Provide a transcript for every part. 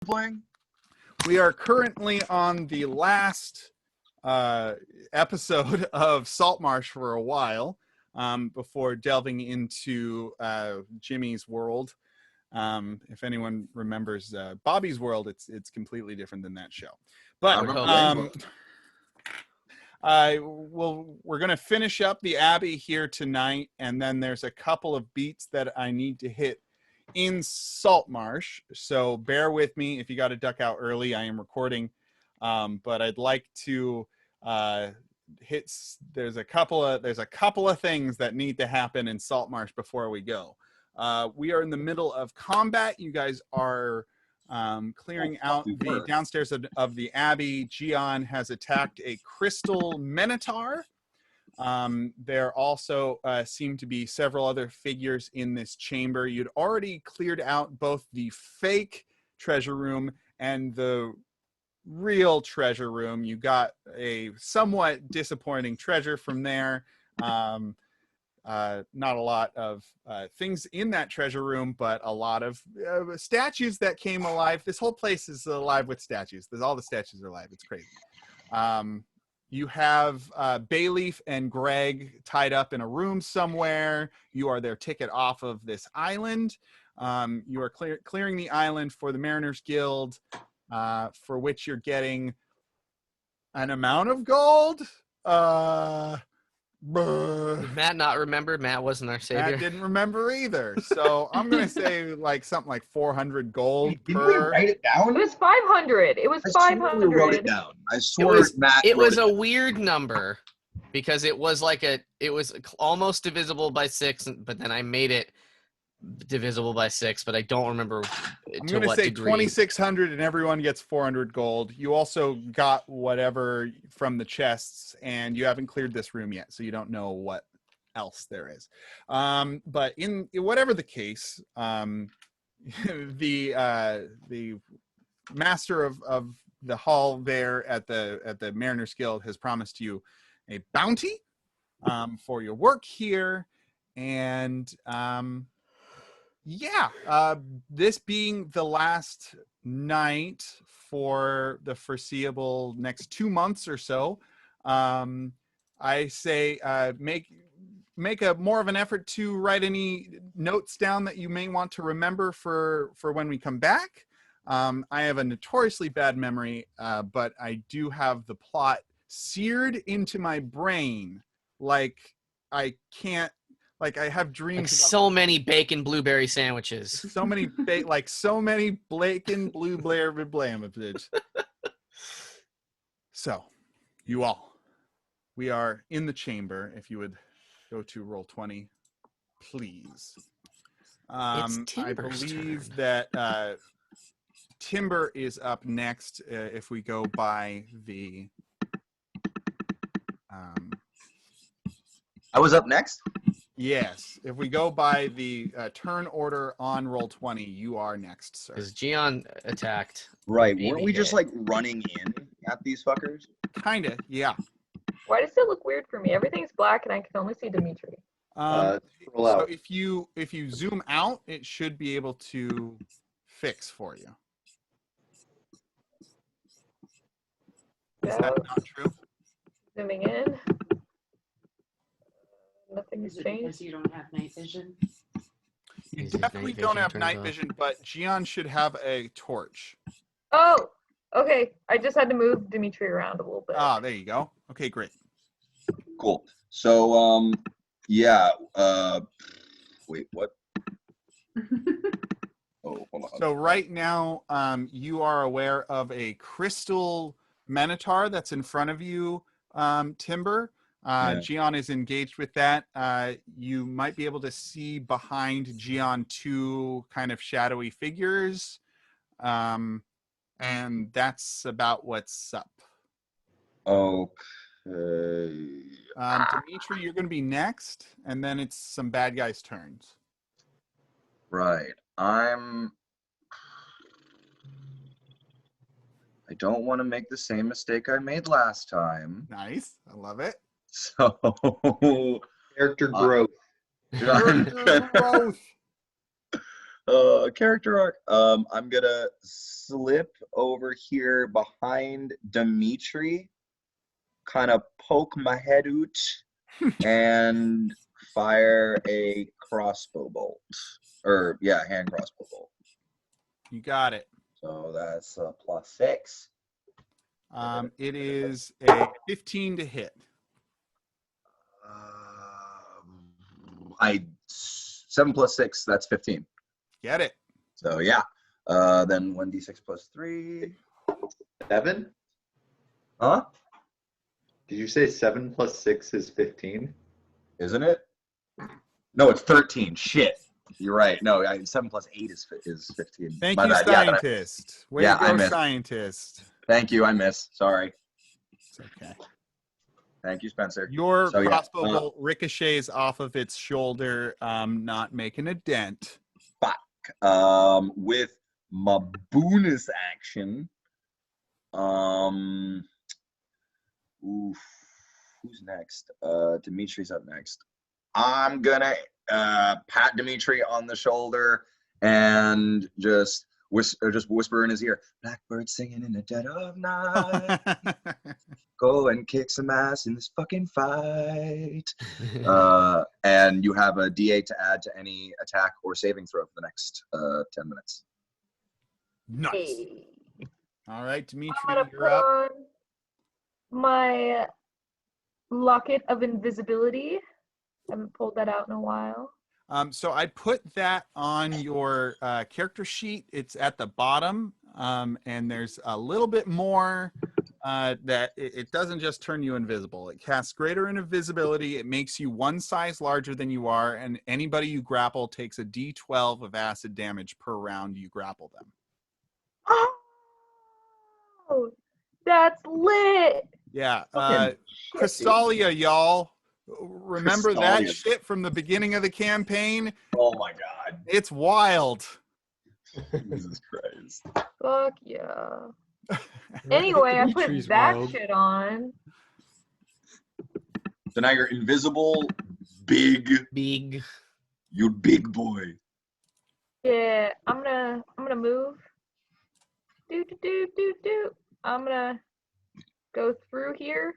playing? We are currently on the last episode of Saltmarsh for a while, before delving into Jimmy's world. If anyone remembers Bobby's world, it's completely different than that show. But we're going to finish up the Abbey here tonight, and then there's a couple of beats that I need to hit in Saltmarsh, so bear with me if you got to duck out early. I am recording, but I'd like to hit. There's a couple of things that need to happen in Saltmarsh before we go. We are in the middle of combat. You guys are clearing out the downstairs of the Abbey. Gian has attacked a crystal minotaur. There also seem to be several other figures in this chamber. You'd already cleared out both the fake treasure room and the real treasure room. You got a somewhat disappointing treasure from there. Not a lot of things in that treasure room, but a lot of statues that came alive. This whole place is alive with statues. All the statues are alive. It's crazy. You have Bayleaf and Greg tied up in a room somewhere. You are their ticket off of this island. You are clearing the island for the Mariners Guild, for which you're getting an amount of gold. Did Matt not remember? Matt wasn't our savior. Matt didn't remember either. So I'm going to say like something like 400 gold Didn't we write it down? It was 500. It was 500. We wrote it down. I swear it was a weird number because it was almost divisible by 6, but then I made it divisible by 6, but I don't remember I'm to going to what say degree. 2,600 and everyone gets 400 gold. You also got whatever from the chests, and you haven't cleared this room yet, so you don't know what else there is. But in whatever the case, the master of the hall there at the Mariners Guild has promised you a bounty for your work here, and this being the last night for the foreseeable next 2 months or so, I say make a more of an effort to write any notes down that you may want to remember for when we come back. I have a notoriously bad memory, but I do have the plot seared into my brain. Like I can't. Like I have dreams. Like so many bacon blueberry sandwiches. So many bacon blueberry sandwiches. So, you all, we are in the chamber. If you would go to roll 20, please. I believe that Timber is up next. If we go by the. I was up next? Yes. If we go by the turn order on roll 20, you are next, sir. Because Gian attacked. Right. Weren't we just like running in at these fuckers? Kinda, yeah. Why does it look weird for me? Everything's black and I can only see Dimitri. So if you zoom out, it should be able to fix for you. Is that not true? Zooming in. Nothing's changed. Because you don't have night vision? You definitely don't have night vision, but Gian should have a torch. Oh, okay. I just had to move Dimitri around a little bit. Ah, there you go. Okay, great. Cool. So, yeah. Wait, what? Oh, hold on. So right now, you are aware of a crystal minotaur that's in front of you, Timber. Gian is engaged with that. You might be able to see behind Gian 2 kind of shadowy figures. And that's about what's up. Okay. Dimitri, you're going to be next, and then it's some bad guys' turns. Right. I don't want to make the same mistake I made last time. Nice. I love it. So Character growth. I'm Character arc. I'm gonna slip over here behind Dimitri, kind of poke my head out, and fire a crossbow bolt. Hand crossbow bolt. You got it. So that's a +6. It is a 15 to hit. 7 + 6, that's 15. Get it. So yeah. Then 1d6 + 3. 7? Huh? Did you say 7 + 6 is 15? Isn't it? No, it's 13. Shit. You're right. No, 7 + 8 is 15. Thank My you, bad. Yeah, scientist. Way yeah, to I go, missed. scientist. Thank you. I missed. Sorry. It's okay. Thank you, Spencer. Your So, yeah, crossbow bolt ricochets off of its shoulder, not making a dent. With my bonus action, who's next? Dimitri's up next. I'm gonna pat Dimitri on the shoulder and just whisper in his ear, "Blackbird singing in the dead of night. Go and kick some ass in this fucking fight." And you have a D8 to add to any attack or saving throw for the next 10 minutes. Nice. Hey. All right, I'm Dimitri, gonna you're put up. on my locket of invisibility. Haven't pulled that out in a while. So I put that on your character sheet. It's at the bottom, and there's a little bit more that it doesn't just turn you invisible. It casts greater invisibility. It makes you one size larger than you are, and anybody you grapple takes a D12 of acid damage per round you grapple them. Oh, that's lit. Yeah, Fucking Crystalia, y'all. Remember that Crystalia. shit from the beginning of the campaign? Oh my god. It's wild. Jesus Christ. Fuck yeah. Anyway, I put Dimitri's that wild. shit on. So now you're invisible, big, Big. you big boy. Yeah, I'm gonna move. Do. I'm gonna go through here.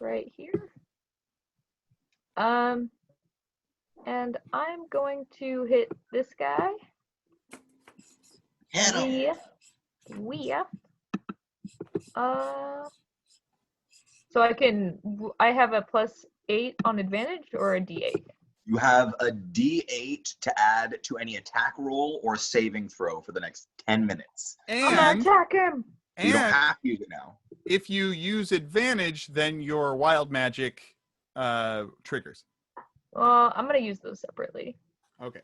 Right here. And I'm going to hit this guy. Hit him. Yeah. So I have a +8 on advantage or a D8? You have a D8 to add to any attack roll or saving throw for the next 10 minutes. I'm gonna And, attack him. You don't and have to use it now. if you use advantage, then your wild magic triggers. I'm gonna use those separately. Okay.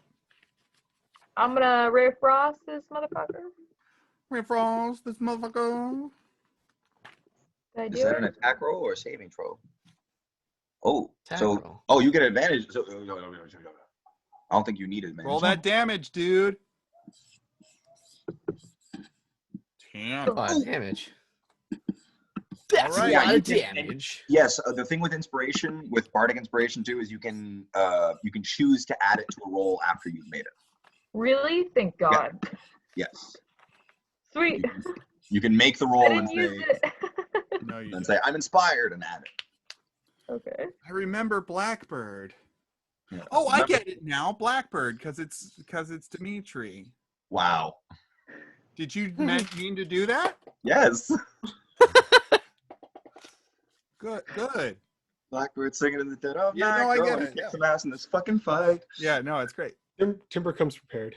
I'm gonna Ray of Frost this motherfucker. Ray Frost, this motherfucker. Did I Is do that it? an attack roll or a saving throw? Oh, Attack so roll. you get advantage. So I don't think you need advantage. Roll that damage, dude. 10. A lot of damage. All That's right. a Yeah, lot you of can- damage. Yes, the thing with inspiration, with bardic inspiration too, is you can choose to add it to a roll after you've made it. Really? Thank God. Yes, Sweet. you can make the I roll and didn't use say it. No, you and don't. say I'm inspired and add it. Okay. I remember Blackbird. Yeah. Oh, I Remember- get it now. Blackbird, because it's Dimitri. Wow. Did you mean to do that? Yes. Good. Blackbird singing in the dead of Yeah, night. no, I Go get and it, kick yeah. some ass in this fucking fight. Yeah, no, it's great. Timber comes prepared.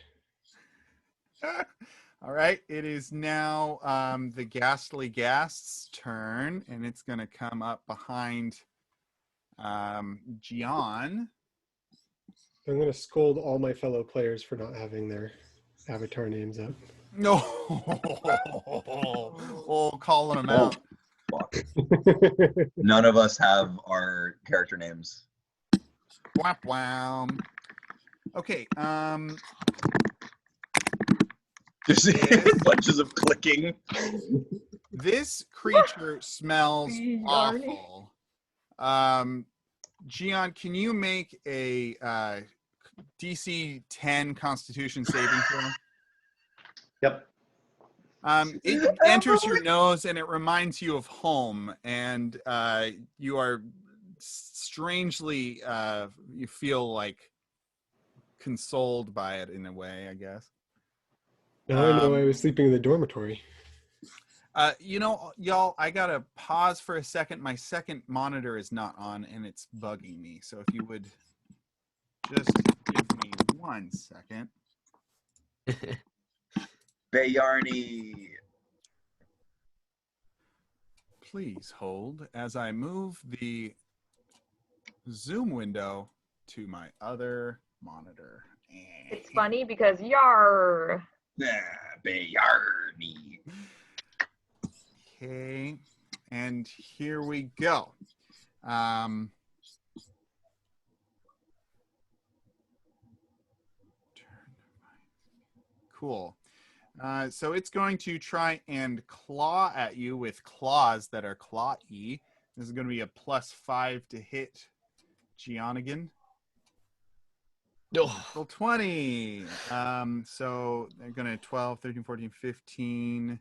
All right, it is now the Ghastly Ghast's turn, and it's going to come up behind Gian. I'm going to scold all my fellow players for not having their avatar names up. No, oh, calling him out. Fuck. None of us have our character names. Whap wham. Okay, Just bunches of clicking. this creature smells Yarny. awful. Gian, can you make a DC 10 Constitution saving throw. Yep. It enters your nose and it reminds you of home, and you are strangely you feel like consoled by it in a way, I guess. Now I know I was sleeping in the dormitory. You know, y'all, I gotta pause for a second. My second monitor is not on and it's bugging me. So if you would just give me 1 second. Bayarni. Please hold as I move the Zoom window to my other monitor. It's funny because yar. Bayarni. Okay, and here we go. Cool. So it's going to try and claw at you with claws that are claw-y. This is going to be a +5 to hit Gionigan. Well, 20. So they're going to 12, 13, 14, 15.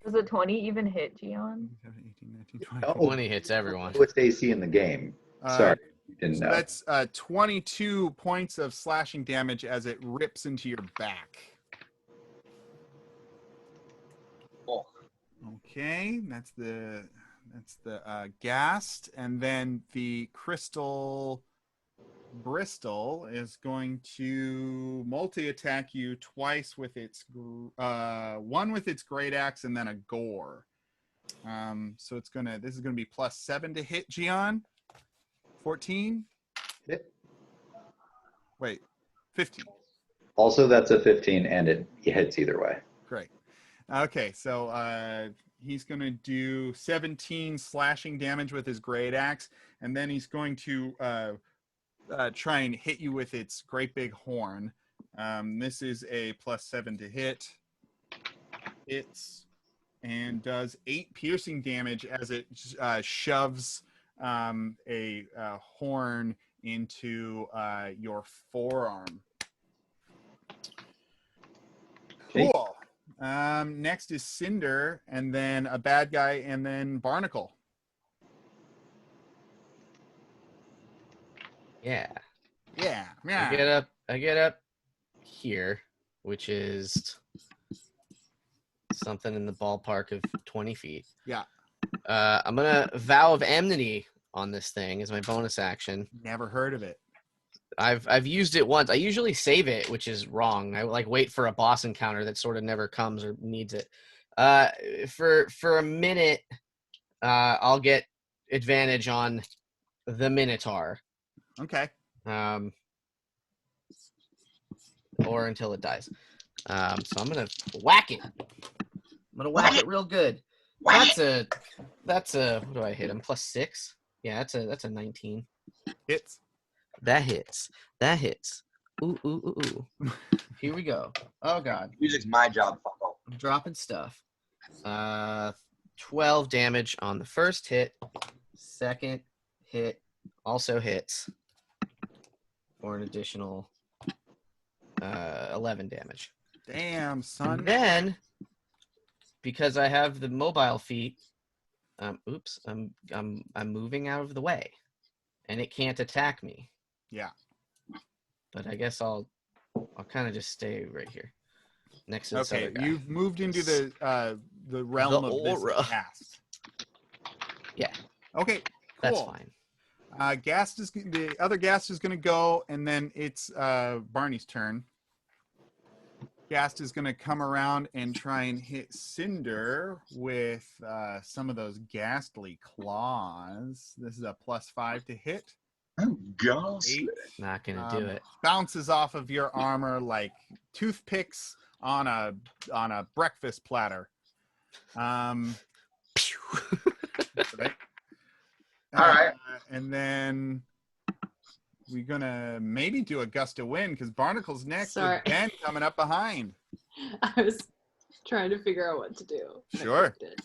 Does a 20 even hit Gion? 17, 18, 19, 20. Oh, 20 hits everyone. What's AC in the game? Sorry, you didn't So know. that's 22 points of slashing damage as it rips into your back. Oh. Okay, that's the Ghast, and then the Crystal Bristol is going to multi-attack you twice with its one with its great axe and then a gore. So this is gonna be +7 to hit Gian. 14. Hit. Wait, 15. Also, that's a 15, and it hits either way. Great. Okay, so he's going to do 17 slashing damage with his great axe, and then he's going to try and hit you with its great big horn. This is a +7 to hit. Hits and does 8 piercing damage as it shoves a horn into your forearm. Cool. Next is Cinder, and then a bad guy, and then Barnacle. Yeah. Yeah. I get up here, which is something in the ballpark of 20 feet. Yeah. I'm gonna Vow of Enmity on this thing as my bonus action. Never heard of it. I've used it once. I usually save it, which is wrong. I like wait for a boss encounter that sort of never comes or needs it. For a minute, I'll get advantage on the Minotaur. Okay. Or until it dies. So I'm gonna whack it. I'm gonna whack it real good. That's a what do I hit? I'm +6. Yeah, that's a 19. Hits. That hits. That hits. Ooh, ooh, ooh, ooh. Here we go. Oh god. Music's my job, fucko. I'm dropping stuff. 12 damage on the first hit. Second hit also hits for an additional 11 damage. Damn, son. And then, because I have the mobile feat, oops, I'm moving out of the way, and it can't attack me. Yeah. But I guess I'll kind of just stay right here, next to this other Okay, guy. you've moved into the realm The of aura. this Ghast. Yeah. Okay. Cool. That's fine. The other Ghast is going to go, and then it's Barney's turn. Ghast is going to come around and try and hit Cinder with some of those ghastly claws. This is a +5 to hit. Oh, ghastly. 8. Not gonna do it. Bounces off of your armor like toothpicks on a breakfast platter. Right? All right. And then we're gonna maybe do a gust of wind because Barnacle's next Sorry. with Ben coming up behind. I was trying to figure out what to do. I Sure. clicked it.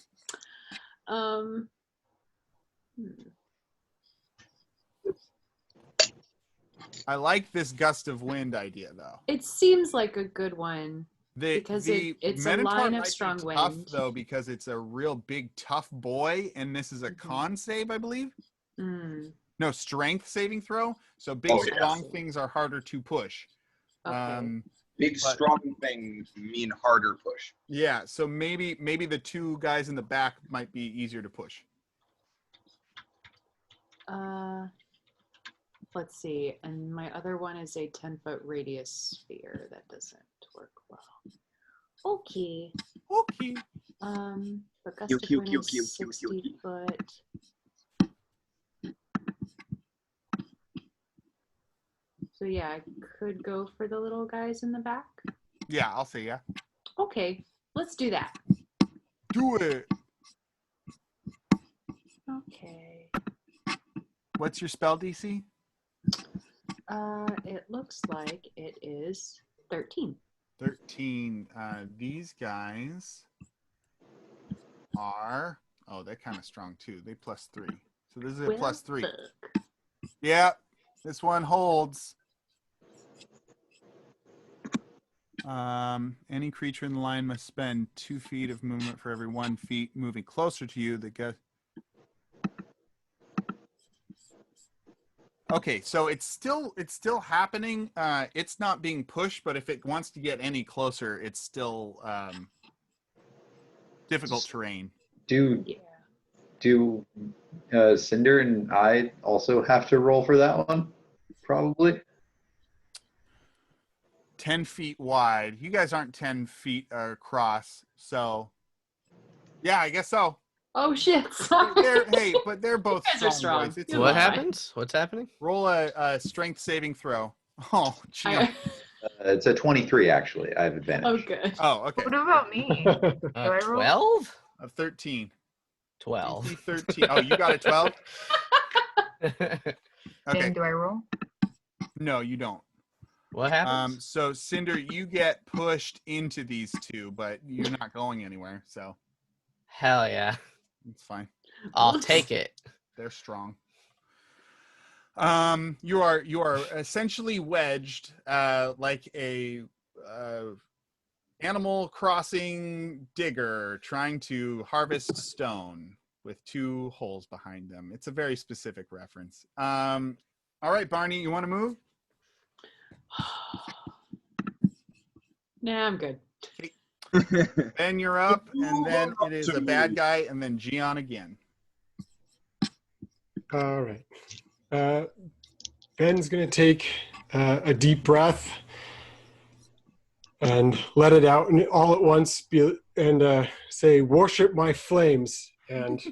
I like this gust of wind idea, though. It seems like a good one. Because it's a Minotaur line of might be strong tough, wind. though, because it's a real big, tough boy, and this is a con save, I believe. Mm, No, strength saving throw. So big, Oh, yeah. strong things are harder to push. okay. Big, But- strong things mean harder push. Yeah, so maybe the two guys in the back might be easier to push. Let's see. And my other one is a 10-foot radius sphere. That doesn't work well. Okay. Okay. The gust of wind is 60 foot. So yeah, I could go for the little guys in the back. Yeah, I'll say yeah. Okay, let's do that. Do it. Okay. What's your spell DC? It looks like it is 13. 13. These guys are, oh, they're kind of strong too. They +3. So this is a Well, +3. fuck. Yeah, this one holds. Any creature in the line must spend 2 feet of movement for every 1 feet moving closer to you. Okay, so it's still happening. It's not being pushed, but if it wants to get any closer, it's still difficult terrain. Do Yeah. Cinder and I also have to roll for that one? Probably. 10 feet wide. You guys aren't 10 feet across, so yeah, I guess so. Oh shit! But they're both You guys are strong. boys. It's You're What fine. happens? What's happening? Roll a strength saving throw. Oh, gee. It's a 23, actually. I have advantage. Oh good. Oh, okay. What about me? Do I roll? 12? Of 13. 12. DC 13. Oh, you got a 12? Okay. And do I roll? No, you don't. What happens? So Cinder, you get pushed into these two, but you're not going anywhere, so Hell yeah. it's fine. I'll take it. They're strong. You are essentially wedged, like a Animal Crossing digger trying to harvest stone with 2 holes behind them. It's a very specific reference. All right, Barney, you want to move? Nah, I'm good. Ben, you're up, and then it is a bad guy, and then Gian again. All right. Ben's going to take a deep breath and let it out and all at once and say, "Worship my flames," and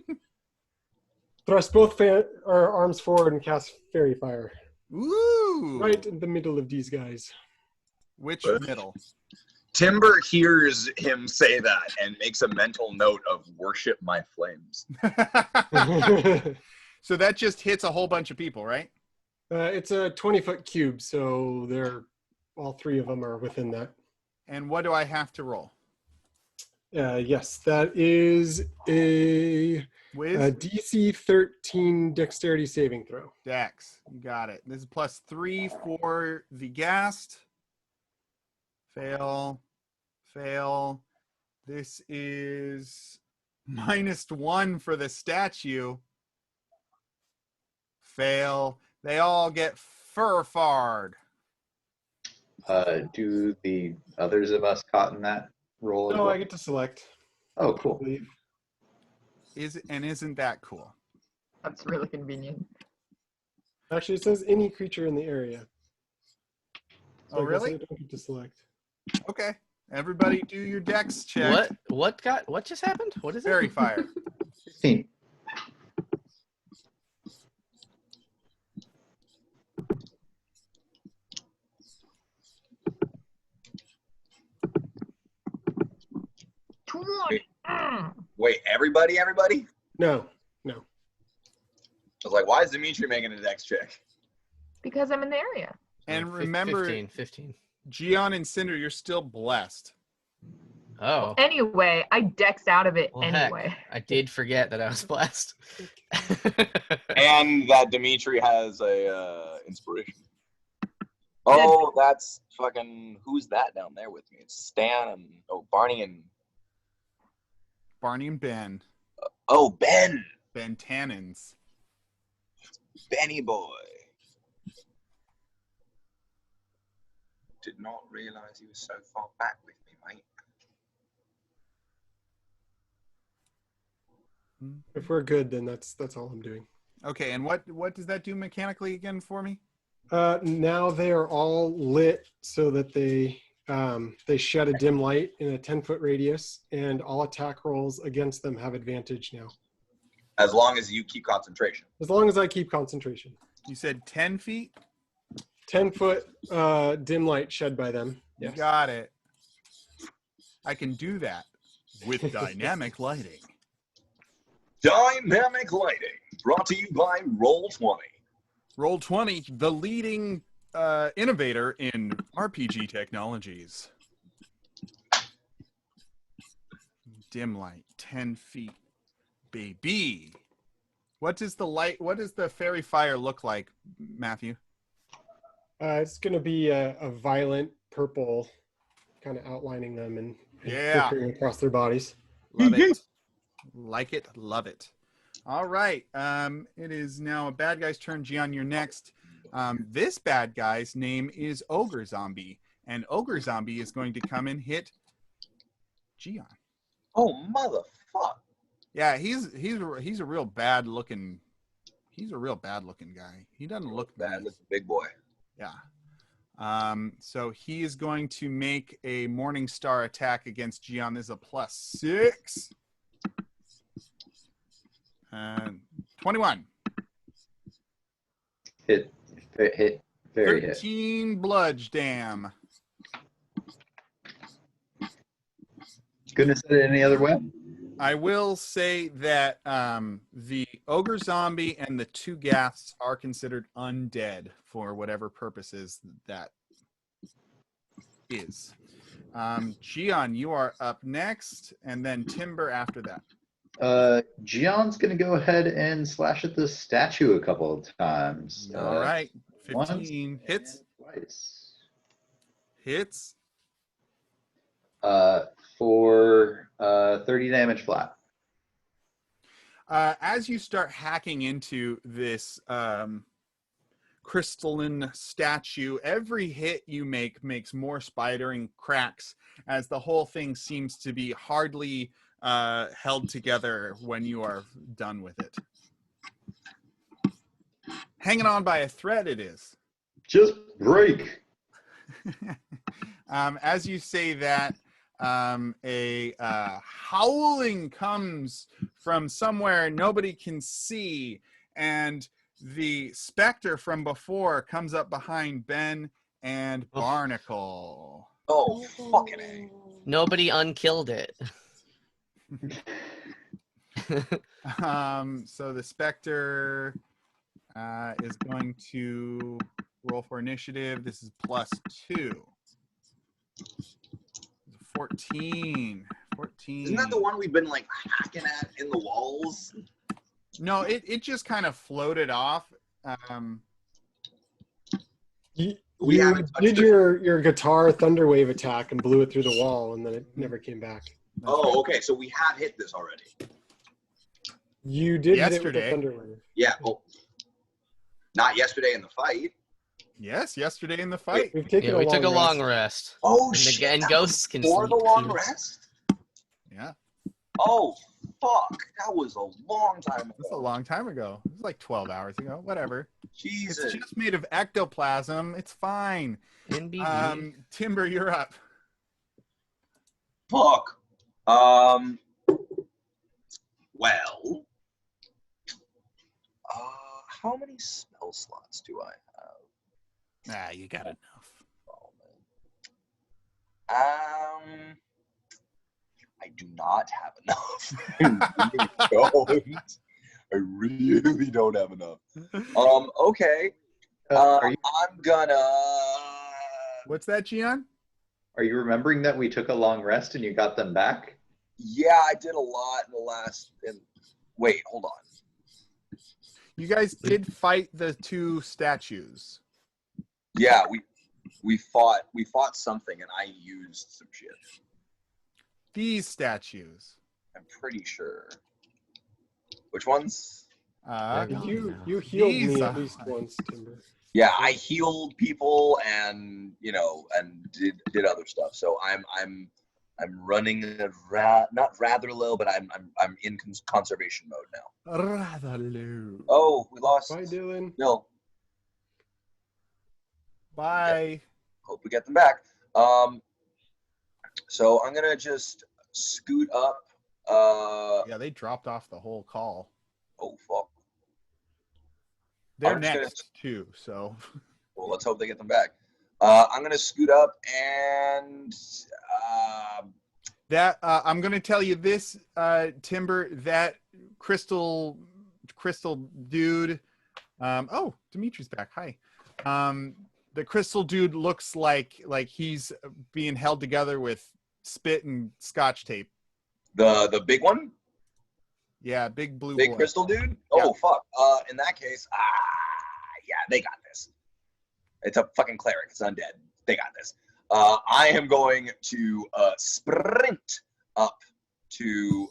thrust both arms forward and cast fairy fire Ooh! right in the middle of these guys. Which middle? Timber hears him say that and makes a mental note of worship my flames. So that just hits a whole bunch of people, right? It's a 20-foot cube, so all 3 of them are within that. And what do I have to roll? Yes, that is a With DC 13 dexterity saving throw. Dex. You got it. This is +3 for the ghast. Fail. Fail. This is -1 for the statue. Fail. They all get fur-farred. Do the others of us caught in that roll as Oh, well? I get to select. Oh, I cool. believe. Isn't that cool? That's really convenient. Actually, it says any creature in the area. So Oh, I guess really? I don't get to select. Okay. Everybody do your dex check. What just happened? What is it? Fairy fire. 16. Wait, everybody? No. I was like, why is Dimitri making a dex check? Because I'm in the area. And remember, 15. Gian and Cinder, you're still blessed. Oh. Anyway, I dex out of it Well, heck, anyway. I did forget that I was blessed. And that Dimitri has a inspiration. Oh, that's fucking. Who's that down there with me? It's Stan and Barney and. Barney and Ben. Oh, Ben. Ben Tannins. Benny boy. Did not realize he was so far back with me, mate. If we're good, then that's all I'm doing. Okay, and what does that do mechanically again for me? Now they are all lit so that they shed a dim light in a 10-foot radius, and all attack rolls against them have advantage now. As long as you keep concentration. As long as I keep concentration. You said 10 feet? 10-foot dim light shed by them. You Yes. got it. I can do that with dynamic lighting. Dynamic lighting, brought to you by Roll20. Roll20, the leading innovator in RPG technologies. Dim light, 10 feet. Baby. What does the fairy fire look like, Matthew? It's going to be a violent purple kind of outlining them and Yeah. flickering across their bodies. Love it. Like it, love it. All right. It is now a bad guy's turn. Gian, you're next. This bad guy's name is Ogre Zombie, and Ogre Zombie is going to come and hit Gian. Oh, motherfucker. Yeah, he's a real bad looking guy. He doesn't look Bad bad. looking big boy. Yeah. So he is going to make a Morning Star attack against Gian. This is a +6. 21. Hit. Very hit. 13 bludge damn. Couldn't have said it any other way. I will say that the ogre zombie and the two ghast are considered undead for whatever purposes that is. Gian, you are up next, and then Timber after that. Gion's gonna go ahead and slash at the statue a couple of times. All right, once 15 hits. and twice. Hits. For 30 damage flat. As you start hacking into this crystalline statue, every hit you make makes more spidering cracks as the whole thing seems to be hardly held together when you are done with it. Hanging on by a thread it is. Just break. As you say that, a howling comes from somewhere nobody can see, and the specter from before comes up behind Ben and Barnacle. Oh, fucking A. Nobody unkilled it. So the specter is going to roll for initiative. This is +2. 14. Isn't that the one we've been like hacking at in the walls? No, it just kind of floated off. You We haven't touched did it. your guitar thunderwave attack and blew it through the wall, and then it never came back. Oh, okay. So we have hit this already. You did Yesterday. hit with the thunderwave. Yeah. Oh, not yesterday in the fight. Yes, yesterday in the fight. We've taken Yeah, we took a long rest. Oh And, shit! and that ghosts can was for sleep the long too. rest. Yeah, Oh fuck! That was a long time that's a ago. long time ago. It was like 12 hours ago. Whatever. Jesus. It's just made of ectoplasm. It's fine. NBD. Timber, you're up. Fuck. Well. How many spell slots do I have? You got enough. I do not have enough. I really don't. I really don't have enough. Okay. Are you I'm gonna. What's that, Gian? remembering that we took a long rest and you got them back? Yeah, I did a lot in the last. Wait, hold on. You guys did fight the two statues. Yeah, we fought something, and I used some shit. These statues. I'm pretty sure. Which ones? They're gone You now. healed These me are- at least once, Timber. Yeah, I healed people and did other stuff. So I'm running not rather low, but I'm in conservation mode now. Rather low. Oh, we lost Bye, Dylan. Bill. Bye. Hope we get them back. So I'm gonna just scoot up. Yeah, they dropped off the whole call. Oh fuck. They're I'm just gonna- next too, so Well, let's hope they get them back. I'm gonna scoot up and that I'm gonna tell you this, Timber, that crystal dude. Oh, Dimitri's back. Hi. The crystal dude looks like he's being held together with spit and scotch tape. the big one, Yeah, big blue big boy. crystal dude. Oh fuck. In that case, yeah, they got this. It's a fucking cleric. It's undead. They got this. I am going to sprint up to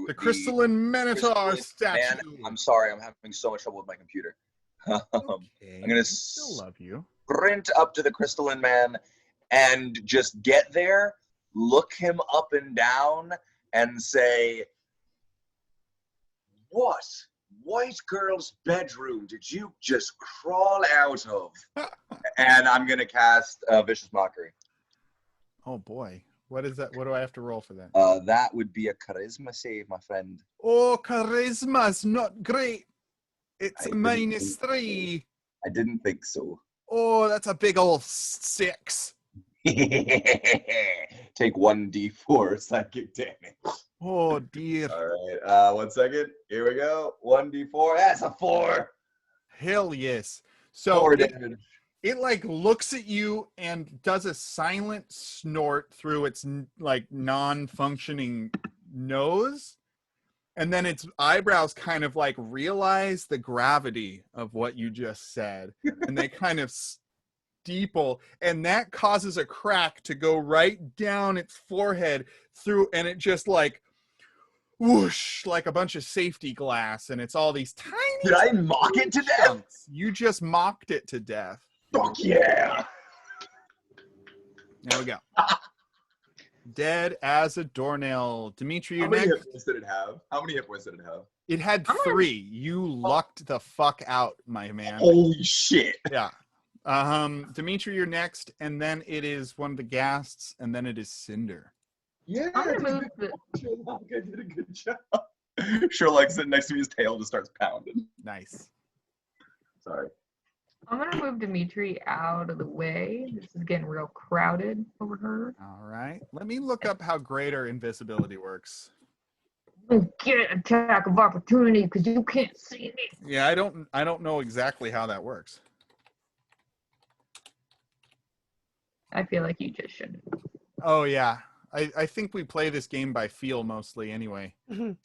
The crystalline minotaur crystalline statue. man. I'm sorry, I'm having so much trouble with my computer. Okay, I'm gonna I still love you. sprint up to the crystalline man and just get there, look him up and down, and say, "What white girl's bedroom did you just crawl out of?" And I'm gonna cast Vicious Mockery. Oh boy, what is that? What do I have to roll for that? That would be a charisma save, my friend. Oh, charisma's not great. It's I a didn't minus think so. 3. I didn't think so. Oh, that's a big old 6. Take 1d4 psychic damage. Oh dear. All right. 1 second. Here we go. 1d4. That's a 4. Hell yes. So 4 it, damage. it like looks at you and does a silent snort through its like non-functioning nose, and then its eyebrows kind of like realize the gravity of what you just said, and they kind of steeple, and that causes a crack to go right down its forehead through, and it just like whoosh, like a bunch of safety glass, and it's all these tiny Did I mock it to death? chunks. You just mocked it to death. Fuck yeah. There we go. Dead as a doornail. Dimitri, How you're many next. hit points did it have? How many hit points did it have? It had 3. You lucked the fuck out, my man. Holy shit. Yeah. Dimitri, you're next, and then it is one of the ghasts, and then it is Cinder. Yeah. I'm gonna move the. Sherlock, I did a good job. Sherlock sitting next to me, his tail just starts pounding. Nice. Sorry. I'm gonna move Dimitri out of the way. This is getting real crowded over her. All right. Let me look up how greater invisibility works. Get attack of opportunity because you can't see me. Yeah, I don't know exactly how that works. I feel like you just shouldn't. Oh yeah. I think we play this game by feel mostly anyway. I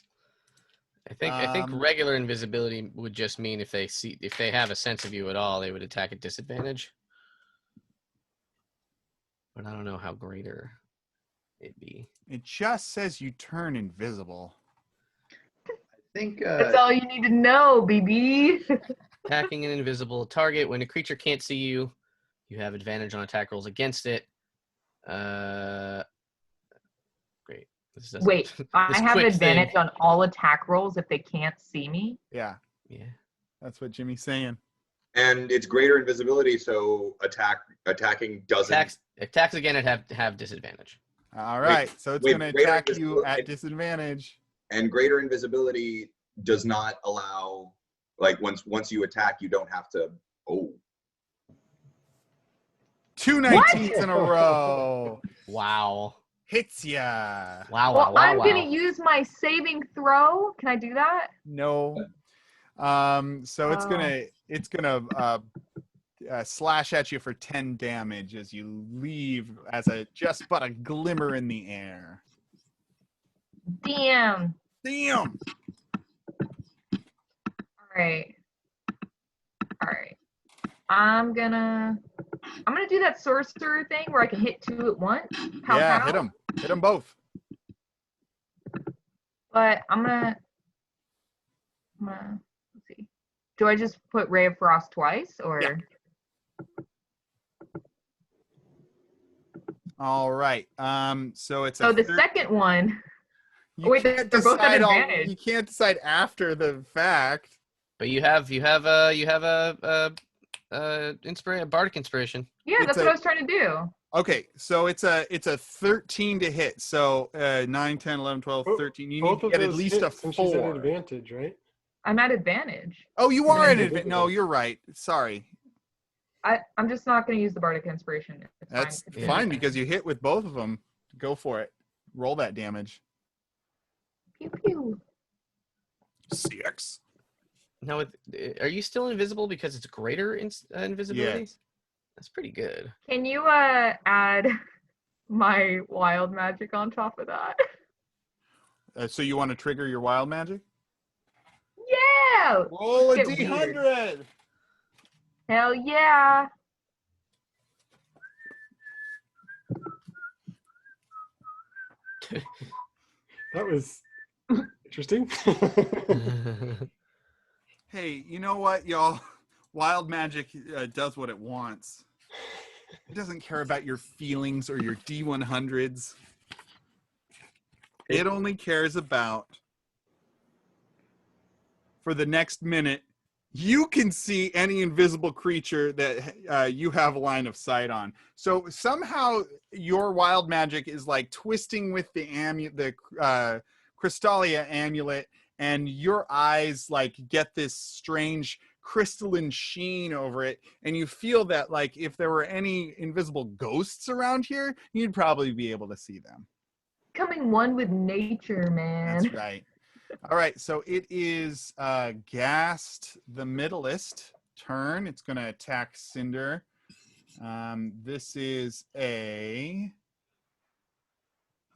think regular invisibility would just mean if they have a sense of you at all, they would attack at disadvantage. But I don't know how greater it'd be. It just says you turn invisible. I think That's all you need to know, BB. Attacking an invisible target. When a creature can't see you, you have advantage on attack rolls against it. Great. This doesn't- Wait, I this have quick advantage thing. on all attack rolls if they can't see me. Yeah, Yeah. that's what Jimmy's saying. And it's greater invisibility, so attacking doesn't. Attacks again and have disadvantage. All right, so it's wait, going to greater attack you invisibility- at disadvantage. And greater invisibility does not allow, like, once you attack, you don't have to. Oh. 2 19s in a row. Wow. Hits ya. Wow. Well, wow. I'm wow. gonna use my saving throw. Can I do that? No. So it's gonna slash at you for 10 damage as you leave as just but a glimmer in the air. Damn. Damn. All right. All right. I'm gonna do that sorcerer thing where I can hit 2 at once. Pow, Yeah, pow. hit them. Hit them both. But I'm gonna let's see. Do I just put Ray of Frost twice, or? Yeah. All right. So it's So the second one. You Wait, can't they're both at decide advantage. You can't decide after the fact. But you have a bardic inspiration. Yeah, It's that's what I was trying to do. Okay, so it's a 13 to hit. So 9, 10, 11, 12, 13. You need Both to of get at those least a hit since she's at 4. advantage, right? I'm at advantage. Oh, you are And at advantage. No, invisible. you're right. Sorry. I'm just not going to use the bardic inspiration. It's That's fine. Yeah. fine because you hit with both of them. Go for it. Roll that damage. Pew pew. 6. Now, are you still invisible because it's greater invisibility? Yes. That's pretty good. Can you add my wild magic on top of that? So you want to trigger your wild magic? Yeah. Roll a Let's get weird. D100. Hell yeah. That was interesting. Hey, you know what, y'all? Wild magic does what it wants. It doesn't care about your feelings or your D100s. It only cares about, for the next minute, you can see any invisible creature that you have a line of sight on. So somehow your wild magic is like twisting with the Crystallia amulet, and your eyes like get this strange crystalline sheen over it, and you feel that like if there were any invisible ghosts around here, you'd probably be able to see them. Becoming one with nature, man. That's right. All right, so it is Gast the Middleist turn. It's going to attack Cinder. This is a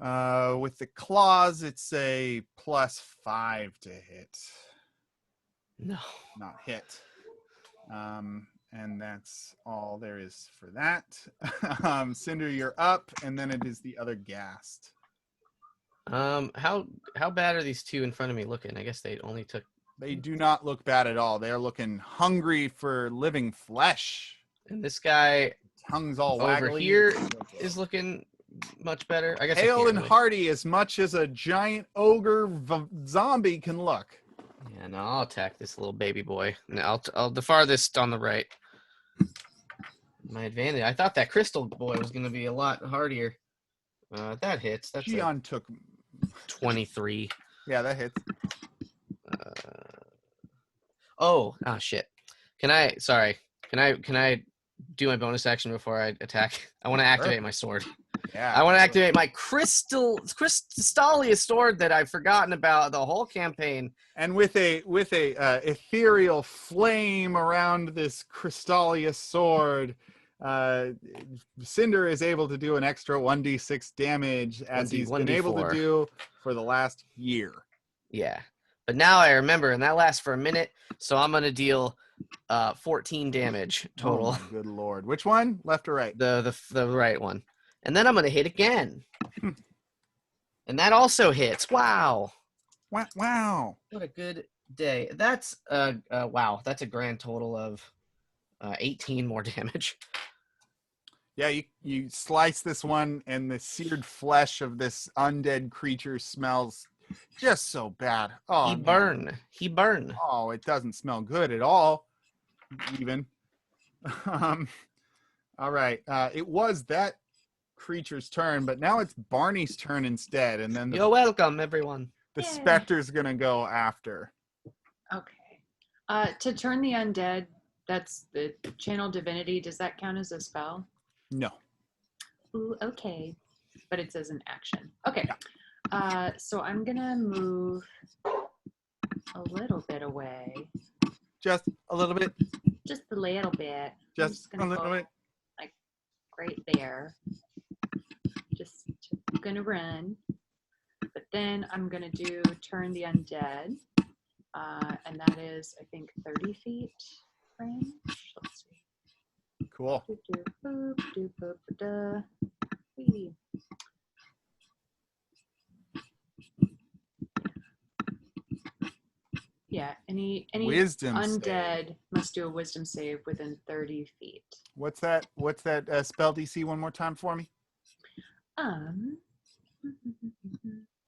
with the claws, it's a +5 to hit. No. Not hit. And that's all there is for that. Cinder, you're up, and then it is the other Gast. How bad are these two in front of me looking? I guess they only took. They do not look bad at all. They're looking hungry for living flesh. And this guy Tongues all over waggly. here is looking much better. I guess. I hale can't and really- hearty as much as a giant ogre zombie can look. Yeah, no, I'll attack this little baby boy. And I'll the farthest on the right. My advantage. I thought that crystal boy was going to be a lot hardier. That hits. That's a Gion took. 23. Yeah, that hits. Oh shit. Can I do my bonus action before I attack? I want to activate my sword. Yeah. I want to activate my Crystallia sword that I've forgotten about the whole campaign. And with a ethereal flame around this Crystallia sword, Cinder is able to do an extra 1d6 damage as he's been able to 1d4. do for the last year. Yeah. But now I remember, and that lasts for a minute, so I'm going to deal 14 damage total. Oh my good lord. Which one? Left or right? The right one. And then I'm going to hit again. And that also hits. Wow. Wow. What a good day. That's wow. That's a grand total of 18 more damage. Yeah, you slice this one, and the seared flesh of this undead creature smells just so bad. Oh, He burn. Oh, it doesn't smell good at all, even. All right. It was that creature's turn, but now it's Barney's turn instead, and then You're welcome, everyone. the Yay. specter's gonna go after. Okay. To turn the undead, that's the channel divinity. Does that count as a spell? No. Ooh, okay. But it says an action. Okay. So I'm gonna move a little bit away. Just a little bit. Just a little bit. I'm Just a gonna little go bit. like right there. Just gonna run. But then I'm gonna turn the undead. And that is, I think, 30 feet. range. Let's see. Cool. Whee. Yeah, any Wisdom undead must do a wisdom save within 30 feet. What's that? What's that spell DC one more time for me?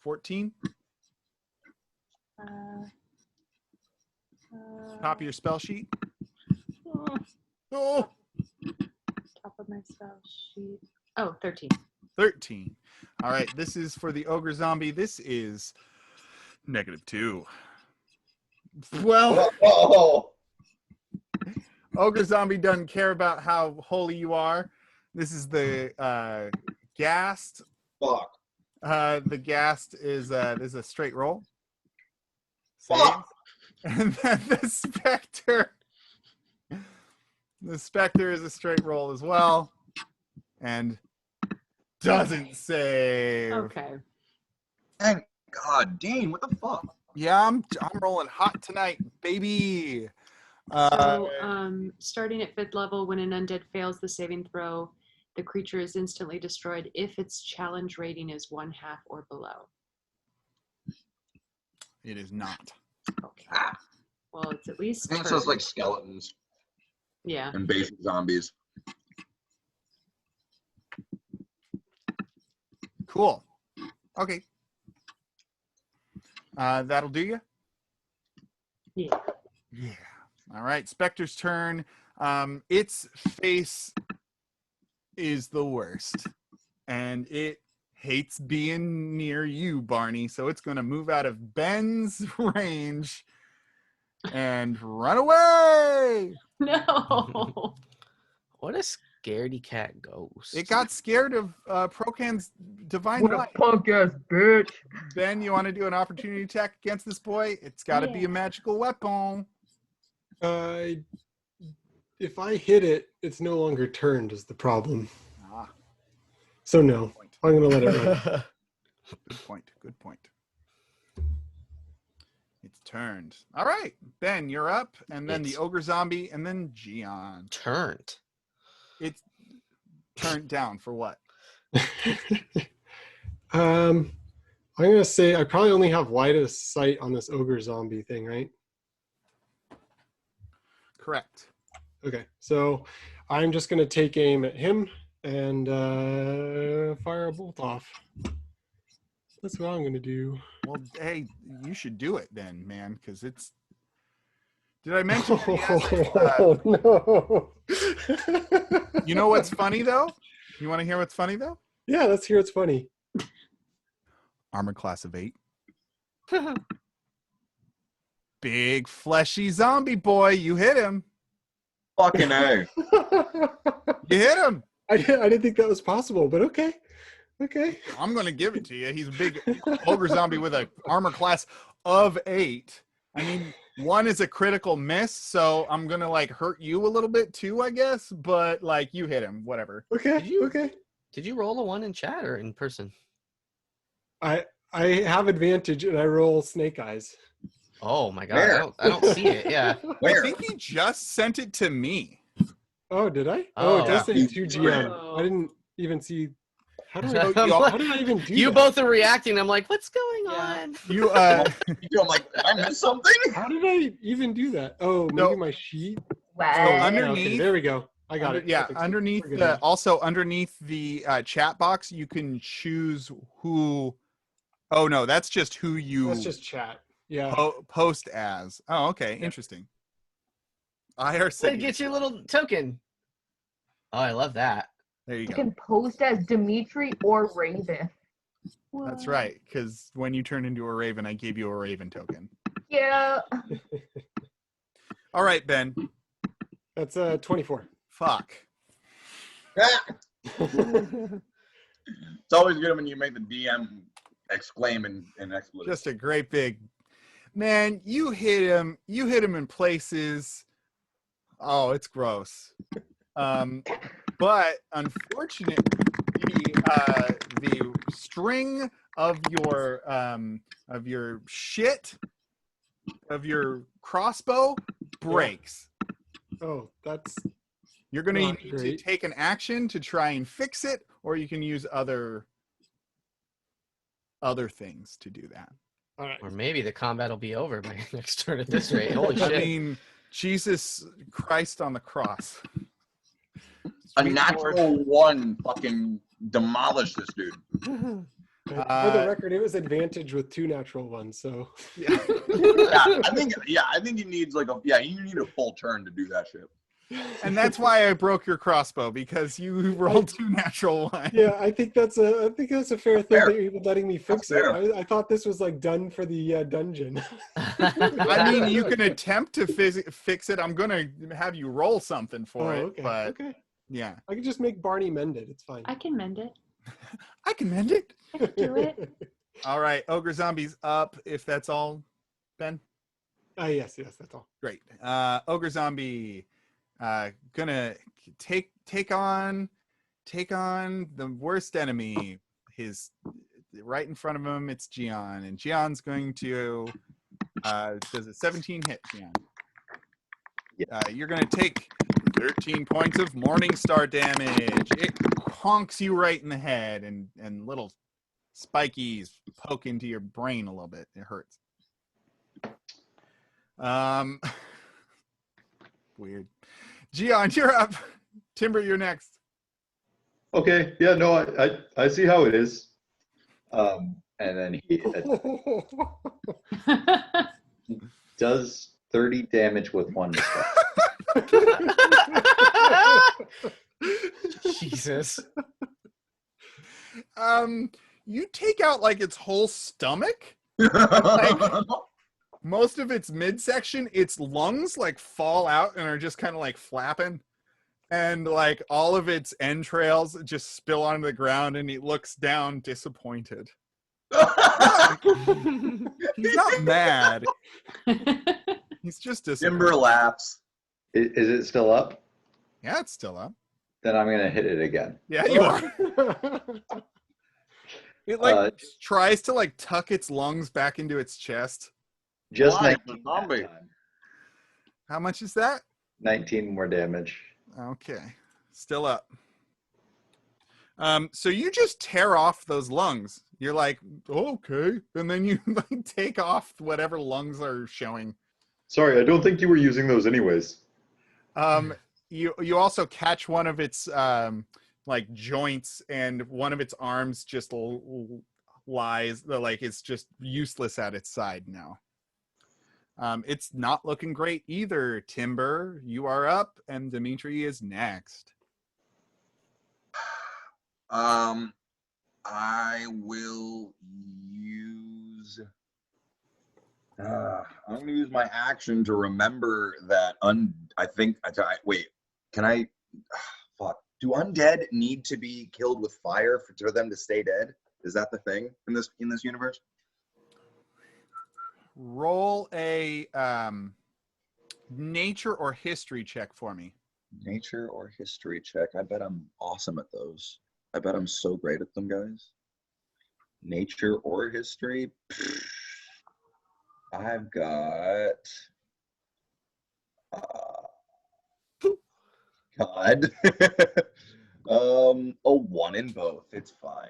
14. Top of your spell sheet. Oh, Top of my spell sheet. Oh, 13. 13. All right. This is for the ogre zombie. This is -2. Well, Oh, ogre zombie doesn't care about how holy you are. This is the ghast. fuck. The ghast is a straight roll. Fuck. And then the specter. The specter is a straight roll as well. And doesn't save. Okay. Thank God, Dean, what the fuck? Yeah, I'm rolling hot tonight, baby. Starting at 5th level, when an undead fails the saving throw, the creature is instantly destroyed if its challenge rating is 1/2 or below. It is not. Okay. Well, it's at least. I think it sounds like skeletons Yeah. and basic zombies. Cool. Okay. That'll do you? Yeah. Yeah. All right. Spectre's turn. Its face is the worst. And it hates being near you, Barney. So it's going to move out of Ben's range and run away. No. What a scaredy cat ghost. It got scared of Procan's divine What a light. punk ass bitch. Ben, you want to do an opportunity attack against this boy? It's got to be Yeah. a magical weapon. If I hit it, it's no longer turned is the problem. Ah, So no, point. I'm gonna let it run. Good point. Good point. It's turned. All right, Ben, you're up, and then the It's- ogre zombie, and then Gian. Turned. It's turned down for what? I'm gonna say I probably only have widest sight on this ogre zombie thing, right? Correct. Okay, so I'm just gonna take aim at him and fire a bolt off. That's what I'm gonna do. Well, hey, you should do it then, man, because it's. Did I mention? that he has Oh no! you know what's funny though? You want to hear what's funny though? Yeah, let's hear what's funny. Armor class of 8. Big fleshy zombie boy. You hit him. Fucking A. You hit him. I didn't think that was possible, but okay. Okay. I'm gonna give it to you. He's a big ogre zombie with an armor class of 8. I mean, 1 is a critical miss, so I'm gonna like hurt you a little bit too, I guess. But like, you hit him. Whatever. Okay. Did you- Okay. Did you roll a 1 in chat or in person? I have advantage and I roll snake eyes. Oh my god, Where? I don't see it. Yeah. I Where? think he just sent it to me. Oh, did I? Oh, Oh, it does yeah. say 2 GM. Whoa. I didn't even see. How do I'm I, like- how did I even do You that? both are reacting. I'm like, what's going Yeah. on? You I'm like, did I miss something? How did I even do that? Oh, maybe No. my sheet. So Wow. Okay, underneath, there we go. I got it. yeah, Perfect. underneath We're good the now. also underneath the chat box, you can choose who. Oh no, that's just who you That's just chat. Yeah. post as. Oh, okay, interesting. IRC. Hey, get your little token. Oh, I love that. There you You go. can post as Dimitri or Raven. That's right, because when you turned into a raven, I gave you a raven token. Yeah. All right, Ben. That's 24. Fuck. It's always good when you make the DM exclaim in expletive. Just a great big man. You hit him. You hit him in places. Oh, it's gross. But unfortunately, the string of your shit of your crossbow breaks. Oh, that's You're going to Not need to great. take an action to try and fix it, or you can use other things to do that. all right. Or maybe the combat will be over by next turn at this rate. Holy I shit. mean, Jesus Christ on the cross. A Sweet natural Lord. one fucking demolished this dude. For the record, it was advantage with 2 natural ones, so Yeah. I think he needs you need a full turn to do that shit. And that's why I broke your crossbow, because you rolled 2 natural ones. yeah, I think that's a fair thing fair. that you're letting me fix That's it. fair. I thought this was like done for the dungeon. I mean, you can attempt to fix it. I'm going to have you roll something for it. okay. But Okay. yeah. I can just make Barney mend it. It's fine. I can mend it. I can mend it. I can do it. All right. Ogre Zombie's up, if that's all, Ben. Yes, that's all. Great. Ogre Zombie gonna take on the worst enemy. His right in front of him, it's Gian, and Gian's going to does a 17 hit, Gian? You're gonna take 13 points of Morningstar damage. It honks you right in the head, and little spikies poke into your brain a little bit. It hurts. Weird. Gian, you're up. Timber, you're next. Okay, yeah, no, I see how it is. And then he does 30 damage with 1 spell. Jesus. You take out like its whole stomach. Like, most of its midsection, its lungs like fall out and are just kind of like flapping, and like all of its entrails just spill onto the ground, and he looks down disappointed. He's not mad. He's just disappointed. Timber laughs. Is it still up? Yeah, it's still up. Then I'm gonna hit it again. Yeah, you are. It like tries to like tuck its lungs back into its chest. Just Why? 19 Zombie. that time. How much is that? 19 more damage. Okay, still up. So you just tear off those lungs. You're like, okay, and then you like take off whatever lungs are showing. Sorry, I don't think you were using those anyways. You also catch one of its like joints, and one of its arms just lies, like it's just useless at its side now. It's not looking great either. Timber, you are up, and Dimitri is next. I will use. I'm going to use my action to remember that. Wait. Can I? Fuck. Do undead need to be killed with fire for them to stay dead? Is that the thing in this universe? Roll a nature or history check for me. Nature or history check. I bet I'm awesome at those. I bet I'm so great at them, guys. Nature or history. I've got. God. A 1 in both. It's fine.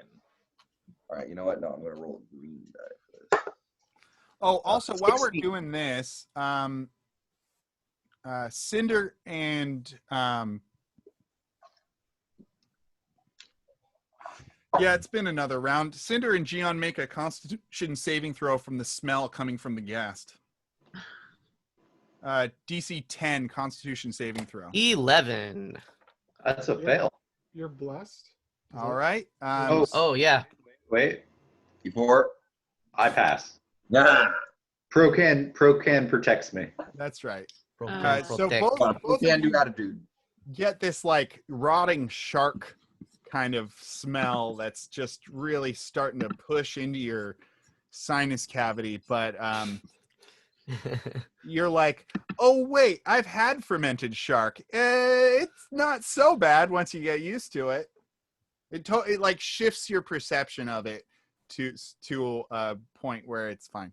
All right. You know what? No, I'm gonna roll a green die for this. Oh, also, while we're 16. doing this, Cinder and yeah, it's been another round. Cinder and Gian make a Constitution saving throw from the smell coming from the ghast. DC 10 Constitution saving throw. 11. That's a fail. You're blessed. All right. Oh, yeah. Wait, Before. I pass. Yeah. Procan protects me. That's right. Uh, So Protect. both Can of do you attitude. get this like rotting shark kind of smell that's just really starting to push into your sinus cavity, but you're like, oh wait, I've had fermented shark. It's not so bad once you get used to it. It like shifts your perception of it to a point where it's fine.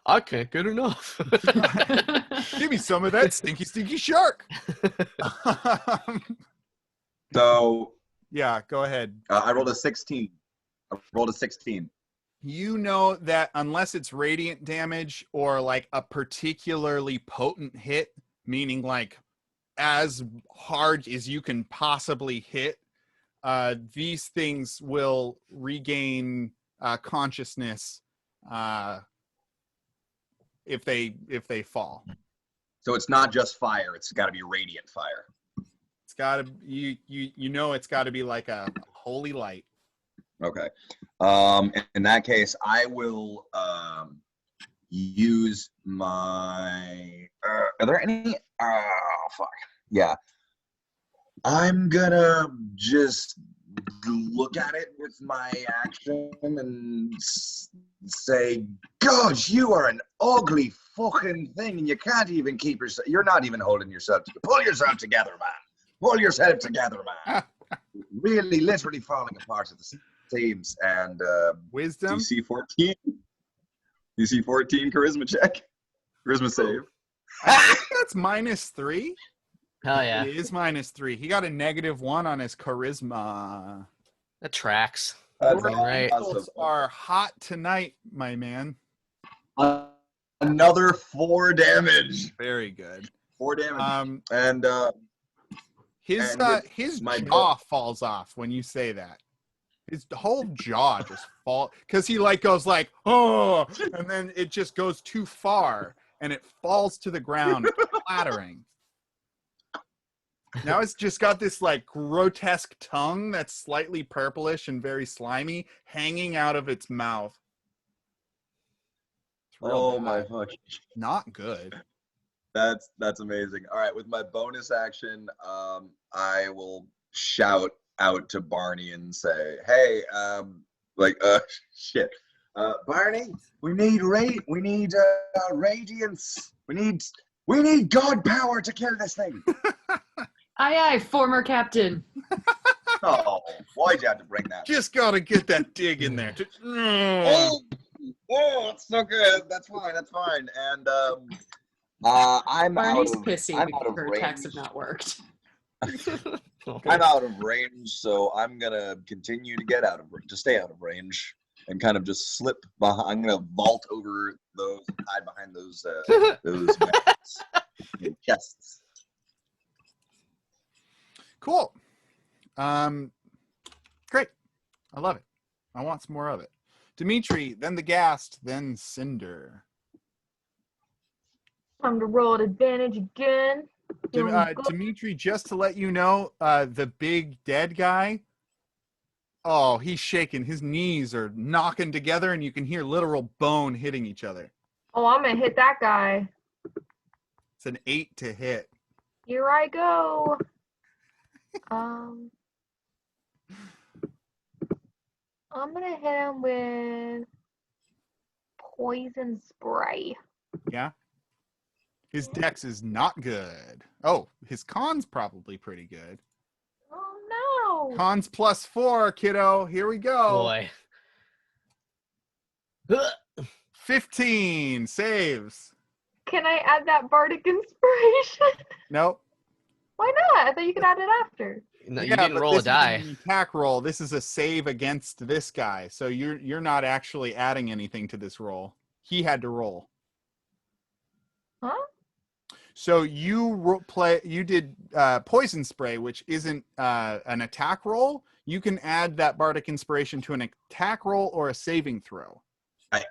I can't get enough. Give me some of that stinky, stinky shark. So Yeah, go ahead. I rolled a 16. You know that unless it's radiant damage or like a particularly potent hit, meaning like as hard as you can possibly hit, these things will regain consciousness if they fall. So it's not just fire. It's got to be radiant fire. It's got to you know it's got to be like a holy light. Okay. In that case, I will use my. Are there any? Fuck. Yeah. I'm gonna just look at it with my action and say, "Gosh, you are an ugly fucking thing, and you can't even keep yourself. You're not even holding yourself together. Pull yourself together, man. Pull yourself together, man. Really, literally falling apart at the seams." And Wisdom. DC 14. DC 14 charisma check. Charisma save. I think that's -3. Hell yeah. It is -3. He got a -1 on his charisma. That tracks. That's Your right. ankles are hot tonight, my man. Another 4 damage. Very good. 4 damage. And And his with his my jaw falls off when you say that. His whole jaw just fall because he like goes like, oh, and then it just goes too far and it falls to the ground, clattering. Now it's just got this like grotesque tongue that's slightly purplish and very slimy hanging out of its mouth. It's real oh bad. my fuck. Not good. That's amazing. All right, with my bonus action, I will shout out to Barney and say, "Hey, shit, Barney, we need radiance. We need God power to kill this thing." Aye, aye, former captain. Oh, why'd you have to bring that? Just gotta get that dig in there. Oh, it's so good. That's fine. And I'm Barney's out of pissy I'm because out of her attacks have range. not worked. I'm out of range, so I'm gonna continue to stay out of range and kind of just slip behind. I'm gonna vault over those, hide behind those vents and chests. Cool. Great. I love it. I want some more of it. Dimitri, then the Ghast, then Cinder. Time to roll at advantage again. Feeling good. Dimitri, just to let you know, the big dead guy, oh, he's shaking. His knees are knocking together, and you can hear literal bone hitting each other. Oh, I'm gonna hit that guy. It's an 8 to hit. Here I go. I'm gonna hit him with poison spray. Yeah? His dex is not good. Oh, his con's probably pretty good. Oh no! Cons +4, kiddo. Here we go. Boy. 15 saves. Can I add that bardic inspiration? Nope. Why not? I thought you could add it after. No, you Yeah, didn't but roll a this is die. an attack roll. This is a save against this guy. So you're not actually adding anything to this roll. He had to roll. Huh? So you did poison spray, which isn't an attack roll. You can add that bardic inspiration to an attack roll or a saving throw that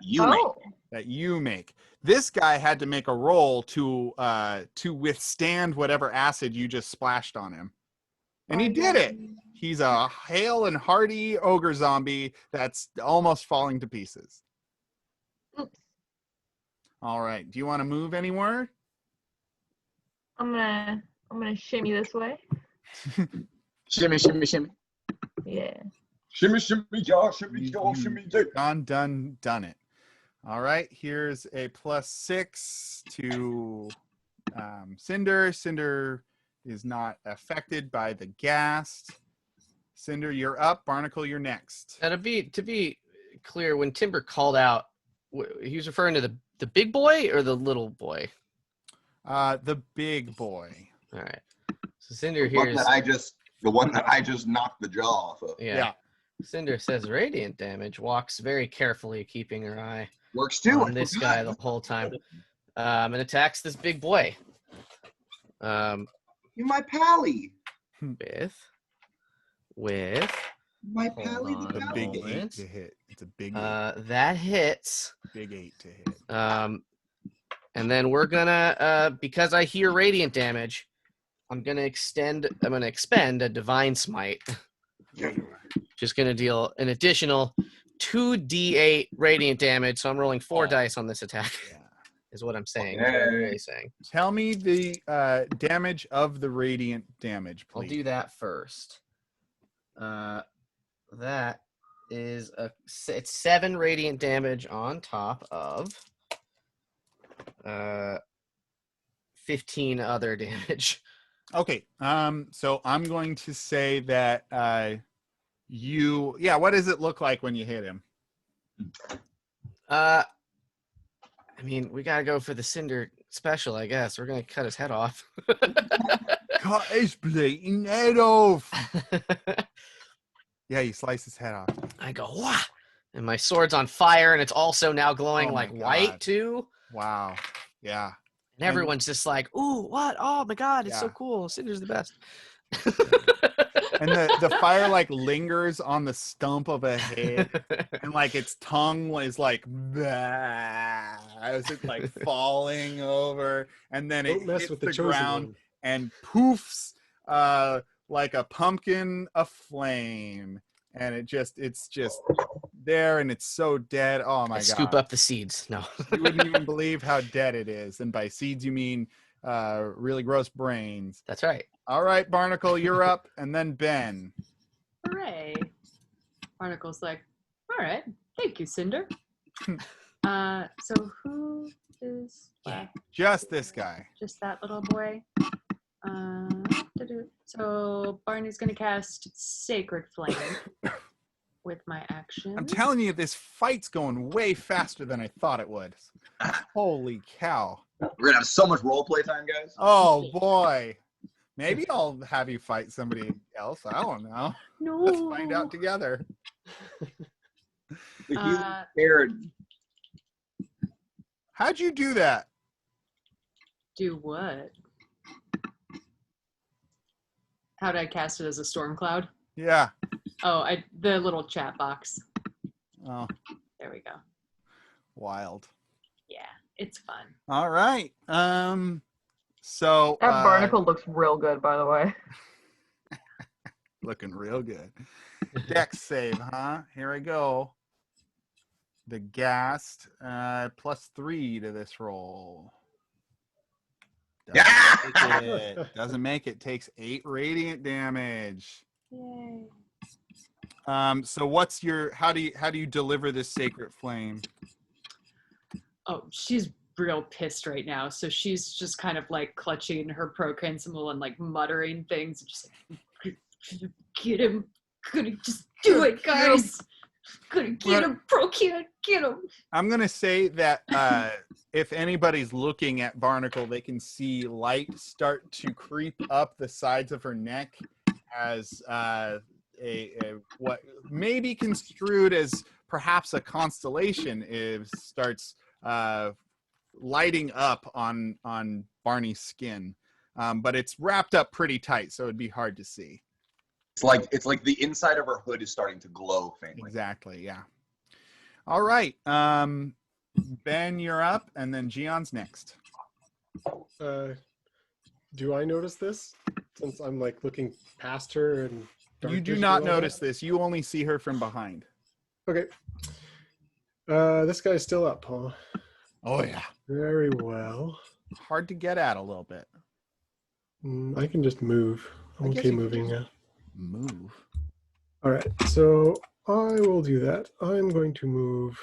you make. This guy had to make a roll to withstand whatever acid you just splashed on him, and he did it. He's a hale and hearty ogre zombie that's almost falling to pieces. Oops. All right. Do you want to move anywhere? I'm gonna shimmy this way. Shimmy, shimmy, shimmy. Yeah. Shimmy, shimmy, y'all, shimmy, y'all, shimmy, y'all. Done it. All right. Here's a +6 to Cinder. Cinder is not affected by the Ghast. Cinder, you're up. Barnacle, you're next. Now, to be clear, when Timber called out He's referring to the big boy or the little boy? The big boy. All right. So Cinder The one hears. that I just knocked the jaw off of. Yeah. Cinder says radiant damage. Walks very carefully, keeping her eye Works too. on this guy the whole time. And attacks this big boy. You're my pally. With My Hold pally. on. The The pally. big Moment. 8 to hit. It's a big 8. that hits. Big 8 to hit. And then we're gonna because I hear radiant damage, I'm gonna expend a divine smite. Just gonna deal an additional 2d8 radiant damage. So I'm rolling 4 dice on this attack. Yeah. Is what I'm saying. Is what I'm really saying. Tell me the damage of the radiant damage, please. I'll do that first. That is it's 7 radiant damage on top of 15 other damage. Okay. So I'm going to say that what does it look like when you hit him? I mean, we gotta go for the Cinder special, I guess. We're gonna cut his head off. Cut his bleeding head off. Yeah, you slice his head off. I go, wah! And my sword's on fire, and it's also now glowing Oh my like God. white too. Wow. Yeah. And everyone's just like, ooh, what? Oh my God, it's so Yeah. cool. Cinder's the best. And the fire like lingers on the stump of a head, and like its tongue is like bah, as it's like falling over, and then it Don't mess hits with the, the chosen ground one. and poofs like a pumpkin aflame, and it's just there, and it's so dead. Oh my I God. scoop up the seeds. No. You wouldn't even believe how dead it is. And by seeds you mean really gross brains. That's right. All right, Barnacle, you're up, and then Ben. Hooray. Barnacle's like, all right, thank you, Cinder. So who is left? Just this guy. Just that little boy. So Barney's gonna cast Sacred Flame with my action. I'm telling you, this fight's going way faster than I thought it would. Holy cow. We're gonna have so much role play time, guys. Oh boy. Maybe I'll have you fight somebody else. I don't know. No. Let's find out together. He's scared. How'd you do that? Do what? How did I cast it as a storm cloud? Yeah. Oh, the little chat box. Oh, There we go. wild. Yeah, it's fun. All right. So That barnacle looks real good, by the way. looking real good. Dex save, huh? Here I go. The Ghast, +3 to this roll. Doesn't make it. Takes 8 radiant damage. Yay. So what's your how do you deliver this sacred flame? Oh, she's real pissed right now. So she's just kind of like clutching her procane symbol and like muttering things. Just like, get him. Gonna just do it, guys. Gonna get him, procane, get him. I'm gonna say that if anybody's looking at Barnacle, they can see light start to creep up the sides of her neck as what may be construed as perhaps a constellation starts lighting up on Barney's skin, but it's wrapped up pretty tight, so it'd be hard to see. It's like the inside of her hood is starting to glow faintly. Exactly. Yeah. All right. Ben, you're up, and then Gion's next. Do I notice this? Since I'm like looking past her and dark You do vision not and all notice this. You only see her from behind. that? Okay. This guy's still up, huh? Oh yeah. Very well. Hard to get at a little bit. I can just move. I I'm guess okay you could moving just- now. Move. All right, so I will do that. I'm going to move.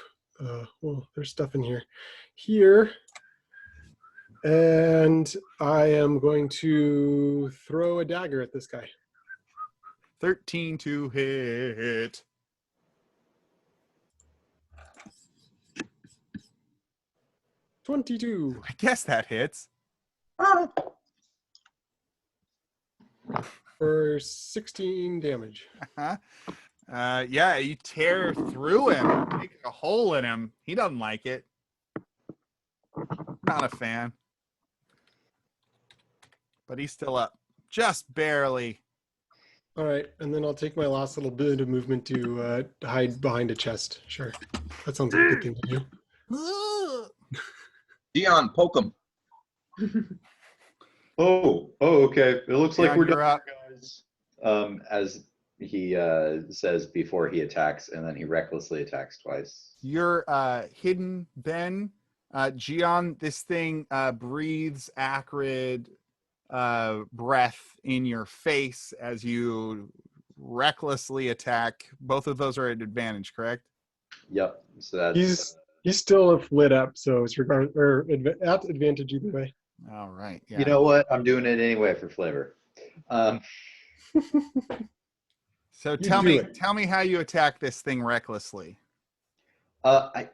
Well, there's stuff in here, and I am going to throw a dagger at this guy. 13 to hit. 22 I guess that hits. for 16 damage. Yeah, you tear through him, make a hole in him. He doesn't like it. Not a fan. But he's still up. Just barely. All right, and then I'll take my last little bit of movement to hide behind a chest. Sure, that sounds like a good thing to do. Dion, poke him. Oh, okay. It looks like Dion, we're you're done, up. guys. As he says before he attacks, and then he recklessly attacks twice. You're hidden, Ben. Gian, this thing breathes acrid breath in your face as you recklessly attack. Both of those are at advantage, correct? Yep. So that's He's still lit up, so it's at advantage either way. All right. Yeah. you know what? I'm doing it anyway for flavor. So You tell do me, it. tell me how you attack this thing recklessly.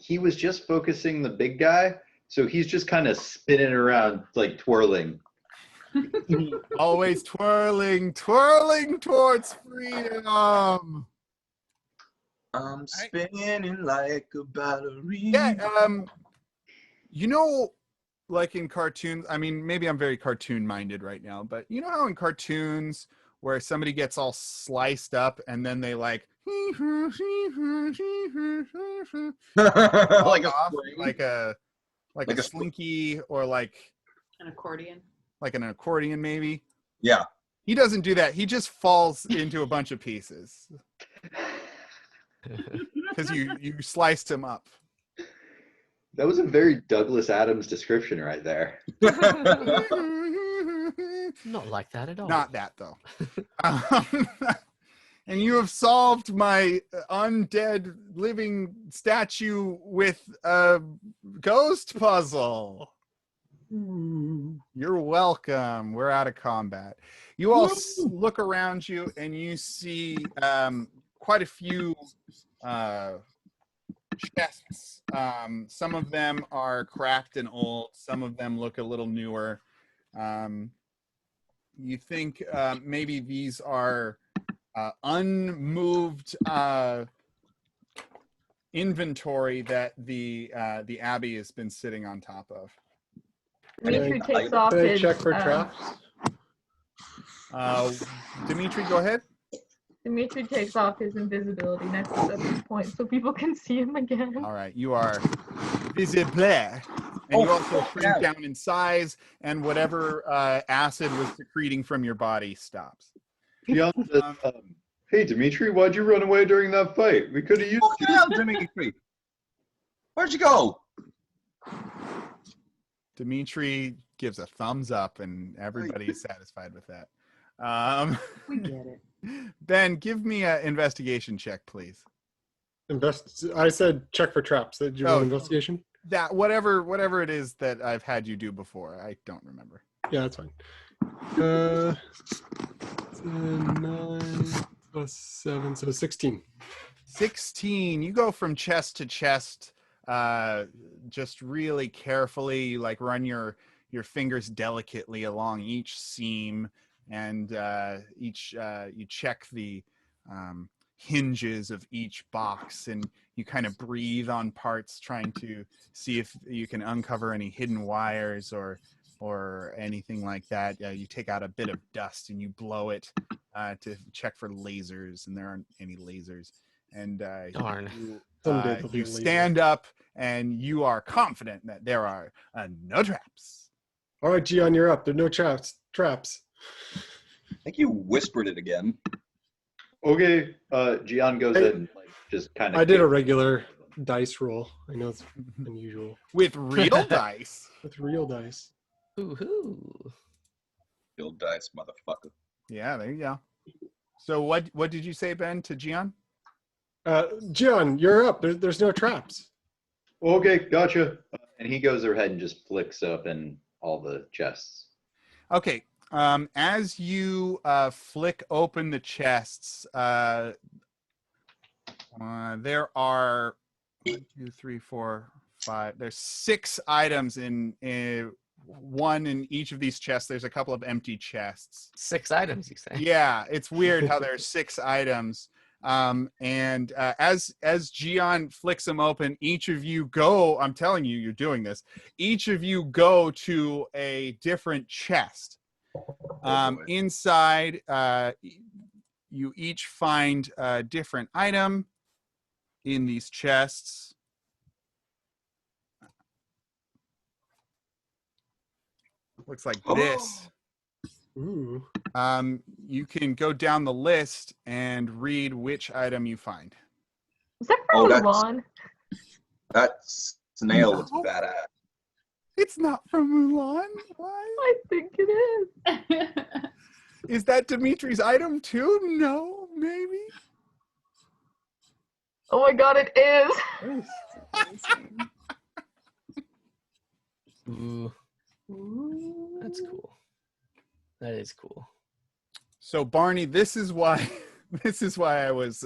He was just focusing the big guy, so he's just kind of spinning around, like twirling. Always twirling towards freedom. I'm spinning like a ballerina. Yeah. You know, like in cartoons, I mean, maybe I'm very cartoon minded right now, but you know how in cartoons where somebody gets all sliced up and then they like Like a off, spring. like a Like a slinky or like An accordion. an accordion maybe. Yeah. He doesn't do that. He just falls into a bunch of pieces because you sliced him up. That was a very Douglas Adams description right there. Not like that at all. Not that though. And you have solved my undead living statue with a ghost puzzle. You're welcome. We're out of combat. You all look around you and you see quite a few chests. Some of them are cracked and old. Some of them look a little newer. You think maybe these are unmoved inventory that the Abbey has been sitting on top of. Dimitri takes off Can I his. check for traps? Dimitri, go ahead. Dimitri takes off his invisibility necklace at this point so people can see him again. All right, you are visible, and you also shrink down in size, and whatever acid was secreting from your body stops. Gian says, hey, Dimitri, why'd you run away during that fight? We could have used Oh, yeah, Dimitri. Where'd you go? Dimitri gives a thumbs up, and everybody is satisfied with that. We get it. Ben, give me an investigation check, please. I said check for traps. Did you roll investigation? That whatever it is that I've had you do before, I don't remember. Yeah, that's fine. 9 plus 7, so 16. 16. You go from chest to chest, just really carefully. You like run your fingers delicately along each seam, and you check the hinges of each box, and you kind of breathe on parts, trying to see if you can uncover any hidden wires or anything like that. You take out a bit of dust and you blow it to check for lasers, and there aren't any lasers. And Darn. you stand up, and you are confident that there are no traps. All right, Gian, you're up. There are no traps. I think you whispered it again. Okay, Gian goes in, like, just kind of. I did a regular dice roll. I know it's unusual. With real dice. With real dice. Woohoo. Bill dice, motherfucker. Yeah, there you go. So what did you say, Ben, to Gian? Gian, you're up. There's no traps. Okay, gotcha. And he goes ahead and just flicks open all the chests. Okay. As you flick open the chests, there are 1, 2, 3, 4, 5. There's 6 items in one in each of these chests. There's a couple of empty chests. 6 items, you say? Yeah, it's weird how there's 6 items. As Gian flicks them open, each of you go. I'm telling you, you're doing this. Each of you go to a different chest. Inside, you each find a different item in these chests. Looks like this. Ooh. You can go down the list and read which item you find. Is that from that's- Mulan? That snail looks No. badass. It's not from Mulan. Why? I think it is. Is that Dimitri's item too? No, maybe. Oh my god, it is. Ooh, that's cool. That is cool. So Barney, this is why I was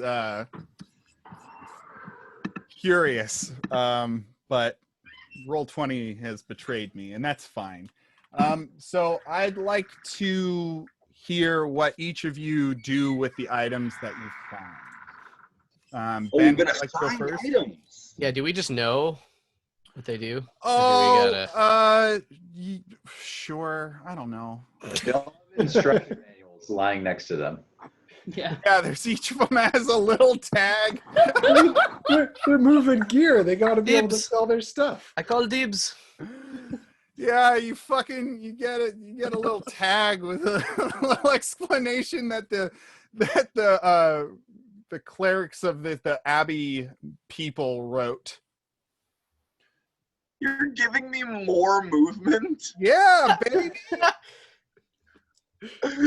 curious. But Roll20 has betrayed me, and that's fine. So I'd like to hear what each of you do with the items that you found. Oh, Ben, you've been would you like to go assigned first? items. Yeah, do we just know what they do? Oh, Or do we gotta... sure. I don't know. They all have instruction manuals lying next to them. Yeah. Yeah, there's each of them has a little tag. They're moving gear. They got to be able to Dibs. sell their stuff. I call dibs. Yeah, you get it. You get a little tag with a little explanation that the clerics of the Abbey people wrote. You're giving me more movement. Yeah, baby.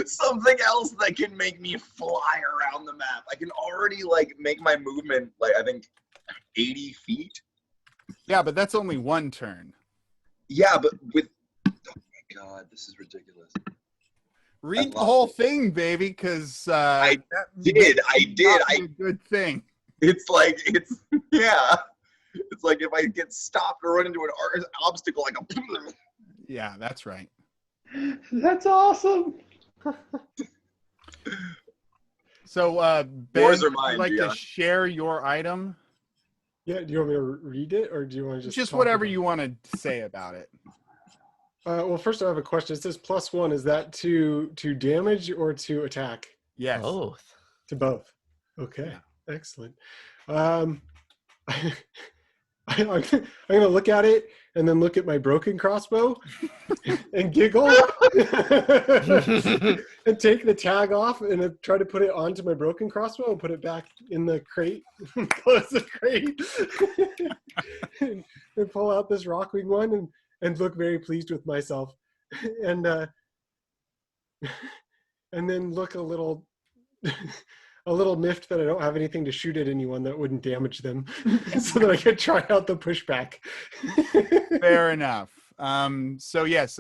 Something else that can make me fly around the map. I can already like make my movement like I think 80 feet. Yeah, but that's only one turn. Yeah, but with oh my god, this is ridiculous. Read the love whole it. thing, baby, because I that did. not be a good thing. It's yeah. It's like if I get stopped or run into an obstacle, I go. Yeah, that's right. That's awesome. So, Ben, Yours or would you mine, like to Gian? share your item? Yeah, do you want me to read it, or do you want to just talk Whatever about you want to say about it. Well, first I have a question. It says +1. Is that to damage or to attack? Yes. Both. To both. Okay, excellent. I'm going to look at it and then look at my broken crossbow and giggle and take the tag off and try to put it onto my broken crossbow and put it back in the crate. Close the crate and pull out this Rockwing one and look very pleased with myself. And then look a little miffed that I don't have anything to shoot at anyone that wouldn't damage them, so that I could try out the pushback. Fair enough. So yes,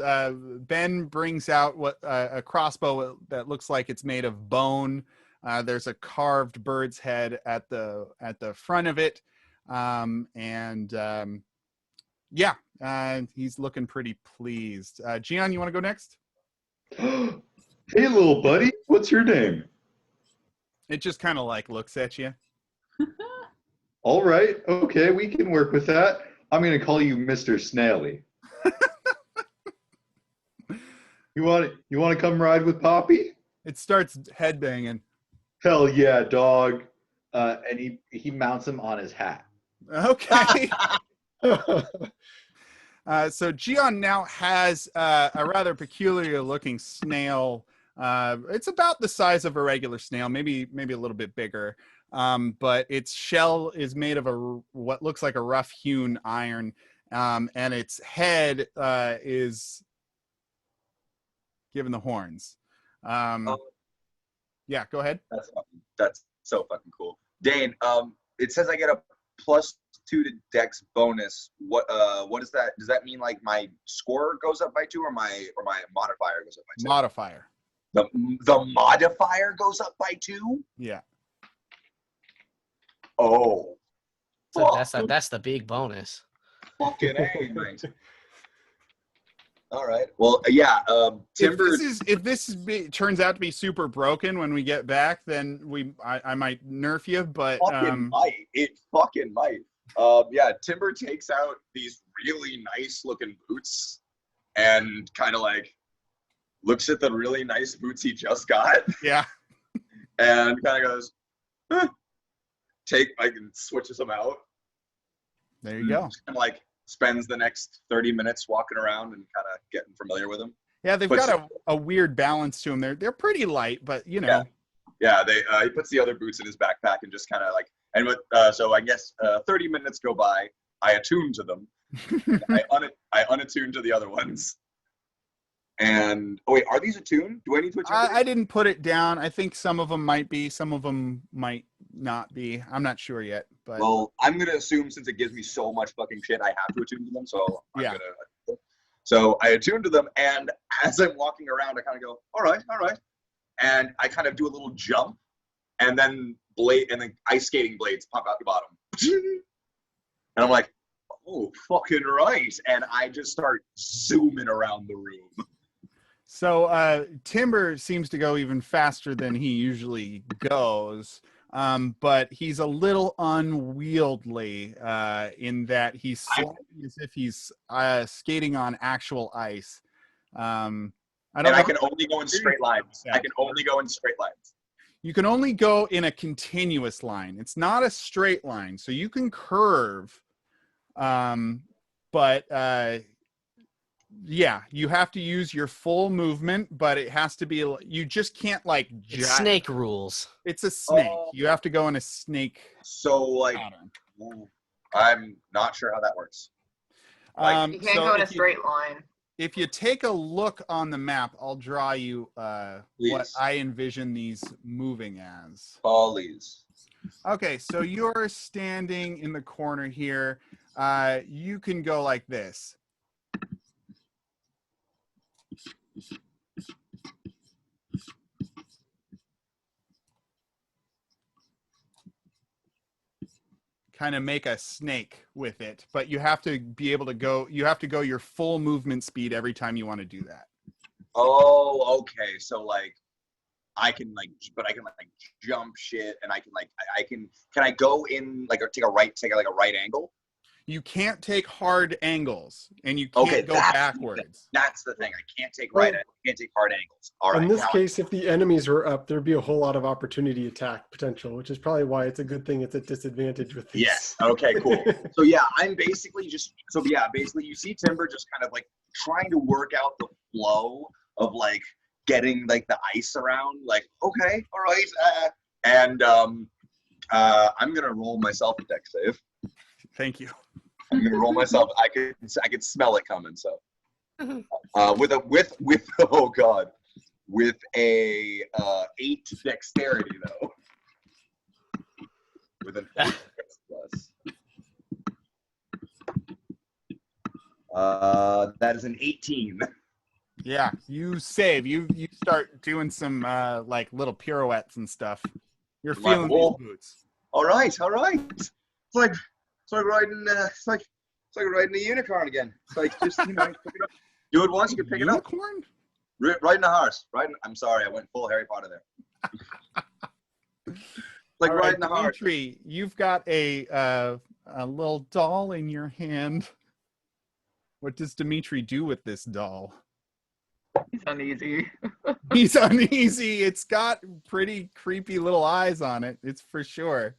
Ben brings out a crossbow that looks like it's made of bone. There's a carved bird's head at the front of it, he's looking pretty pleased. Gian, you want to go next? Hey, little buddy, what's your name? It just kind of like looks at you. All right, okay, we can work with that. I'm gonna call you Mr. Snaily. You want to come ride with Poppy? It starts headbanging. Hell yeah, dog. And he mounts him on his hat. Okay. So Gian now has a rather peculiar looking snail. It's about the size of a regular snail, maybe a little bit bigger. But its shell is made of what looks like a rough hewn iron, and its head is given the horns. Yeah, go ahead. That's so fucking cool. Dane, it says I get a +2 to Dex bonus. What is that? Does that mean like my score goes up by 2 or my modifier goes up by 2? Modifier. The modifier goes up by 2? Yeah. Oh. So that's the big bonus. Fucking A, mate. All right. Well, yeah. Timber. If this turns out to be super broken when we get back, then I might nerf you. But fucking might. It fucking might. Yeah. Timber takes out these really nice looking boots and kind of like looks at the really nice boots he just got. Yeah. And kind of goes, huh. Switches them out. There you go. And like spends the next 30 minutes walking around and kind of getting familiar with them. Yeah, they've got a weird balance to them. They're pretty light, but you know. Yeah. He puts the other boots in his backpack and just kind of like, and with so I guess 30 minutes go by. I attune to them. I unattune to the other ones. And oh wait, are these attuned? Do I need to attune? I didn't put it down. I think some of them might be, some of them might not be. I'm not sure yet. But well, I'm gonna assume since it gives me so much fucking shit, I have to attune to them. So So I attune to them, and as I'm walking around, I kind of go, all right, and I kind of do a little jump, and then ice skating blades pop out the bottom, and I'm like, oh, fucking right, and I just start zooming around the room. So Timber seems to go even faster than he usually goes, but he's a little unwieldy in that he's sliding as if he's skating on actual ice. I can only go in straight lines. You can only go in a continuous line. It's not a straight line, so you can curve, but yeah, you have to use your full movement, but it has to be, you just can't like it's snake rules. It's a snake. You have to go in a snake. So like pattern. I'm not sure how that works. You can't go in a straight line. If you take a look on the map, I'll draw you what I envision these moving as. Please. Okay, so you're standing in the corner here. You can go like this. Kind of make a snake with it, but you have to be able to go, you have to go your full movement speed every time you want to do that. Oh, okay. So like I can jump shit, and can I go in like, or take a right angle? You can't take hard angles, and you can't go backwards. That's the thing. I can't take hard angles. All right. In this case, if the enemies were up, there'd be a whole lot of opportunity attack potential, which is probably why it's a good thing it's a disadvantage with these. Yes. Okay, cool. So yeah, I'm basically basically you see Timber just kind of like trying to work out the flow of like getting like the ice around, like, okay, all right. And I'm going to roll myself a dex save. Thank you. I'm gonna roll myself. I could smell it coming. So, with a 8 dexterity though, with an 8 plus. That is an 18. Yeah, you save. You start doing some like little pirouettes and stuff. You're feeling these boots. All right. It's like riding a unicorn again. It's like just pick it up. Do it once, you can pick it up. Unicorn? Riding a horse. I'm sorry, I went full Harry Potter there. Like riding a horse. Dimitri, you've got a little doll in your hand. What does Dimitri do with this doll? He's uneasy. He's uneasy. It's got pretty creepy little eyes on it. It's for sure.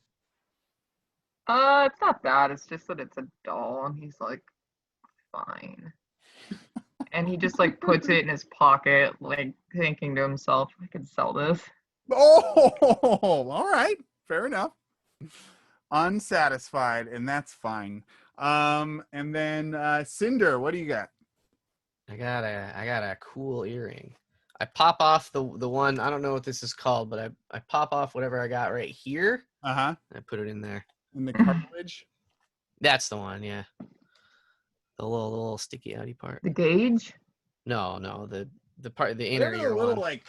It's not that. It's just that it's a doll, and he's like, fine. And he just like puts it in his pocket, like thinking to himself, I could sell this. Oh, all right. Fair enough. Unsatisfied, and that's fine. And then Cinder, what do you got? I got a cool earring. I pop off the one, I don't know what this is called, but I pop off whatever I got right here. Uh-huh. And I put it in there. In the cartilage? That's the one, yeah. The little sticky outy part. The gauge? No, the part, the inner ear little one. like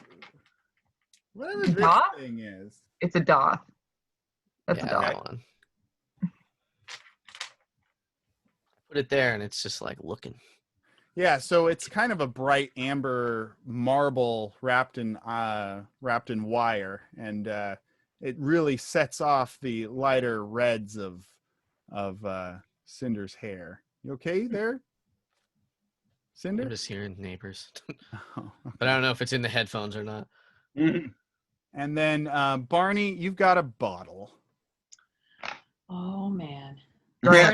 whatever this Doth? thing is. It's a doth. That's Yeah, a doth. that one. put it there, and it's just like looking. Yeah, so it's kind of a bright amber marble wrapped in wire, and it really sets off the lighter reds of Cinder's hair. You okay there, Cinder? I'm just hearing neighbors, Oh, but I don't know if it's in the headphones or not. And then Barney, you've got a bottle. Oh man. Yeah.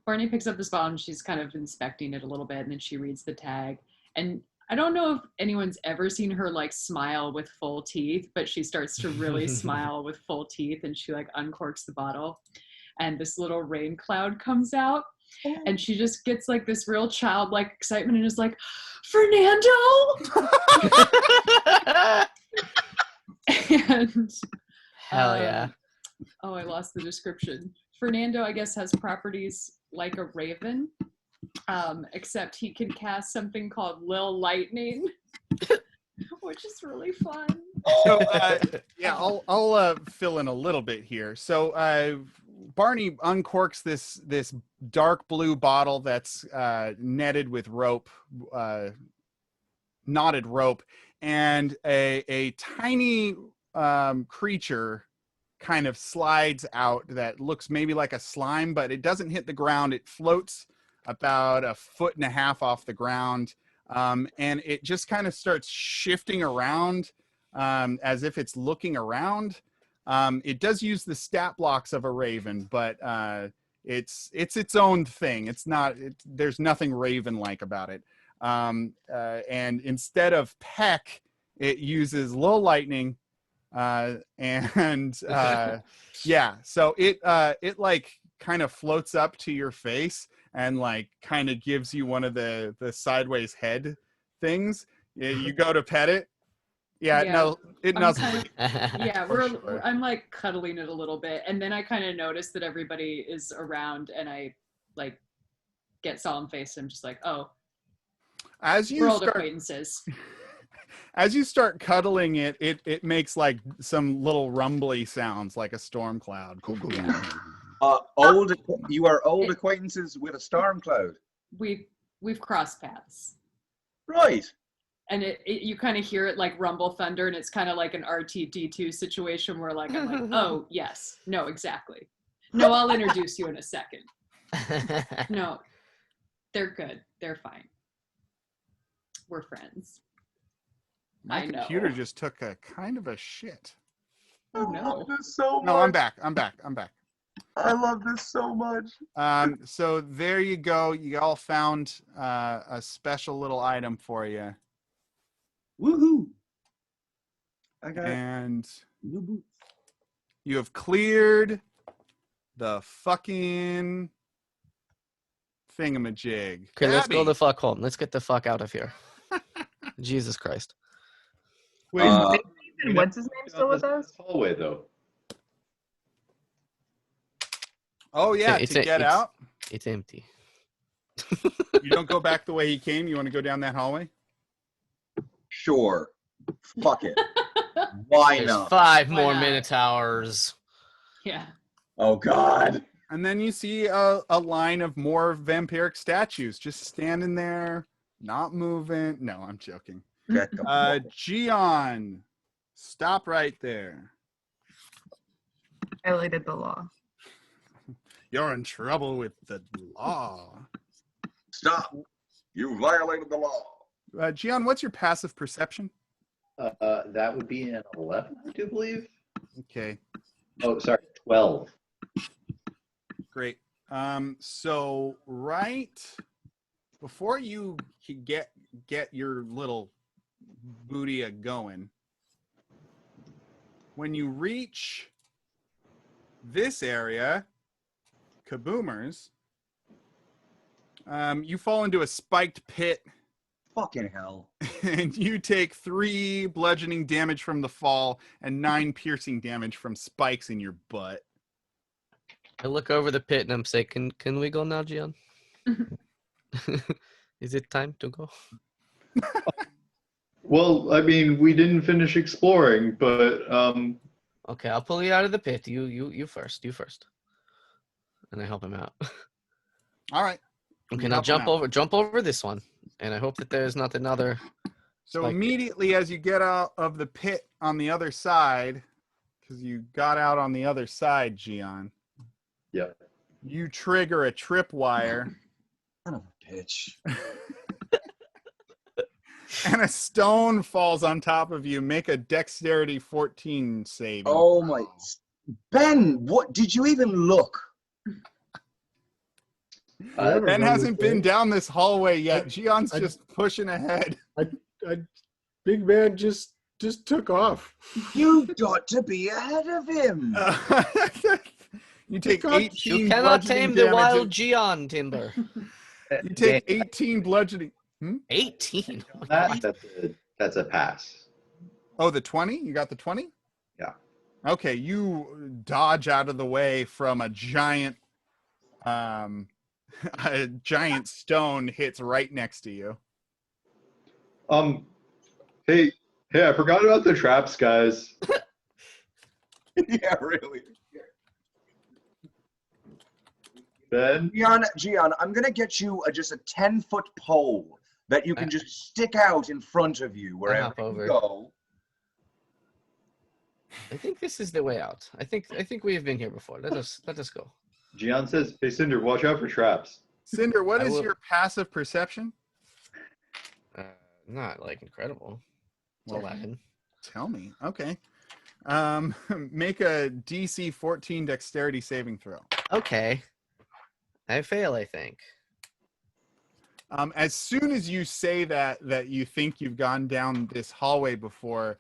Barney picks up this bottle and she's kind of inspecting it a little bit, and then she reads the tag. And I don't know if anyone's ever seen her like smile with full teeth, but she starts to really smile with full teeth, and she like uncorks the bottle, and this little rain cloud comes out, and she just gets like this real childlike excitement and is like, Fernando. And Hell yeah. oh, I lost the description. Fernando, I guess, has properties like a raven, except he can cast something called Lil Lightning, which is really fun. So yeah, I'll fill in a little bit here. So Barney uncorks this dark blue bottle that's netted with rope, knotted rope, and a tiny creature kind of slides out that looks maybe like a slime, but it doesn't hit the ground. It floats about 1.5 feet off the ground, and it just kind of starts shifting around as if it's looking around. It does use the stat blocks of a raven, but it's its own thing. It's not. There's nothing raven-like about it. And instead of peck, it uses low lightning. Yeah, so it like kind of floats up to your face and like kind of gives you one of the sideways head things. You go to pet it. Yeah, Yeah, no, it I'm nuzzles. Yeah, For sure. I'm like cuddling it a little bit, and then I kind of notice that everybody is around, and I like get solemn face. I'm just like, oh, As we're you old start acquaintances. as you start cuddling it, it makes like some little rumbly sounds like a storm cloud. You are old acquaintances with a storm cloud. We've crossed paths, Right. and you kind of hear it like rumble thunder, and it's kind of like an RTD2 situation where like I'm like, oh yes, no, exactly. No, I'll introduce you in a second. No, they're good. They're fine. We're friends. My I know. computer just took a kind of a shit. Oh I love no. this so much. No, I'm back. I love this so much. So there you go. You all found a special little item for you. Woohoo! I got And new boots. you have cleared the fucking thingamajig. Okay, let's go Abby, the fuck home. Let's get the fuck out of here. Jesus Christ. Wait, Uh, and what's his name still with us? Hallway though. Oh yeah, It's to get out. It's empty. You don't go back the way he came. You want to go down that hallway? Sure. Fuck it. Why There's not? 5 Why more not? Minotaurs. Yeah. Oh God. And then you see a line of more vampiric statues just standing there, not moving. No, I'm joking. Get the fuck- Gion, stop right there. Violated the law. You're in trouble with the law. Stop. You violated the law. Gion, what's your passive perception? That would be an 11, I do believe. Okay, Oh, sorry, 12. great. So right before you can get your little booty going, when you reach this area, Kaboomers, you fall into a spiked pit Fucking hell. and you take 3 bludgeoning damage from the fall and 9 piercing damage from spikes in your butt. I look over the pit and I'm saying, can we go now, Gian? Is it time to go? Well, I mean, we didn't finish exploring, but Okay, I'll pull you out of the pit. You first. And I help him out. All right. Okay, now jump over this one, and I hope that there's not another. So spike. immediately as you get out of the pit on the other side, because you got out on the other side, Gian, Yep. you trigger a tripwire, Son of a bitch. and a stone falls on top of you. Make a dexterity 14 saving. Oh my. Ben, what? Did you even look? Ben hasn't been down this hallway yet. Gion's I- just pushing ahead. Big man just took off. You've got to be ahead of him. You take God, 18 You cannot bludgeoning tame the damage. wild Gian, Timber. You take 18 bludgeoning. 18. Oh my God. That's a pass. Oh, the 20? You got the 20? Yeah. Okay, you dodge out of the way from a giant stone hits right next to you. Hey, I forgot about the traps, guys. Yeah, really. Ben? Gian, I'm gonna get you just a 10-foot pole that you can just stick out in front of you wherever hop over. you go. I think this is the way out. I think we have been here before. Let us go. Gian says, "Hey Cinder, watch out for traps." Cinder, what I is will- your passive perception? Not like incredible. It's Well, 11. Tell me. Okay. Make a DC 14 dexterity saving throw. Okay. I fail, I think. As soon as you say that you think you've gone down this hallway before,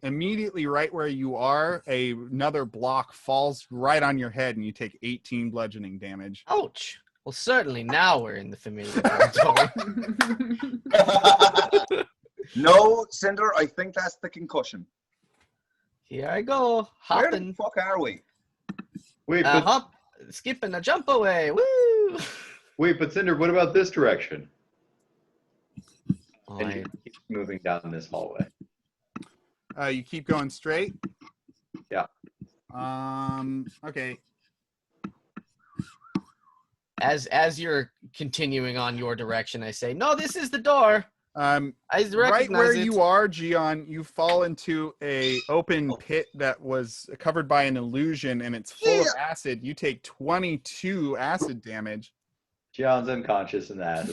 immediately right where you are, another block falls right on your head and you take 18 bludgeoning damage. Ouch. Well, certainly now we're in the familiar territory. No, Cinder, I think that's the concussion. Here I go. Where the Hopping. fuck are we? Wait, but Hop. Skipping a jump away. Woo! Cinder, what about this direction? Oh, And you keep moving down this hallway. You keep going straight? Yeah. Okay. As you're continuing on your direction, I say, "No, this is the door." I recognize Right where it. you are, Gian, you fall into a open pit that was covered by an illusion, and it's full of acid. You take 22 acid damage. Gian's unconscious in that.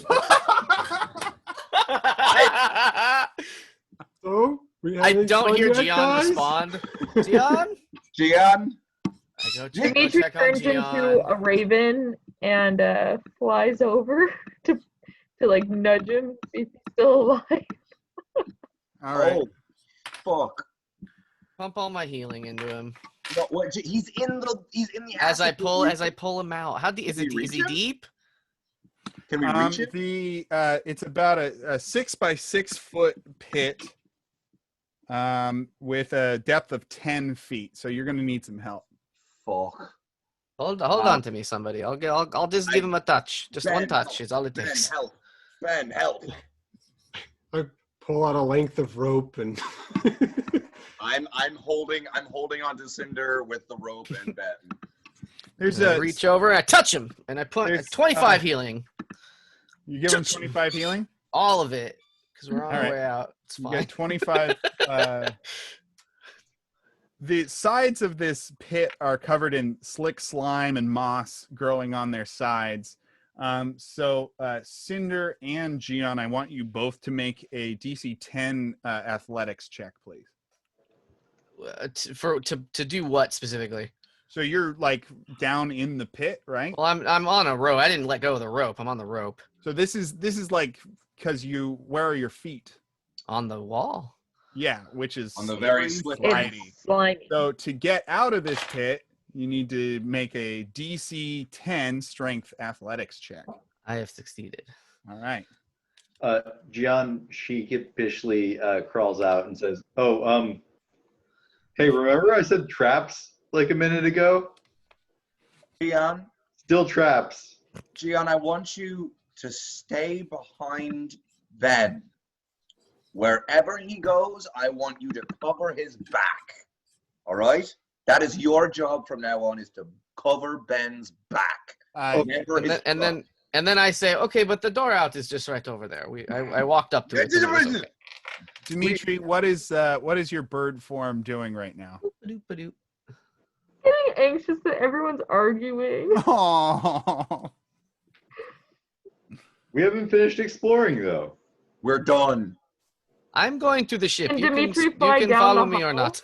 So we I having don't fun hear yet, Gian guys? respond. Gian? Gian? I go Dimitri check on turns into Gian. a raven and flies over to like nudge him, see if he's still alive. All right. Oh, fuck. Pump all my healing into him. No, what, he's in the As I acid. pull him out. How deep is Can it? we Is reach he him? deep? Can we reach it? It's about a 6 by 6 foot pit with a depth of 10 feet. So you're gonna need some help. Fuck. Hold on to me, somebody. I'll just give him a touch. Just one Ben, touch is all it Ben, takes. help. Ben, help. I pull out a length of rope and I'm holding onto Cinder with the rope and Ben. There's I a reach over, I touch him, and I put There's, 25 healing. You give him 25 healing. All of it, because we're on All our right. way out. It's You fine. get 25. The sides of this pit are covered in slick slime and moss growing on their sides. So Cinder and Gian, I want you both to make a DC 10 athletics check, please. To do what specifically? So you're like down in the pit, right? Well, I'm on a rope. I didn't let go of the rope. I'm on the rope. So this is like because where are your feet? On the wall. Yeah, which is On the very slippery, slippery. slidey. It's slimy. So to get out of this pit, you need to make a DC 10 strength athletics check. I have succeeded. All right. Gian sheepishly crawls out and says, "Oh, hey, remember I said traps like a minute ago? Gian, Still traps." Gian, I want you to stay behind Ben. Wherever he goes, I want you to cover his back. All right? That is your job from now on, is to cover Ben's back. Uh, Never his And And then I say, okay, but the door out is just right over there. I walked up to it. And it was okay. Dimitri, what is your bird form doing right now? Ba-doop-ba-doop. Getting anxious that everyone's arguing. Oh, We haven't finished exploring though. We're done. I'm going to the ship. Can You Dimitri fly can down follow the me or hall? not.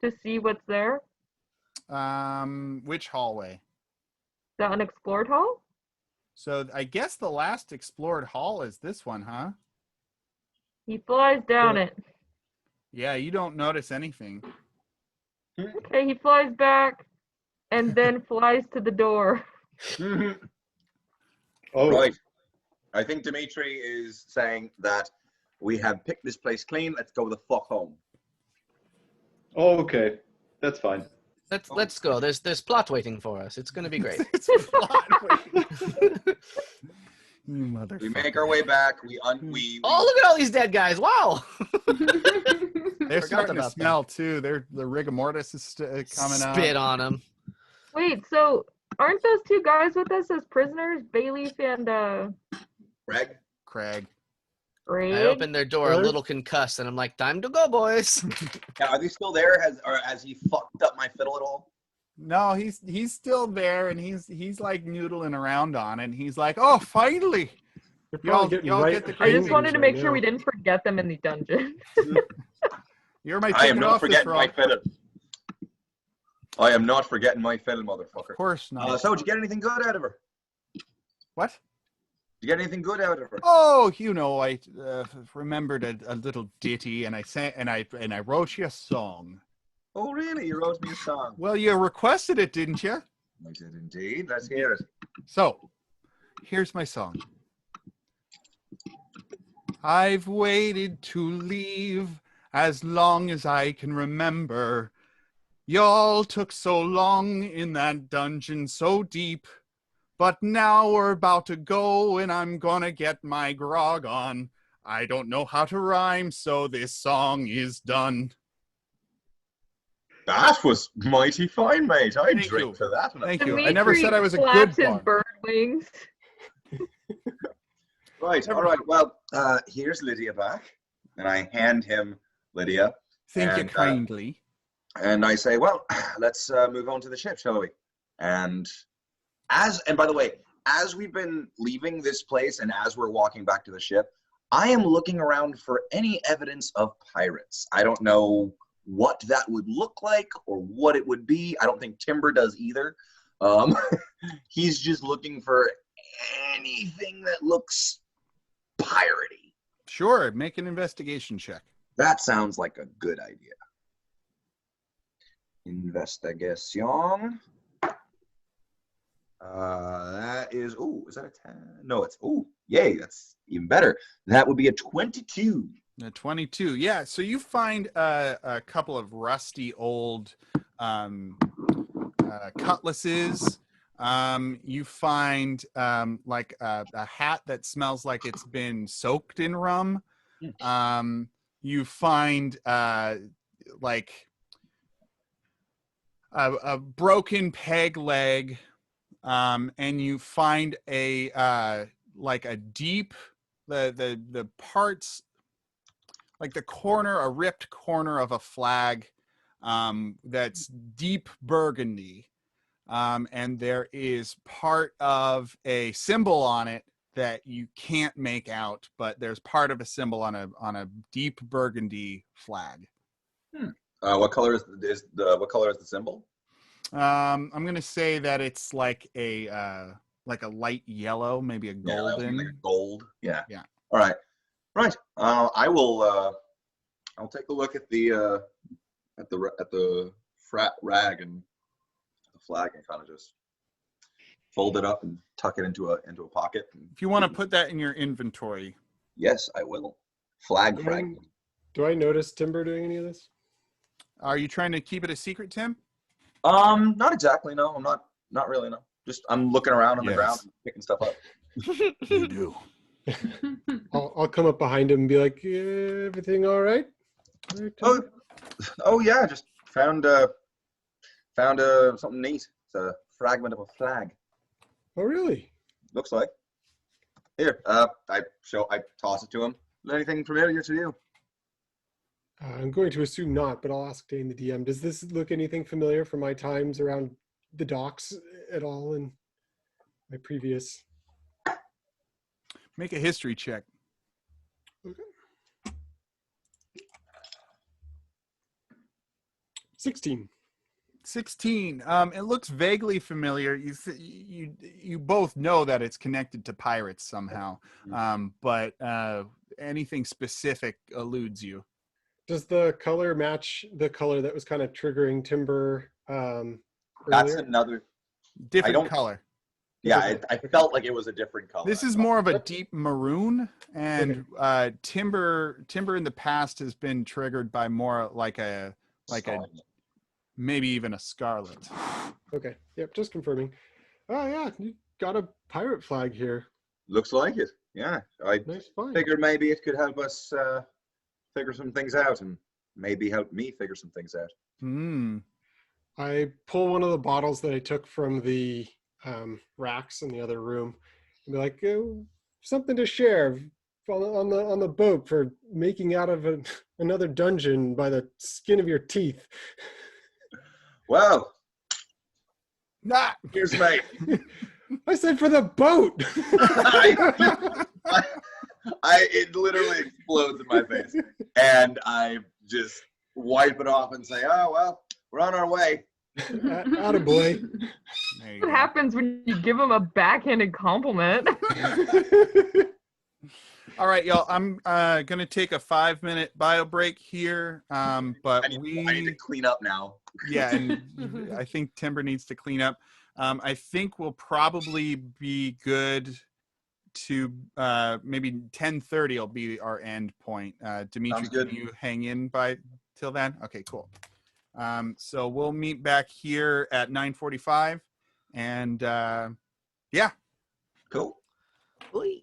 To see what's there? which hallway? The unexplored hall? So I guess the last explored hall is this one, huh? He flies down it. Yeah, you don't notice anything. Okay, he flies back and then flies to the door. Oh, Right. I think Dimitri is saying that we have picked this place clean. Let's go the fuck home. oh, okay. That's fine. Let's go. There's plot waiting for us. It's gonna be great. It's plot waiting. You motherfucker. We make our way back. We Oh, look at all these dead guys! Wow. They're Forgot starting to about smell too. The rigor mortis is coming out. Spit on them. Wait, so aren't those two guys with us as prisoners? Bayleaf and Greg? Craig. Greg? I opened their door a Really? little concussed, and I'm like, "Time to go, boys." Yeah, are they still there? Has he fucked up my fiddle at all? No, he's still there, and he's like noodling around on it. And he's like, "Oh, finally! You're Y'all- probably getting y'all right. get the I just crazy wanted to right make sure now. we didn't forget them in the dungeon. You're my I ticket am not off the forgetting my trough." fiddle. I am not forgetting my fiddle, motherfucker. Of course not. So, did you get anything good out of her? What? Did you get anything good out of her? Oh, I remembered a little ditty, and I sang, and I wrote you a song. Oh, really? You wrote me a song. Well, you requested it, didn't you? I did indeed. Let's hear it. So, here's my song. I've waited to leave as long as I can remember. Y'all took so long in that dungeon so deep. But now we're about to go and I'm gonna get my grog on. I don't know how to rhyme, so this song is done. That was mighty fine, mate. I'd Thank drink you. to that. Thank you. I never said I was a good flaps his bard. bird wings. Right, all right. Well, here's Lydia back. And I hand him Lydia. Thank you And, kindly. And I say, well, let's move on to the ship, shall we? And by the way, as we've been leaving this place and as we're walking back to the ship, I am looking around for any evidence of pirates. I don't know what that would look like or what it would be. I don't think Timber does either. He's just looking for anything that looks piratey. Sure, make an investigation check. That sounds like a good idea. Investigation. That is, is that a 10? No, it's, yay, that's even better. That would be a 22. A 22. Yeah, so you find a couple of rusty old cutlasses. You find like a hat that smells like it's been soaked in rum. You find like a broken peg leg. And you find a like a deep the parts, like the corner, a ripped corner of a flag that's deep burgundy, and there is part of a symbol on it that you can't make out, but there's part of a symbol on a deep burgundy flag. What color is the symbol? I'm gonna say that it's like a light yellow, maybe a Yeah, that would be golden. like a gold. Yeah. Yeah. All right. Right. I will. I'll take a look at the rag and the flag and kind of just fold it up and tuck it into a pocket. And, If you want to put that in your inventory. yes, I will. Flag fragment. Do I notice Timber doing any of this? Are you trying to keep it a secret, Tim? Not exactly. No, I'm not really. No, just I'm looking around on the Yes. ground and picking stuff up. You do. I'll come up behind him and be like, everything all right? All right, Timber?" Oh yeah, just found something neat. It's a fragment of a flag. Oh, really? Looks like. Here, I toss it to him. Anything familiar to you? I'm going to assume not, but I'll ask Dane the DM. Does this look anything familiar from my times around the docks at all in my previous? Make a history check. Okay. 16. 16. It looks vaguely familiar. You both know that it's connected to pirates somehow, but anything specific eludes you. Does the color match the color that was kind of triggering Timber That's earlier? another. Different don't- color. Yeah, I felt like it was a different color. This is more of a deep maroon, and timber in the past has been triggered by more like a maybe even a scarlet. Okay. Yep, just confirming. Oh, yeah, you got a pirate flag here. Looks like it. Yeah, I Nice find. figured maybe it could help us figure some things out, and maybe help me figure some things out. Hmm. I pull one of the bottles that I took from the racks in the other room and be like, something to share on the boat for making out of another dungeon by the skin of your teeth. Well, Nah. here's my. I said for the boat. It literally explodes in my face, and I just wipe it off and say, "Oh well, we're on our way." Attaboy. There you What go. happens when you give him a backhanded compliment? All right, y'all. I'm gonna take a 5-minute bio break here. But I need to clean up now. yeah, and I think Timber needs to clean up. I think we'll probably be good to maybe 10:30 will be our end point. Dimitri, Sounds good. can you hang in by till then? Okay, cool. So we'll meet back here at 9:45, and yeah. Cool. Oy.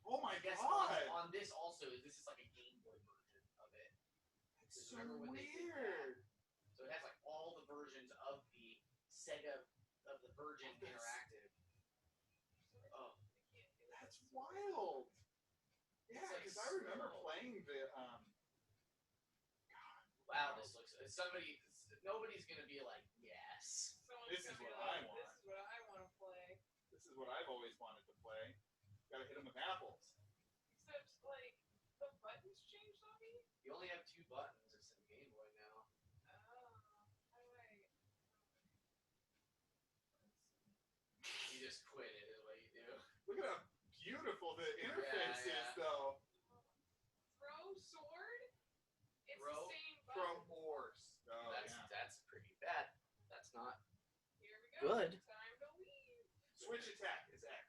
Oh my god! On this also, this is like a Game Boy version of it. It's so weird. So it has like all the versions of the Sega of the Virgin Interactive. Oh, that's wild. Yeah, because I remember playing the. Wow, this looks. Nobody's gonna be like, yes. This is what I want. This is what I want to play. This is is what I've always wanted to play. Gotta hit him with apples. Except, like, the buttons changed on me? You only have 2 buttons. It's in Game Boy now. How do I... You just quit it is what you do. Look at how beautiful the interface is, though. Throw sword? It's Throw the same From button. horse. Oh, That's pretty bad. That's not Here we go. good. Time to leave. Switch attack is X.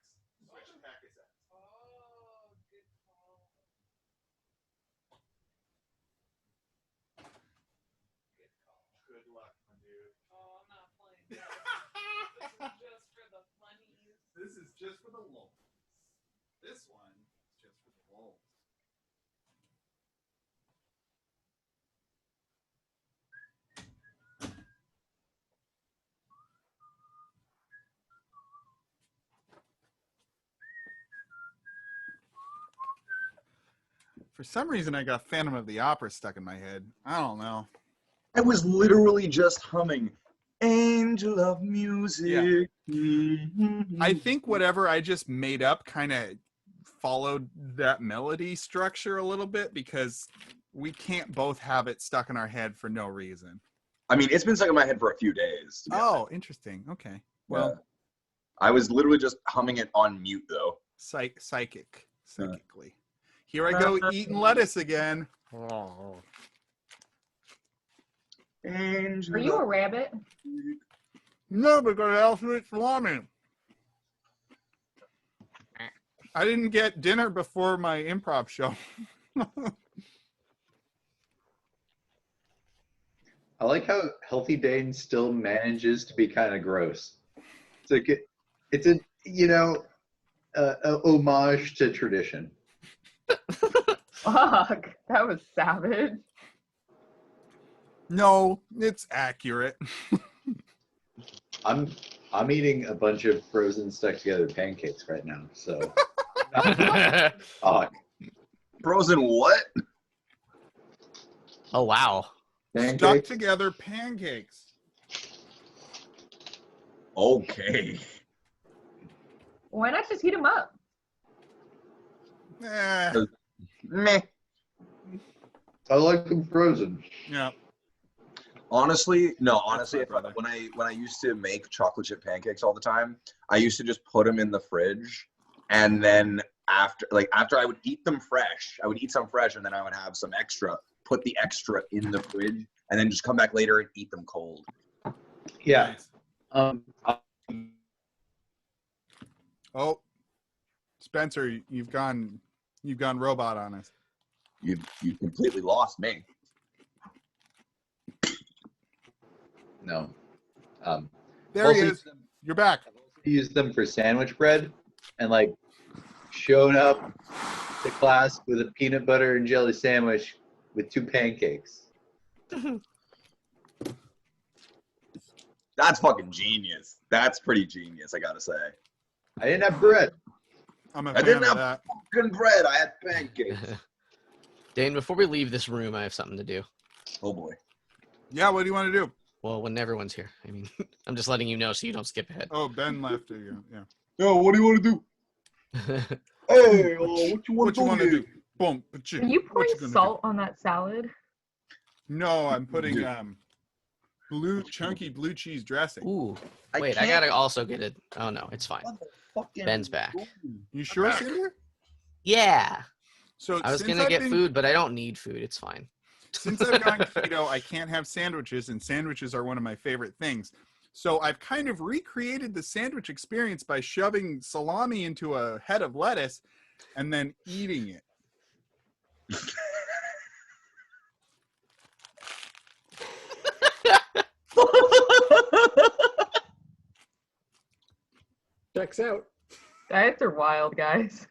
Switch attack is X. Oh, good call. Good call. Good luck, my dude. Oh, I'm not playing this. This is just for the funnies. This is just for the lulz. This one is just for the lulz. For some reason, I got Phantom of the Opera stuck in my head. I don't know. I was literally just humming Angel of Music. I think whatever I just made up kind of followed that melody structure a little bit because we can't both have it stuck in our head for no reason. I mean, it's been stuck in my head for a few days. to be honest. Oh, interesting. Okay. Well, Yeah. I was literally just humming it on mute, though. psychically. Here I go eating lettuce again. Oh. Angel Are you a of rabbit? Music. No, because I also eat salami. I didn't get dinner before my improv show. I like how Healthy Dane still manages to be kind of gross. It's like it's a a homage to tradition. Fuck, that was savage. No, it's accurate. I'm eating a bunch of frozen stuck together pancakes right now, so fuck. Frozen what? Oh wow. Stuck Pancakes? together pancakes. Okay. Why not just heat them up? Meh. I like them frozen. Yeah. Honestly, no. Honestly, my brother. when I used to make chocolate chip pancakes all the time, I used to just put them in the fridge, and then after I would eat them fresh, I would eat some fresh, and then I would have some extra. Put the extra in the fridge, and then just come back later and eat them cold. Yeah. Nice. Oh, Spencer, you've gone robot on us. You completely lost me. No. There he also is. You're back. used them for sandwich bread, and like showed up to class with a peanut butter and jelly sandwich with 2 pancakes. That's fucking genius. That's pretty genius, I gotta say. I didn't have bread. I'm a I fan didn't of have that. fucking bread. I had pancakes. Dane, before we leave this room, I have something to do. Oh boy. Yeah, what do you want to do? Well, when everyone's here. I mean, I'm just letting you know so you don't skip ahead. Oh, Ben left again. Yeah. Yo, what do you want to do? Hey, what you want to do? Boom. Are you pouring salt on that salad? No, I'm putting chunky blue cheese dressing. Ooh. I Wait, I can't- gotta also get it. Oh no, it's fine. Ben's back. You sure, Cinder? Yeah. So I was since gonna I've get been- food, but I don't need food. It's fine. Since I've gone keto, I can't have sandwiches, and sandwiches are one of my favorite things. So I've kind of recreated the sandwich experience by shoving salami into a head of lettuce and then eating it. Checks out. Diets are wild, guys.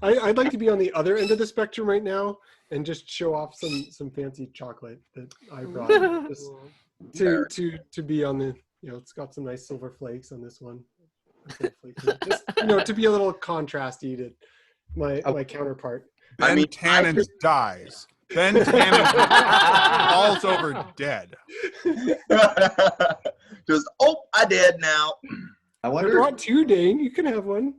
I'd like to be on the other end of the spectrum right now and just show off some fancy chocolate that I brought. Just to be on the, it's got some nice silver flakes on this one. Just, to be a little contrasty to my counterpart. Ben Tannins dies. Ben Tannins falls over dead. Just, I I did now. I I wonder. brought 2, Dane. You can have one.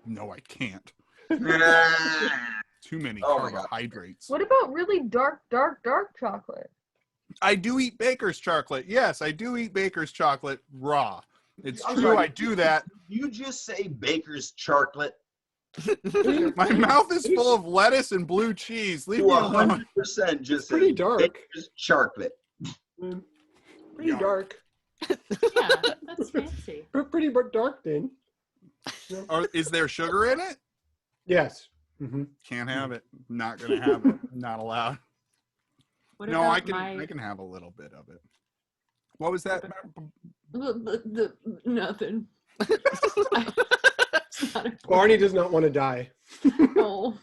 No, I can't. Ah. Too many Oh my God. carbohydrates. What about really dark chocolate? I do eat baker's chocolate. Yes, I do eat baker's chocolate raw. It's I'm true. sorry. I do that. You just say baker's chocolate My mouth is full of lettuce and blue cheese. Leave to me alone. 100% just Pretty says dark. baker's chocolate. Pretty Yeah. dark. Yeah, that's fancy. Pretty dark, Dane. Or is there sugar in it? Yes. Mm-hmm. Can't have it. Not gonna have it. Not allowed. What No, about I can. my I can have a little bit of it. What was that? nothing? It's not a- Barney does not want to die. Oh.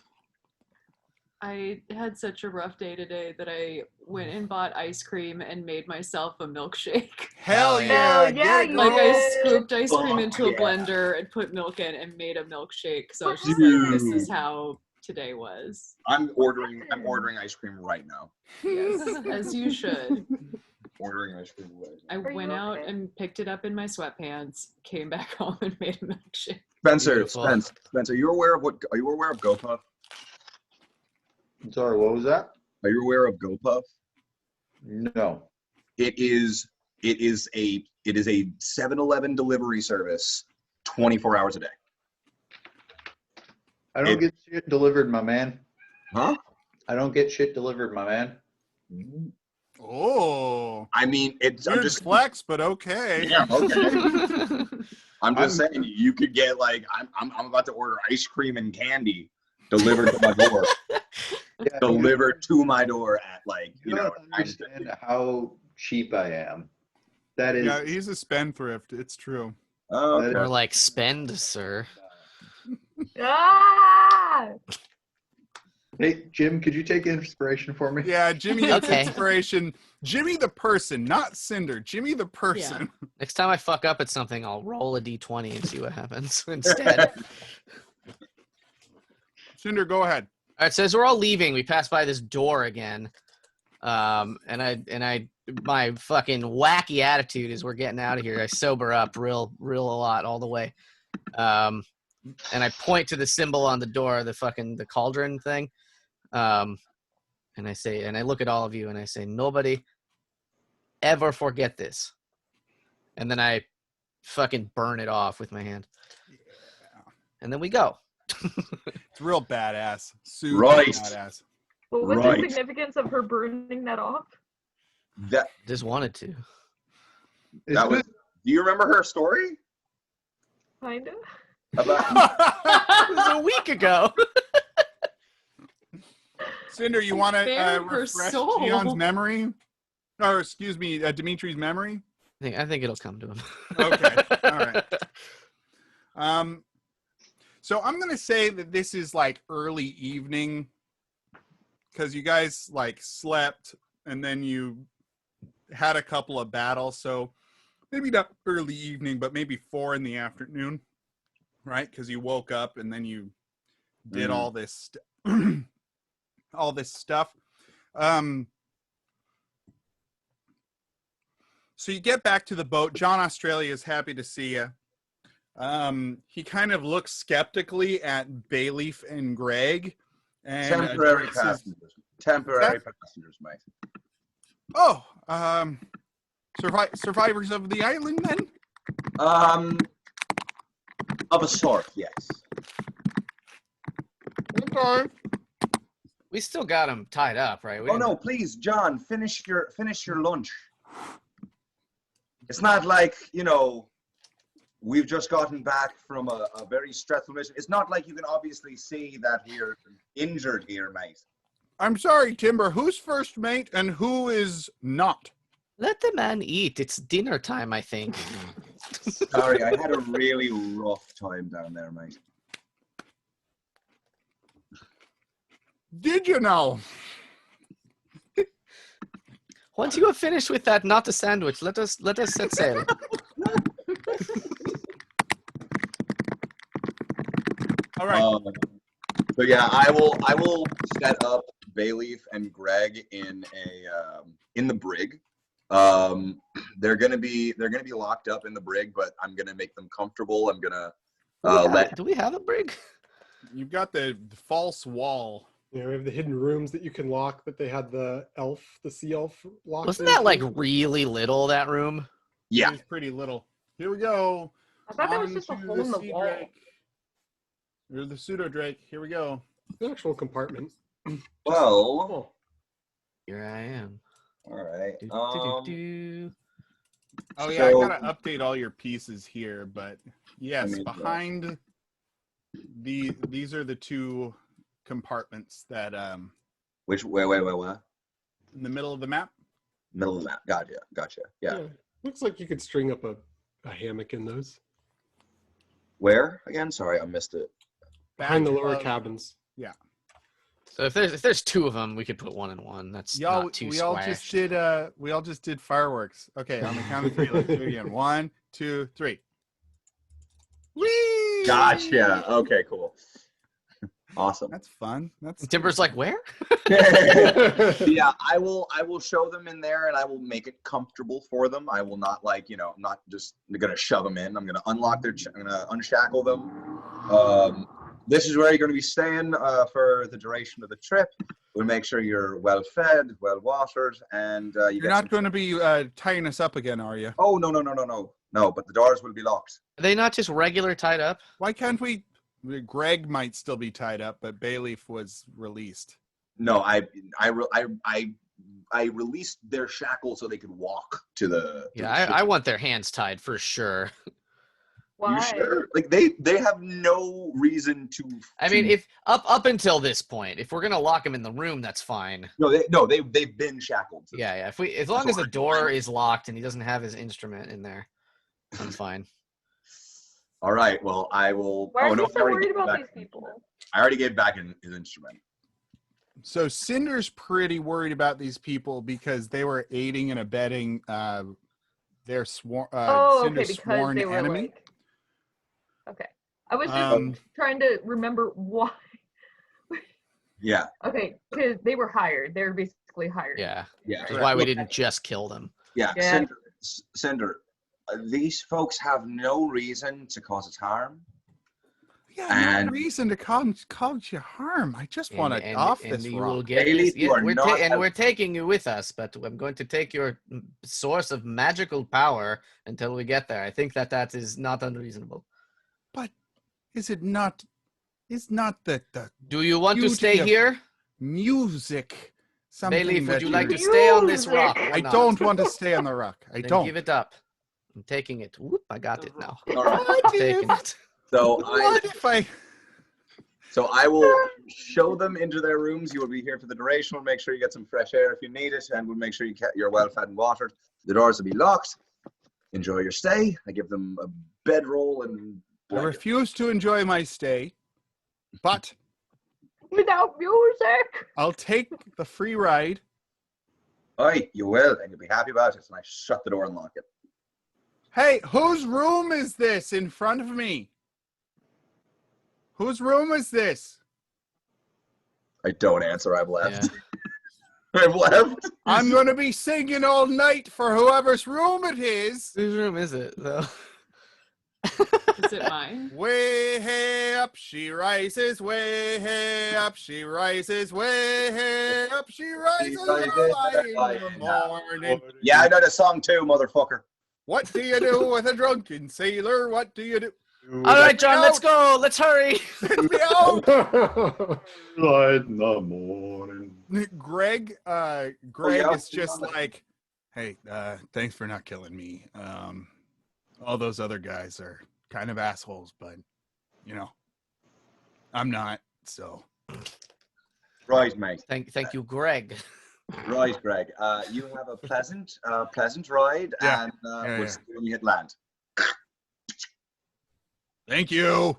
I had such a rough day today that I went and bought ice cream and made myself a milkshake. Hell Hell yeah! yeah, Get it, you Like girl. I scooped ice cream Oh, into a yeah. blender and put milk in and made a milkshake. So I was just like, this is how today was. I'm ordering ice cream right now. Yes, as you should. Ordering ice cream right now. I Are you went out okay? and picked it up in my sweatpants, came back home and made a milkshake. Spencer, Beautiful. Spencer, are you aware of GoPuff? I'm sorry, what was that? Are you aware of GoPuff? No. It is a 7-Eleven delivery service 24 hours a day. I don't get shit delivered, my man. Huh? I don't get shit delivered, my man. Oh, I mean, I'm weird just flex, but okay. yeah, okay. I'm just I'm- saying you could get like I'm about to order ice cream and candy delivered to my door. Yeah, Delivered to my door at like you you know. don't understand how cheap I am. That is. Yeah, he's a spendthrift. It's true. Oh, that okay. More like spend, sir. Ah! Hey, Jim, could you take inspiration for me? Yeah, Jimmy gets Okay. inspiration. Jimmy the person, not Cinder. Jimmy the person. Next time I fuck up at something, I'll roll a d20 and see what happens instead. Cinder, go ahead. All right, so as we're all leaving, we pass by this door again, and my fucking wacky attitude is we're getting out of here. I sober up real a lot all the way, and I point to the symbol on the door, the cauldron thing, and I say, and I look at all of you and I say, nobody ever forget this, and then I fucking burn it off with my hand, and then we go. It's real badass. Super Right. badass. What was Right. the significance of her burning that off? That Just wanted to. that was. Do you remember her story Kinda. about? It was a week ago. Cinder, you want to Bare her refresh soul. Gion's memory? Or excuse me, Dimitri's memory? I think it'll come to him. Okay. All right. So I'm gonna say that this is like early evening because you guys like slept and then you had a couple of battles. So maybe not early evening, but maybe 4 in the afternoon, right? Because you woke up and then you did all this, all this stuff. So you get back to the boat. John Australia is happy to see you. He kind of looks skeptically at Bayleaf and Greg. And Temporary addresses- passengers. Temporary passengers, mate. Oh, survivors of the island then? Of a sort, yes. Okay. We still got him tied up, right? We Oh didn't- no, please, John, finish your lunch. It's not like, you know, we've just gotten back from a very stressful mission. It's not like you can obviously see that we're injured here, mate. I'm sorry, Timber. Who's first mate and who is not? Let the man eat. It's dinner time, I think. Sorry, I had a really rough time down there, mate. Did you know? Once you have finished with that, not a sandwich, let us set sail. All right. So yeah, I will set up Bayleaf and Greg in the brig, They're gonna be locked up in the brig, but I'm gonna make them comfortable. I'm gonna Do we have a brig? You've got the false wall. You know, we have the hidden rooms that you can lock that they had the sea elf locked. Wasn't that like really little, that room? Yeah. It's pretty little. Here we go. I thought that was On just a to hole in the sea wall. drake. You're the pseudo drake. Here we go. an actual compartment? Well, Oh, Here I am. all right. Do, do, do, do. Oh yeah, So- I gotta update all your pieces here, but yes, mean, behind these are the two compartments that Which wait. in the middle of the map. Middle of the map. Gotcha. Yeah. Looks like you could string up a hammock in those Where again? Sorry, I missed it. behind the Back lower of- cabins. So if there's two of them, we could put one in one. That's Y'all, not too we all just did fireworks. Okay, on the count of three, let's do it again. 1, 2, 3. Whee! Gotcha. Okay, cool. Awesome. That's fun. That's Timber's like, where? Yeah, I will show them in there and I will make it comfortable for them. I will not I'm not just gonna shove them in. I'm gonna unlock I'm gonna unshackle them. This is where you're gonna be staying for the duration of the trip. We'll make sure you're well fed, well watered, and You're not going to be tying us up again, are you? Oh no, but the doors will be locked. Are they not just regular tied up? Why can't we? Greg might still be tied up, but Bayleaf was released. No, I released their shackles so they could walk to the. Yeah, I want their hands tied for sure. Why? You sure? Like they have no reason to. I mean, if up until this point, if we're gonna lock them in the room, that's fine. They've been shackled. Yeah. As long as the door is locked and he doesn't have his instrument in there, I'm fine. All right. Well, I will. Why are you I so already worried gave about back- these people? I already gave back his instrument. So Cinder's pretty worried about these people because they were aiding and abetting their Cinder's because sworn they were enemy. like. Okay, I was just trying to remember why. Yeah. Okay, because they were hired. They were basically hired. Yeah. Yeah. Which is why we didn't just kill them. Yeah. Yeah. Cinder, these folks have no reason to cause us harm. Yeah, And- no reason to cause you harm. I just want to off this you will rock. get Bailey, this. you are not We're taking you with us, but I'm going to take your source of magical power until we get there. I think that is not unreasonable. But is it not? Is not the Do you want to Beauty stay of- here? music something Bayleaf, would that you like to Music. stay on this rock? or I not? don't want to stay on the rock. I Then don't. give it up. I'm taking it. Whoop, I got it now. All right. What I'm taking if, it. So I will show them into their rooms. You will be here for the duration. We'll make sure you get some fresh air if you need it, and we'll make sure you're well fed and watered. The doors will be locked. Enjoy your stay. I give them a bedroll and I blanket. refuse to enjoy my stay, but Without music. I'll take the free ride. Aye, you will, and you'll be happy about it. And I shut the door and lock it. Hey, whose room is this in front of me? Whose room is this? I don't answer. I've left. Yeah. I've left. I'm going to be singing all night for whoever's room it is. Whose room is it, though? Is it mine? Way hey up she rises, way hey up she rises, way hey up she rises early in the morning. Yeah, I know the song too, motherfucker. What do you do with a drunken sailor? What do you do? All right, John, let's go. Let's hurry. Let me out. Light in the morning. Greg yeah. is just like, hey, thanks for not killing me. All those other guys are kind of assholes, but I'm not. So Right, mate. Thank you, Greg. Right, Greg. You have a pleasant ride, Yeah. and Yeah. we'll see you when you hit land. thank you.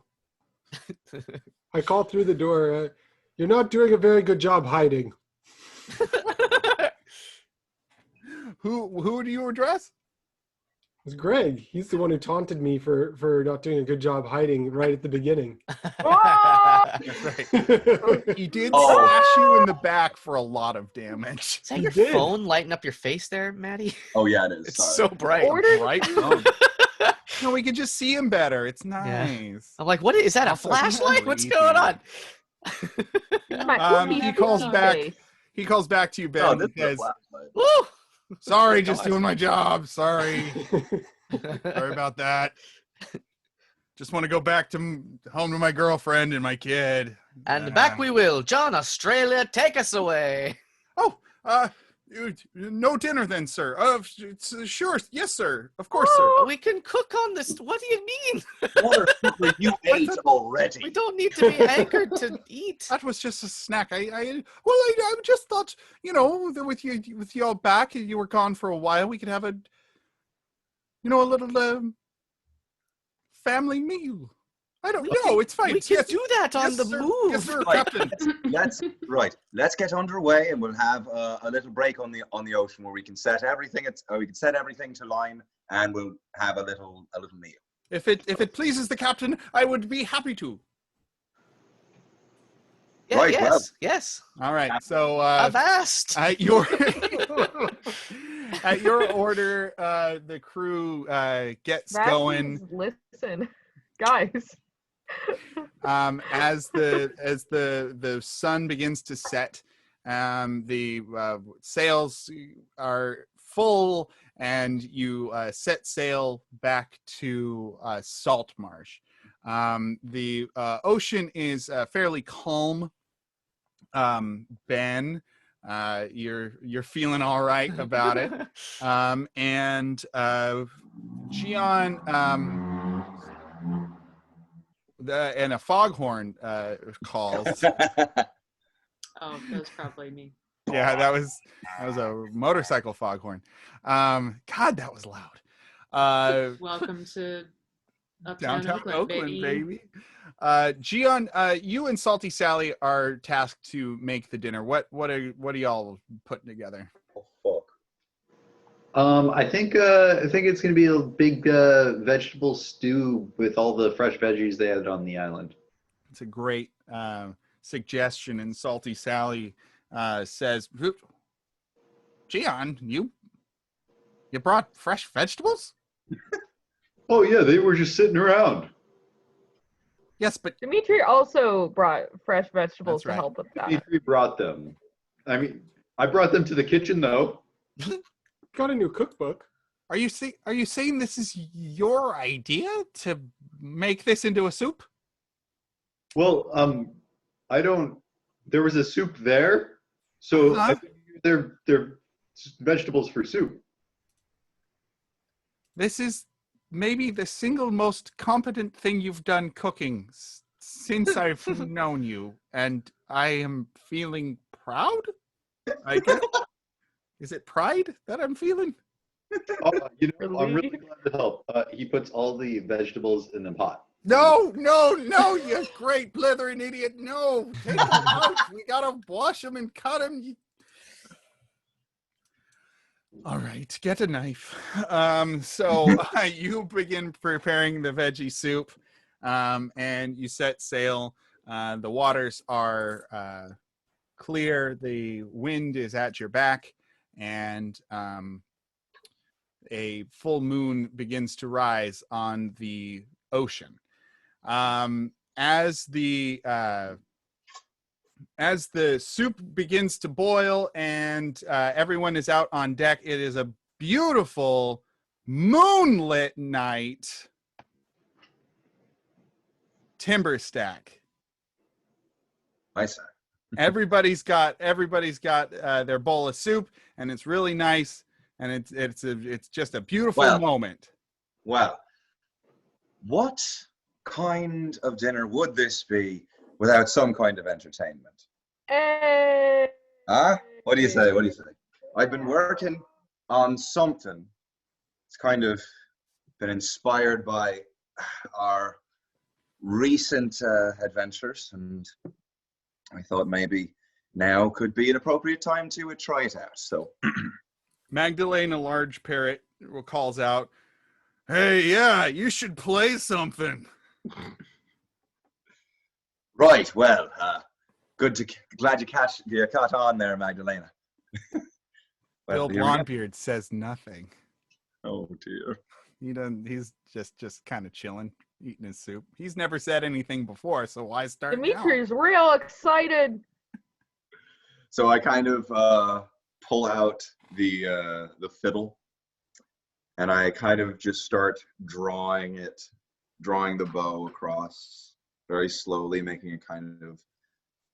I call through the door. You're not doing a very good job hiding. Who do you address? It's Greg. He's the one who taunted me for not doing a good job hiding right at the beginning. That's right. He did Oh. slash you in the back for a lot of damage. Is that He your did. phone lighting up your face there, Maddie? Oh yeah, it is. It's Sorry. so bright. Order Right? No, we can just see him better. It's nice. I'm like, what is that? A Also flashlight? What's creepy. going on? my He happy calls back. face. He calls back to you, Ben. Oh, and this he is a says, flashlight. Woo! "Sorry, just God. doing my job. Sorry, sorry about that. Just want to go back to home to my girlfriend and my kid." And back we will. John, Australia, take us away. Oh, no dinner then, sir. Sure, yes, sir. Of course, sir. We can cook on this. What do you mean? Motherfucker, you ate already. We don't need to be anchored to eat. That was just a snack. I just thought, that with you all back, you were gone for a while. We could have a little family meal. I don't know. It's fine. We can do that on the sir. move. Yes, sir, Right. Captain. Let's get underway, and we'll have a little break on the ocean where we can set everything. We can set everything to line, and we'll have a little meal. If it pleases the captain, I would be happy to. Yeah, Right, yes, well. yes. All right. So Avast. at your at your order, the crew gets That going. means listen, guys. As the sun begins to set, the sails are full, and you set sail back to Saltmarsh. The ocean is fairly calm. Ben, you're feeling all right about it. And Gian, and a foghorn calls. Oh, that was probably me. Yeah, that was a motorcycle foghorn. God, that was loud. Welcome to Uptown Downtown Oakland, baby. Gian, you and Salty Sally are tasked to make the dinner. What are y'all putting together? Oh, fuck. I think it's gonna be a big vegetable stew with all the fresh veggies they had on the island. It's a great suggestion, and Salty Sally says, "Gian, you brought fresh vegetables?" Oh yeah, they were just sitting around. Yes, but Dimitri also brought fresh vegetables That's right. to help with that. Dimitri brought them. I mean, I brought them to the kitchen though. Got a new cookbook. are you saying this is your idea to make this into a soup? Well, I don't. There was a soup there, so Uh-huh. I think they're vegetables for soup. This is maybe the single most competent thing you've done cooking since I've known you, and I am feeling proud. I guess. Is it pride that I'm feeling? Oh, I'm really Relief. glad to help. He puts all the vegetables in the pot. No, you great blithering idiot. No, take them out. We gotta wash them and cut them. All right, get a knife. So you begin preparing the veggie soup, and you set sail. The waters are clear. The wind is at your back, and a full moon begins to rise on the ocean. As the soup begins to boil and everyone is out on deck, it is a beautiful moonlit night. Timber stack. Nice. Everybody's got their bowl of soup, and it's really nice, and it's just a beautiful moment. Well, what kind of dinner would this be without some kind of entertainment? Hey. Huh? What do you say? What do you say? I've been working on something. It's kind of been inspired by our recent adventures, and I thought maybe now could be an appropriate time to try it out. So, Magdalene, a large parrot, calls out, Hey, yeah, you should play something. Right. Well, glad you caught on there, Magdalena. Bill Well, here we go. Blondebeard says nothing. Oh dear. He doesn't. He's just kind of chilling, eating his soup. He's never said anything before, so why start now? Dimitri's real excited. So I kind of pull out the fiddle, and I kind of just start drawing the bow across very slowly, making a kind of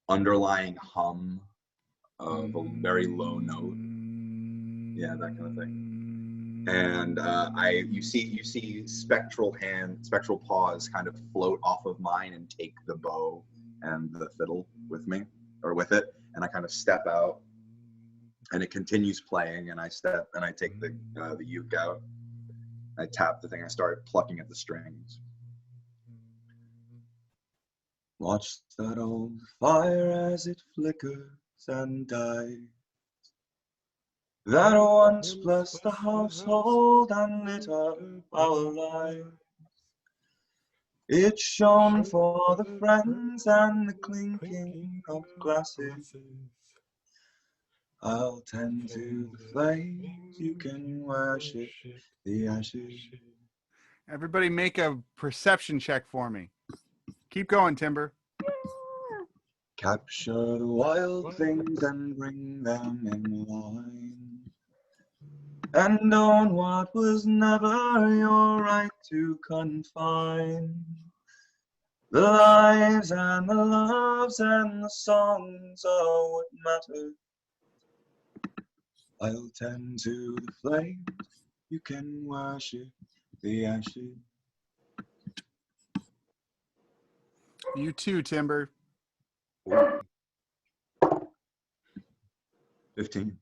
underlying hum of a very low note. Yeah, that kind of thing. And you see spectral paws kind of float off of mine and take the bow and the fiddle with me, or with it, and I kind of step out, and it continues playing, and I step and I take the uke out, I tap the thing, I start plucking at the strings. Watch that old fire as it flickers and dies, that once blessed the household and lit up our lives. It shone for the friends and the clinking of glasses. I'll tend to the flames, you can worship the ashes. Everybody make a perception check for me. Keep going, Timber. Capture the wild things and bring them in line, and own what was never your right to confine. The lives and the loves and the songs are what matter. I'll tend to the flames, you can worship the ashes. You too, Timber. 15.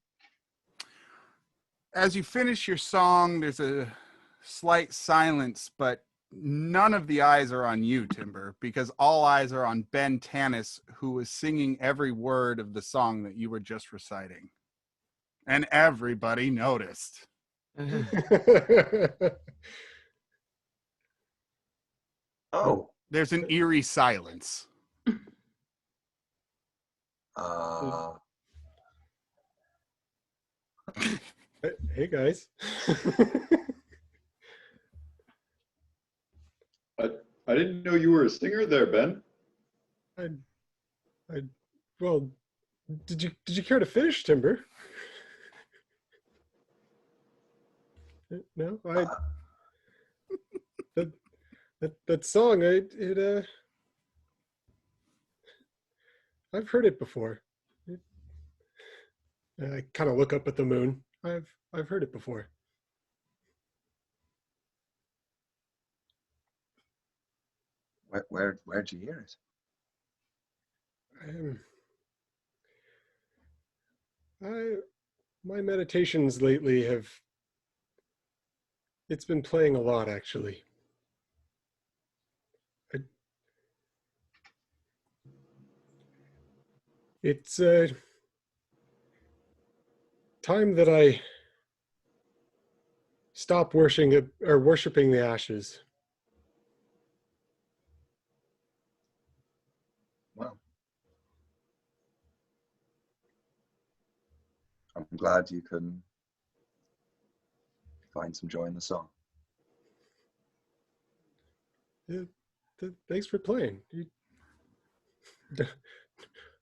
As you finish your song, there's a slight silence, but none of the eyes are on you, Timber, because all eyes are on Ben Tanis, who was singing every word of the song that you were just reciting. And everybody noticed. Oh. There's an eerie silence. Hey guys. I didn't know you were a singer there, Ben. Well, did you care to finish, Timber? No, that song, I've heard it before. I kind of look up at the moon. I've heard it before. Where'd you hear it? My meditations lately it's been playing a lot, actually. It's time that I stop worshiping the ashes. Well, I'm glad you can find some joy in the song. Thanks for playing.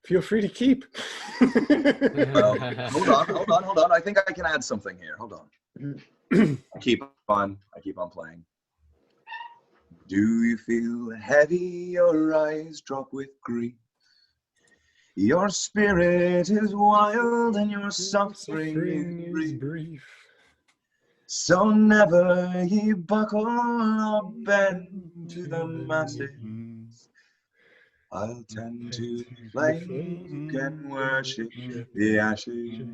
Feel free to keep. Hold on. I think I can add something here. Hold on. I keep on playing. Do you feel heavy? Your eyes drop with grief. Your spirit is wild and your suffering is brief. So never ye buckle or bend to the masses. I'll tend to the flame, you can worship the ashes.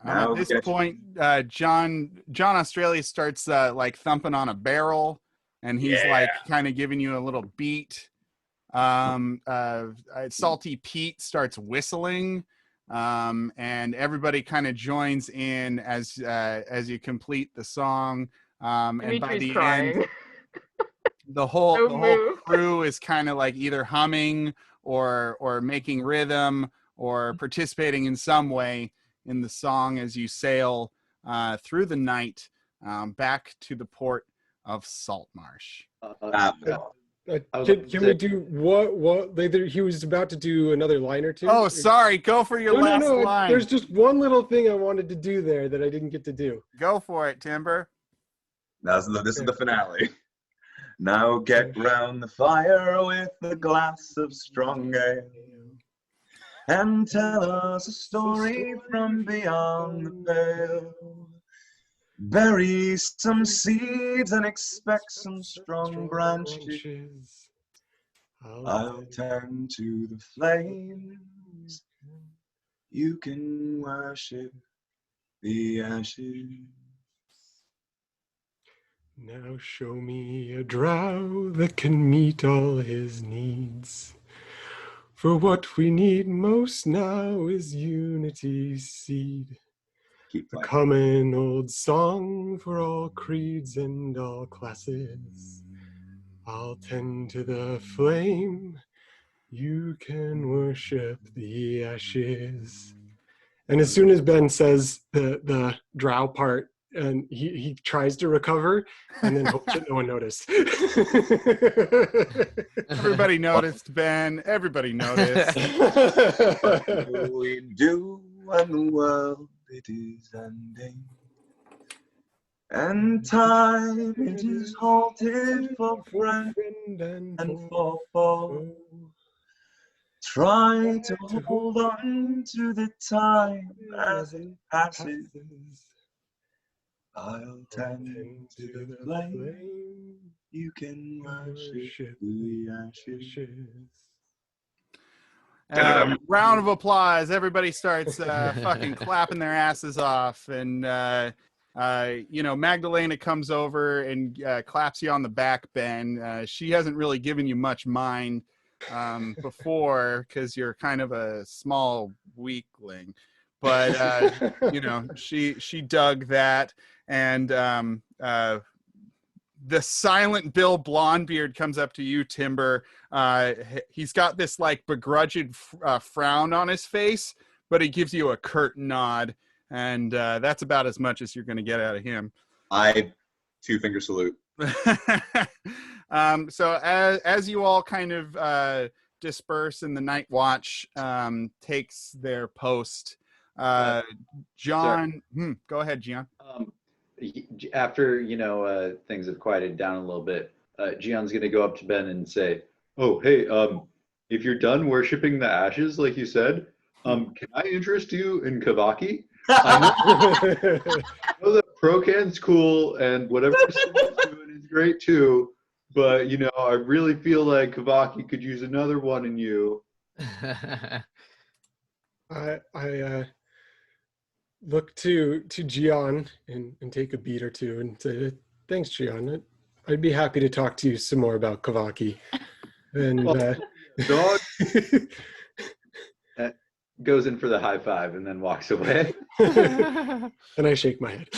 At this point, John Australia starts like thumping on a barrel, and he's like kind of giving you a little beat. Salty Pete starts whistling, and everybody kind of joins in as you complete the song. And by Dimitri's the crying. end, the whole Don't move. crew is kind of like either humming or making rhythm or participating in some way in the song as you sail through the night back to the port of Saltmarsh. That was Uh, awesome. I was can about to can say- we do what he was about to do another line or two? Oh, sorry. Go for your last No. line. There's just one little thing I wanted to do there that I didn't get to do. Go for it, Timber. This is the finale. Now get round the fire with a glass of strong ale and tell us a story from beyond the veil. Bury some seeds and expect some strong branches. I'll tend to the flames. You can worship the ashes. Now show me a drow that can meet all his needs. For what we need most now is unity's seed. Keep A fighting. common old song for all creeds and all classes. I'll tend to the flame. You can worship the ashes. And as soon as Ben says the drow part, and he tries to recover and then hopes that no one noticed. Everybody noticed, Ben. Everybody noticed. What do we do when the world it is ending? And time it is halted for friend and for foe. Try to hold on to the time as it passes. I'll tend to the flame. You can worship the ashes. Round of applause. Everybody starts fucking clapping their asses off. And, Magdalena comes over and claps you on the back, Ben. She hasn't really given you much mind before because you're kind of a small weakling. But, she dug that. And the silent Bill Blondebeard comes up to you, Timber. He's got this like begrudged frown on his face, but he gives you a curt nod, and that's about as much as you're going to get out of him. I two-finger salute. So as you all kind of disperse and the night watch takes their post, John, go ahead, Gian. After things have quieted down a little bit, Gion's gonna go up to Ben and say, "Oh, hey, if you're done worshiping the ashes, like you said, can I interest you in Kavaki? I know that Procan's cool and whatever Salon's doing is great too, but I really feel like Kavaki could use another one in you." I look to Gian and take a beat or two and say, "Thanks, Gian. I'd be happy to talk to you some more about Kavaki." And Dog goes in for the high five and then walks away. and I shake my head.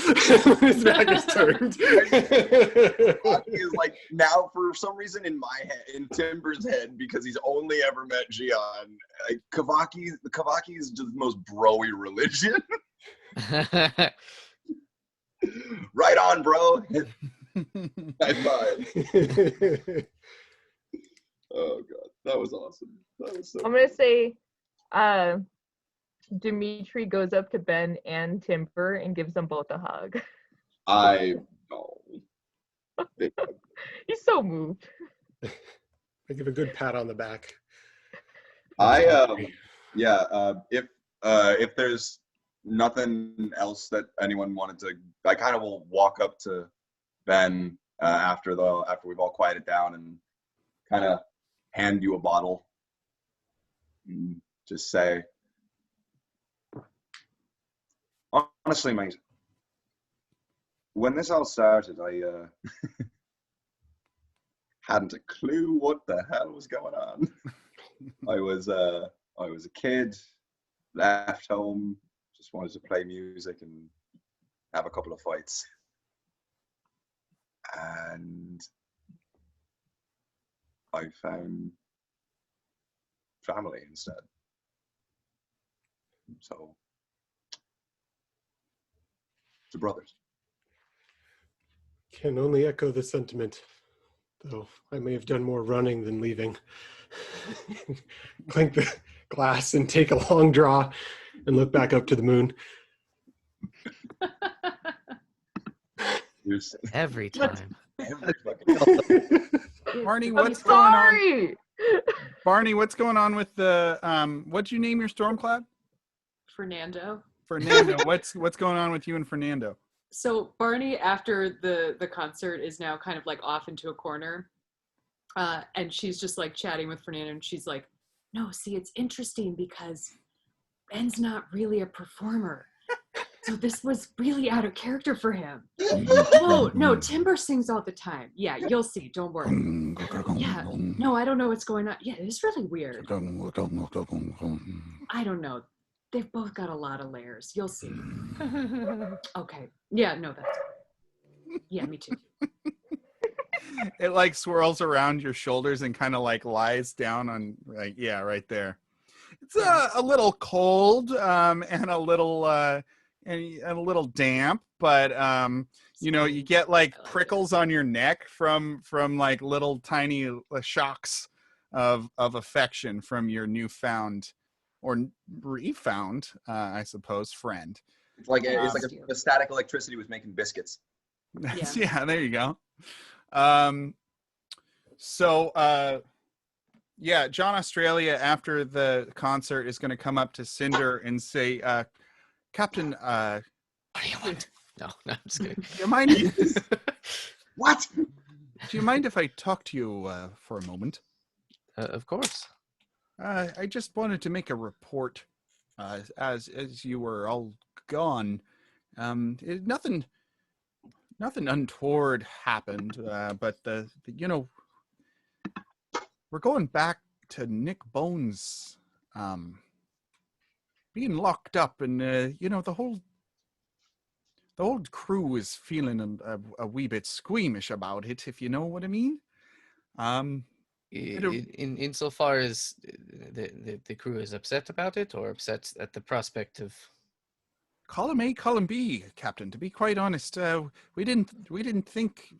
His back is turned. Kavaki is like now for some reason in my head, in Timber's head, because he's only ever met Gian. Like Kavaki is just the most broy religion. Right on, bro. High five. Oh god, that was awesome. That was so. I'm gonna say, Dimitri goes up to Ben and Timber and gives them both a hug. I He's so moved. I give a good pat on the back. If there's nothing else that anyone wanted to, I kind of will walk up to Ben after we've all quieted down and kind of hand you a bottle and just say, honestly, mate, when this all started, I hadn't a clue what the hell was going on. I was a kid, left home, just wanted to play music and have a couple of fights. and I found family instead. So, the brothers. Can only echo the sentiment, though I may have done more running than leaving. Clink the glass and take a long draw and look back up to the moon. There's Every time. every fucking Barney, I'm what's going on? sorry. Barney, what's going on with the what'd you name your Stormcloud? Fernando. Fernando. what's going on with you and Fernando? So Barney, after the concert, is now kind of like off into a corner, and she's just like chatting with Fernando, and she's like, "No, see, it's interesting because Ben's not really a performer, so this was really out of character for him." "Oh no, Timber sings all the time. Yeah, you'll see. Don't worry." "Yeah, no, I don't know what's going on. Yeah, it's really weird. I don't know. They've both got a lot of layers. You'll see." "Okay. Yeah, no, that's fine. Yeah, me too." It like swirls around your shoulders and kind of like lies down on like right there. It's a little cold and a little and a little damp, but you get like prickles on your neck from like little tiny shocks of affection from your newfound or refound I suppose friend. It's like Yeah, a static electricity was making biscuits. Yeah. Yeah, there you go. John Australia after the concert is going to come up to Cinder and say, Captain, What do you want? No, I'm just kidding. do you mind? What? Do you mind if I talk to you for a moment? Of course. I just wanted to make a report as you were all gone. Nothing untoward happened, but we're going back to Nick Bones being locked up, and the whole crew is feeling a wee bit squeamish about it, if you know what I mean. Insofar as the crew is upset about it, or upset at the prospect of Column A, column B, Captain. To be quite honest, we didn't think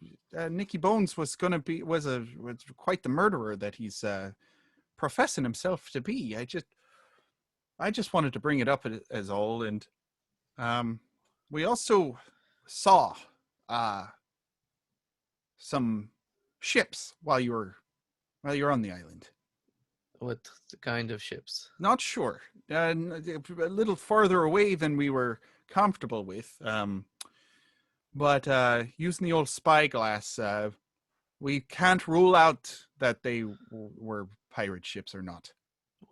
Nicky Bones was quite the murderer that he's professing himself to be. I just wanted to bring it up as all, and we also saw some ships while you were on the island. what kind of ships? Not sure. A little farther away than we were comfortable with. But using the old spyglass, we can't rule out that they were pirate ships or not.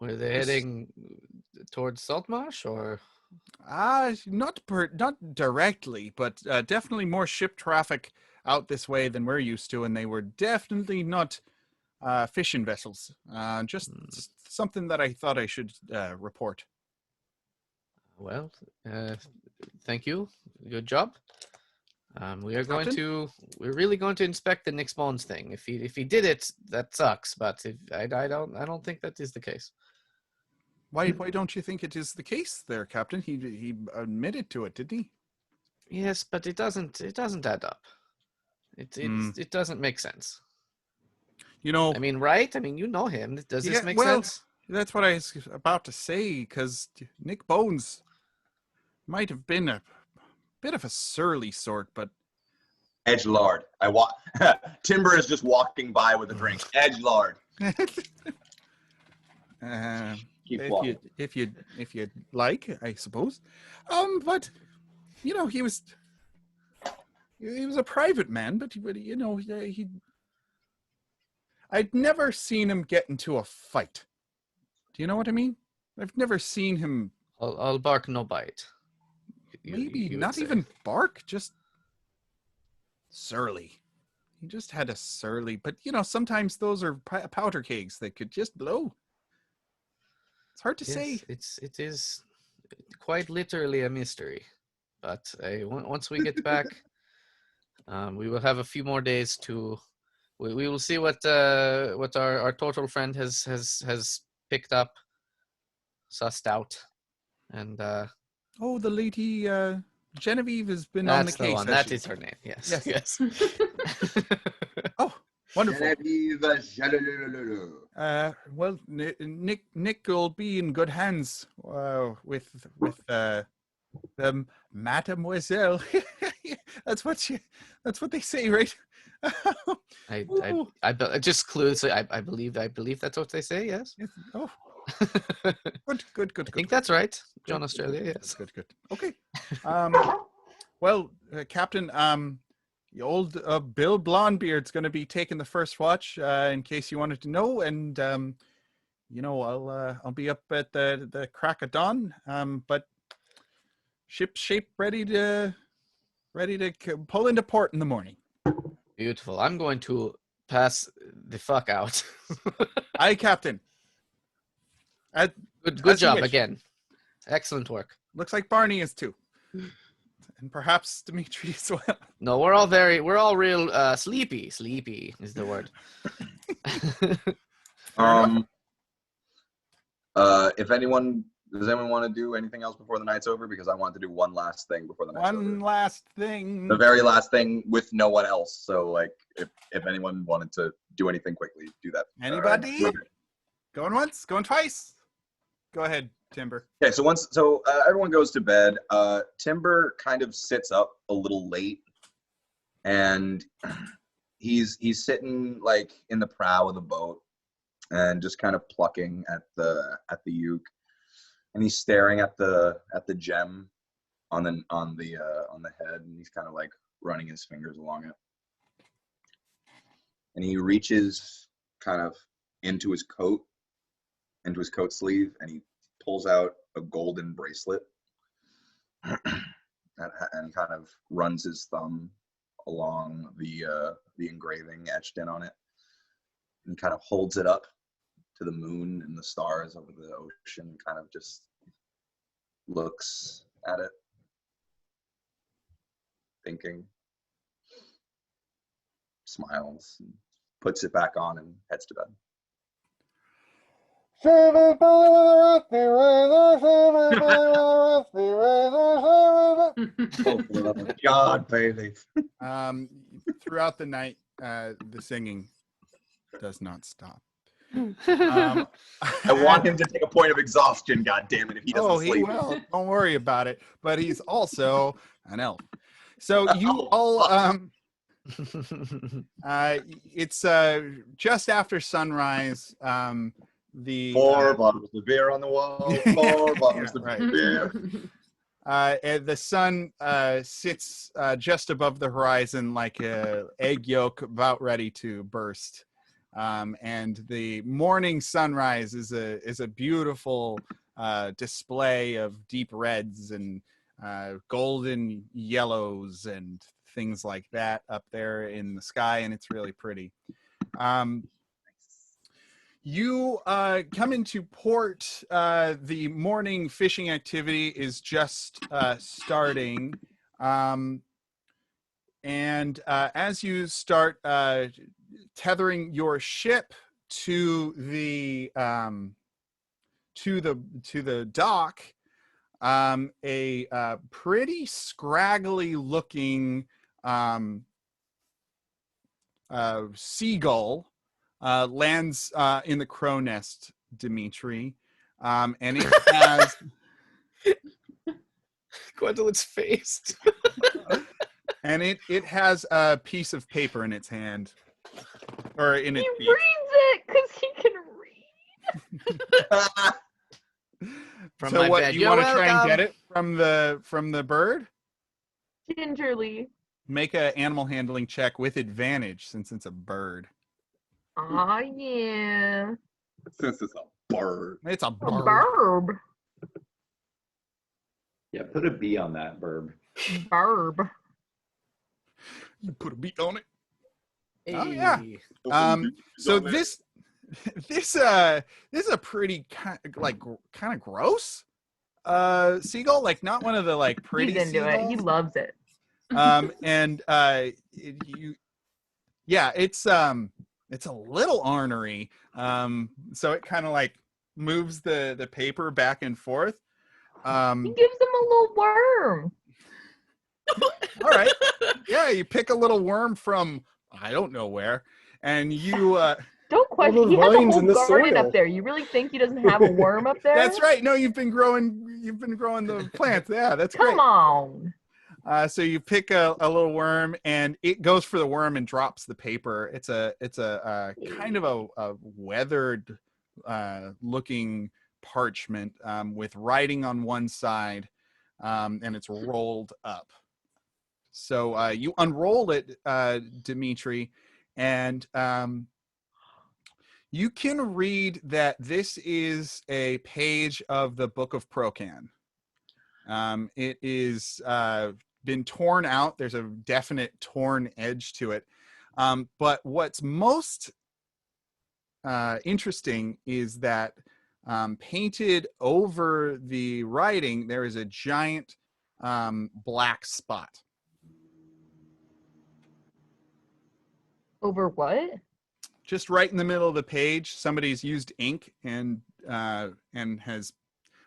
Were they heading towards Saltmarsh, or? Not directly, but definitely more ship traffic out this way than we're used to, and they were definitely not fishing vessels. Just something that I thought I should report. Well, thank you. Good job. We're really going to inspect the Nick Bones thing. If he did it, that sucks. But I don't think that is the case. Why don't you think it is the case, there, Captain? He admitted to it, didn't he? Yes, but it doesn't add up. It doesn't make sense. I mean, right? I mean, you know him. Does this make sense? That's what I was about to say, because Nick Bones might have been a bit of a surly sort, but Edgelord. Timber is just walking by with a drink. Edgelord. Keep walking. if you like, I suppose. But he was a private man, but he I'd never seen him get into a fight. Do you know what I mean? I've never seen him. I'll bark, no bite. Maybe not even bark, just surly. He just had a surly, but sometimes those are powder kegs that could just blow. It's hard to say. It is quite literally a mystery. But once we get back, We will have a few more days to. We will see what our total friend has picked up, sussed out, and Oh, the lady Genevieve has been on the that's the case. one. has That she? is her name. Yes. Yes. Yes. Oh, wonderful. Genevieve, Well, Nick will be in good hands with the Mademoiselle. That's what they say, right? Just clues. I believe that's what they say. Yes. Yes. Oh, good. I think that's right, John Good. Australia. Yes. Good. Okay. Well, Captain, the old Bill Blondebeard's going to be taking the first watch, in case you wanted to know, and I'll be up at the crack of dawn. But ship shape ready to pull into port in the morning. Beautiful. I'm going to pass the fuck out. Aye, Captain. Good As you job wish. again. Excellent work. Looks like Barney is too, and perhaps Dimitri as well. No, we're all real sleepy. Sleepy is the word. If does anyone want to do anything else before the night's over? Because I want to do one last thing before the night's over. One last thing. The very last thing with no one else. So like, if anyone wanted to do anything quickly, do that. Anybody? Going once, going twice. Go ahead, Timber. Okay, so everyone goes to bed. Timber kind of sits up a little late, and he's sitting like in the prow of the boat, and just kind of plucking at the uke, and he's staring at the gem on the head, and he's kind of like running his fingers along it, and he reaches kind of into his coat sleeve, and he pulls out a golden bracelet and kind of runs his thumb along the engraving etched in on it, and kind of holds it up to the moon and the stars over the ocean, and kind of just looks at it, thinking, smiles, and puts it back on and heads to bed. Oh, God, baby. Throughout the night, the singing does not stop. I want him to take a point of exhaustion, God damn it, if he doesn't He sleep. will. Don't worry about it. But he's also an elf. So you all, it's just after sunrise. The 4 bottles of beer on the wall. 4 bottles of right. beer. And the sun sits just above the horizon like a egg yolk about ready to burst. And the morning sunrise is a beautiful display of deep reds and golden yellows and things like that up there in the sky, and it's really pretty. You come into port. The morning fishing activity is just starting. And as you start tethering your ship to the dock, a pretty scraggly looking seagull lands in the crow nest, Dimitri, and it has Gwendolyn's face. and it has a piece of paper in its hand, or in its He beak. reads it because he can read. From So my what bed. you You're want to try and get welcome. it from the bird? Gingerly. Make a animal handling check with advantage since it's a bird. Aw, yeah. Since it's a bird. It's a A bird. burb. Yeah, put a B on that, Burb. Burb. You put a beat on it. Hey. Oh, yeah. So this is a pretty kind of gross seagull, like not one of the like pretty He's into it. He seagulls. loves it. And it's a little ornery. So it kind of like moves the paper back and forth. He gives them a little worm. All right. Yeah, you pick a little worm from I don't know where, and you. Don't question. those He has a vines whole in the garden soil. up there. You really think he doesn't have a worm up there? That's right. No, you've been growing the plants. Yeah, that's great. Come on. So you pick a little worm, and it goes for the worm and drops the paper. It's a kind of a weathered looking parchment with writing on one side, and it's rolled up. So you unroll it, Dimitri, and you can read that this is a page of the Book of Procan. It is been torn out. There's a definite torn edge to it. But what's most interesting is that painted over the writing, there is a giant black spot. Over what? Just right in the middle of the page, somebody's used ink and has,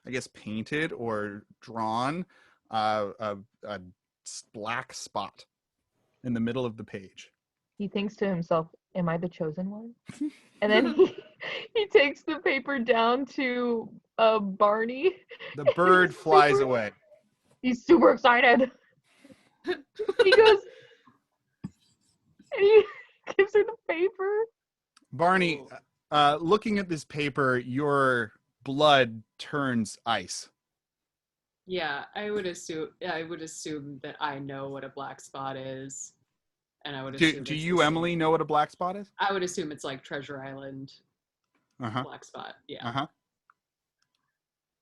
I guess, painted or drawn a black spot in the middle of the page. He thinks to himself, "Am I the chosen one?" And then he takes the paper down to Barney. The bird flies away. He's super excited. He goes, and he gives her the paper. Barney, looking at this paper, your blood turns ice. Yeah, I would assume that I know what a black spot is, and I would assume. Do you, Emily, know what a black spot is? I would assume it's like Treasure Island. Uh-huh. Black spot. Yeah. Uh-huh.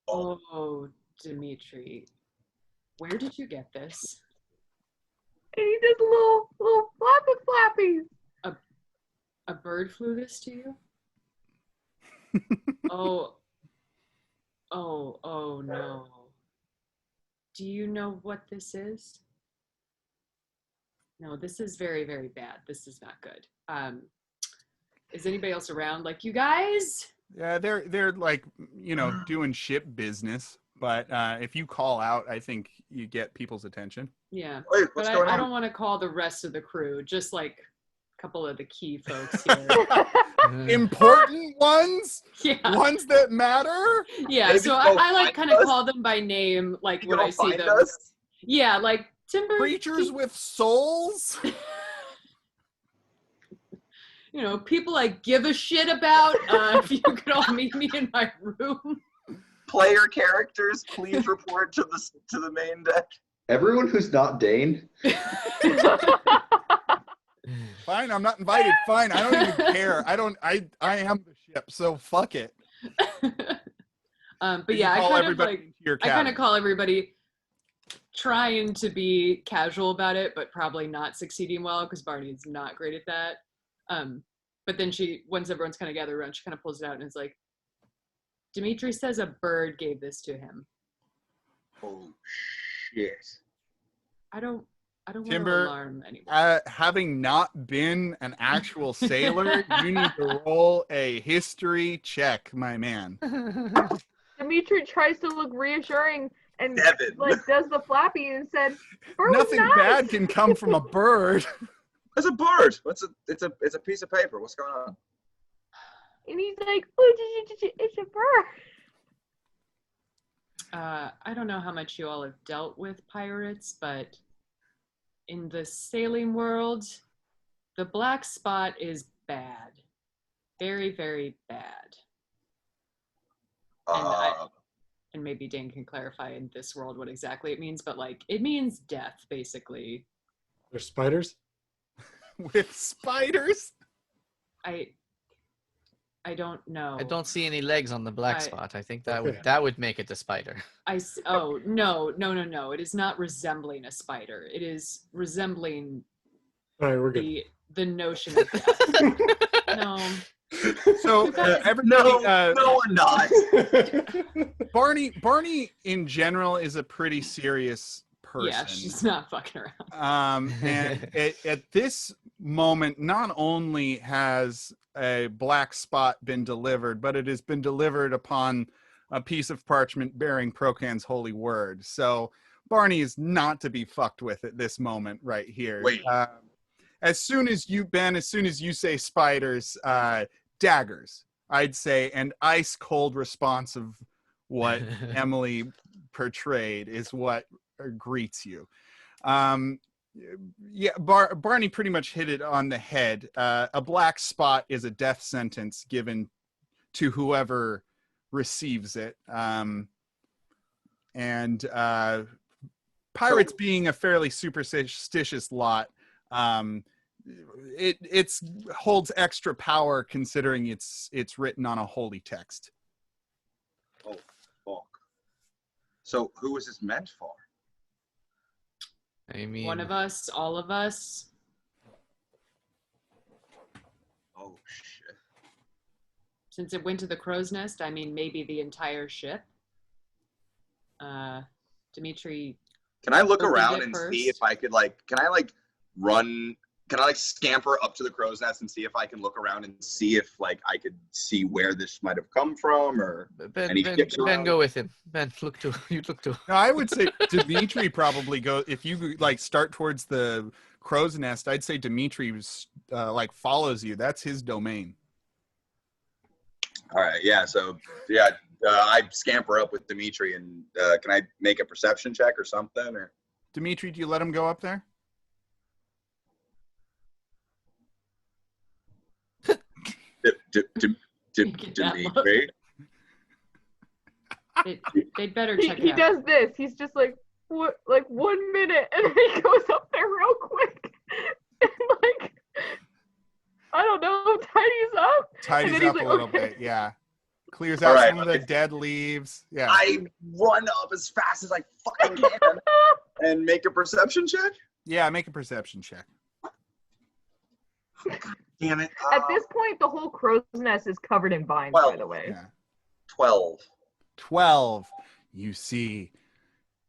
Oh, Dimitri, where did you get this? And he does little flappies. A bird flew this to you? Oh no. Do you know what this is? No, this is very, very bad. This is not good. Is anybody else around? Like, you guys? Yeah, they're like, doing ship business. But if you call out, I think you get people's attention. Yeah. Wait, what's going I on? don't want to call the rest of the crew, just like a couple of the key folks here. Important ones? Yeah. Ones that matter? Yeah, Maybe so go I like find kind of us? call them by name, like You when gonna I see find them. us? Yeah, like Timber. Creatures with souls? People I give a shit about. If you could all meet me in my room. Player characters, please report to the main deck. Everyone who's not Dane. Fine, I'm not invited. Fine, I don't even care. I am the ship, so fuck it. But You yeah, call I everybody into your kind cabin. of call everybody, trying to be casual about it, but probably not succeeding well because Barney's not great at that. But then once everyone's kind of gathered around, she kind of pulls it out and is like, Dimitri says a bird gave this to him. Oh shit. I don't want to Timber, alarm anyone. having not been an actual sailor, you need to roll a history check, my man. Dimitri tries to look reassuring and Devin. does the flappy and said, "Bird was Nothing nice." bad can come from a bird. It's a bird. It's a piece of paper. What's going on? And he's like, "Oh, it's a bird." I don't know how much you all have dealt with pirates, but in the sailing world, the black spot is bad. Very, very bad. And maybe Dane can clarify in this world what exactly it means, but it means death, basically. There's spiders? With spiders? I don't know. I don't see any legs on the black spot. I think that Okay. would make it a spider. Oh, no. It is not resembling a spider. It is resembling All right, we're good. the notion of death. No. So everybody, No, we're not. Barney in general is a pretty serious person. Yeah, she's not fucking around. And at this moment, not only has a black spot been delivered, but it has been delivered upon a piece of parchment bearing Procan's holy word. So Barney is not to be fucked with at this moment right here. Wait. As soon as you say spiders, daggers, I'd say, an ice cold response of what Emily portrayed is what greets you. Barney pretty much hit it on the head. A black spot is a death sentence given to whoever receives it. Pirates being a fairly superstitious lot, it holds extra power considering it's written on a holy text. Oh, fuck. So who is this meant for? I mean, One of us, all of us. Oh, shit. Since it went to the crow's nest, I mean, maybe the entire ship. Dimitri. Can I look Opened around it and first. see if I could scamper up to the crow's nest and see if I can look around and see if I could see where this might have come from or any ships Ben, around? go with him. Ben, look to. No, I would say Dimitri probably go if you start towards the crow's nest. I'd say Dimitri follows you. That's his domain. All right, yeah. So yeah, I scamper up with Dimitri, and can I make a perception check or something? Or Dimitri, do you let him go up there? Dimitri. They'd better He, check he it out. does this. He's just like, what, 1 minute, and then he goes up there real quick, and I don't know, tidies up. Tidies then he's up like, a little okay. bit, yeah. Clears All out right, some of the dead leaves. Yeah. I run up as fast as I fucking can and make a perception check. Yeah, make a perception check. Damn it! At this point, the whole crow's nest is covered in vines, Well, by the way. Yeah. 12. 12. You see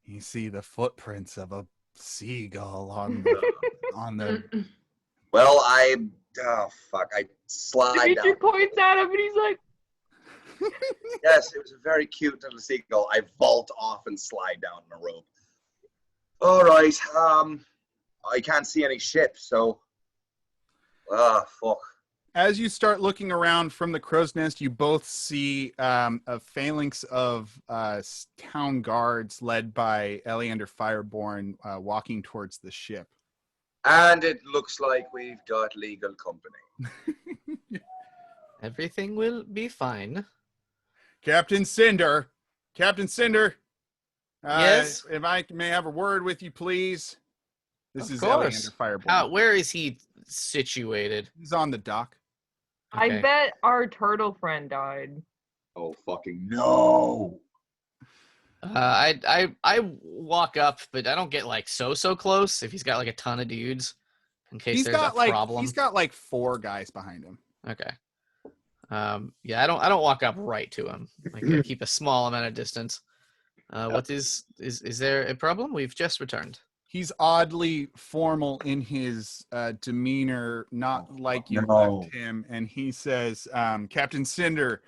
the footprints of a seagull on the Well, I slide Dimitri down. points at him, and he's like, Yes, it was a very cute little seagull. I vault off and slide down the rope. All right. I can't see any ships, so. Fuck. As you start looking around from the crow's nest, you both see a phalanx of town guards led by Eleander Fireborn walking towards the ship. And it looks like we've got legal company. Everything will be fine. Captain Cinder. Yes? If I may have a word with you, please. This Of is course. Eleander Fireborn. Where is he situated? He's on the dock. Okay. I bet our turtle friend died. Oh, fucking no. I walk up, but I don't get so close if he's got a ton of dudes in case there's a problem. He's got 4 guys behind him. Okay. Yeah, I don't walk up right to him. I keep a small amount of distance. What is there a problem? We've just returned. He's oddly formal in his demeanor, not like you No. left him. And he says, Captain Cinder,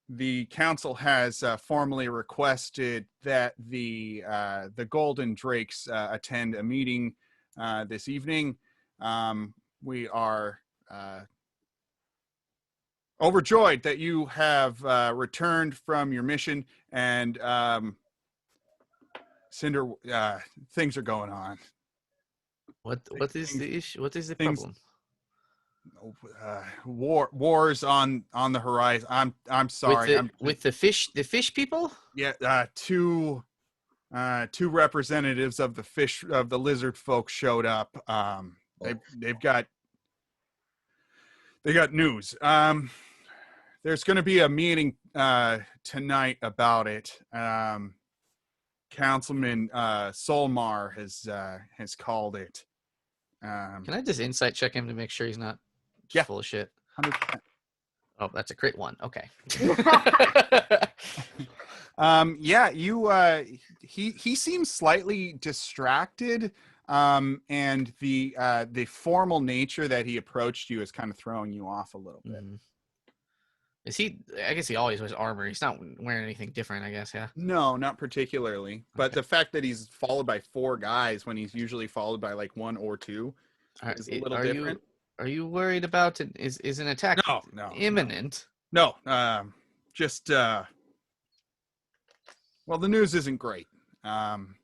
the council has formally requested that the Golden Drakes attend a meeting this evening. We are overjoyed that you have returned from your mission, and Cinder, things are going on. What is the issue? What is the things- problem? Wars on the horizon. I'm sorry. With the fish people? Yeah, two representatives of the lizard folk showed up. They've got news. There's going to be a meeting tonight about it. Councilman Salmarsh has called it. Can I just insight check him to make sure he's not Yeah. full of shit? 100%. Oh, that's a crit 1. Okay. Yeah, you he seems slightly distracted, and the formal nature that he approached you is kind of throwing you off a little bit. Mhm. Is he? I guess he always wears armor. He's not wearing anything different, I guess. Yeah. No, not particularly. But the fact that he's followed by 4 guys when he's usually followed by like 1 or 2 is a little different. Are you worried about it? Is an attack No, imminent? no. Just well, the news isn't great. Councilman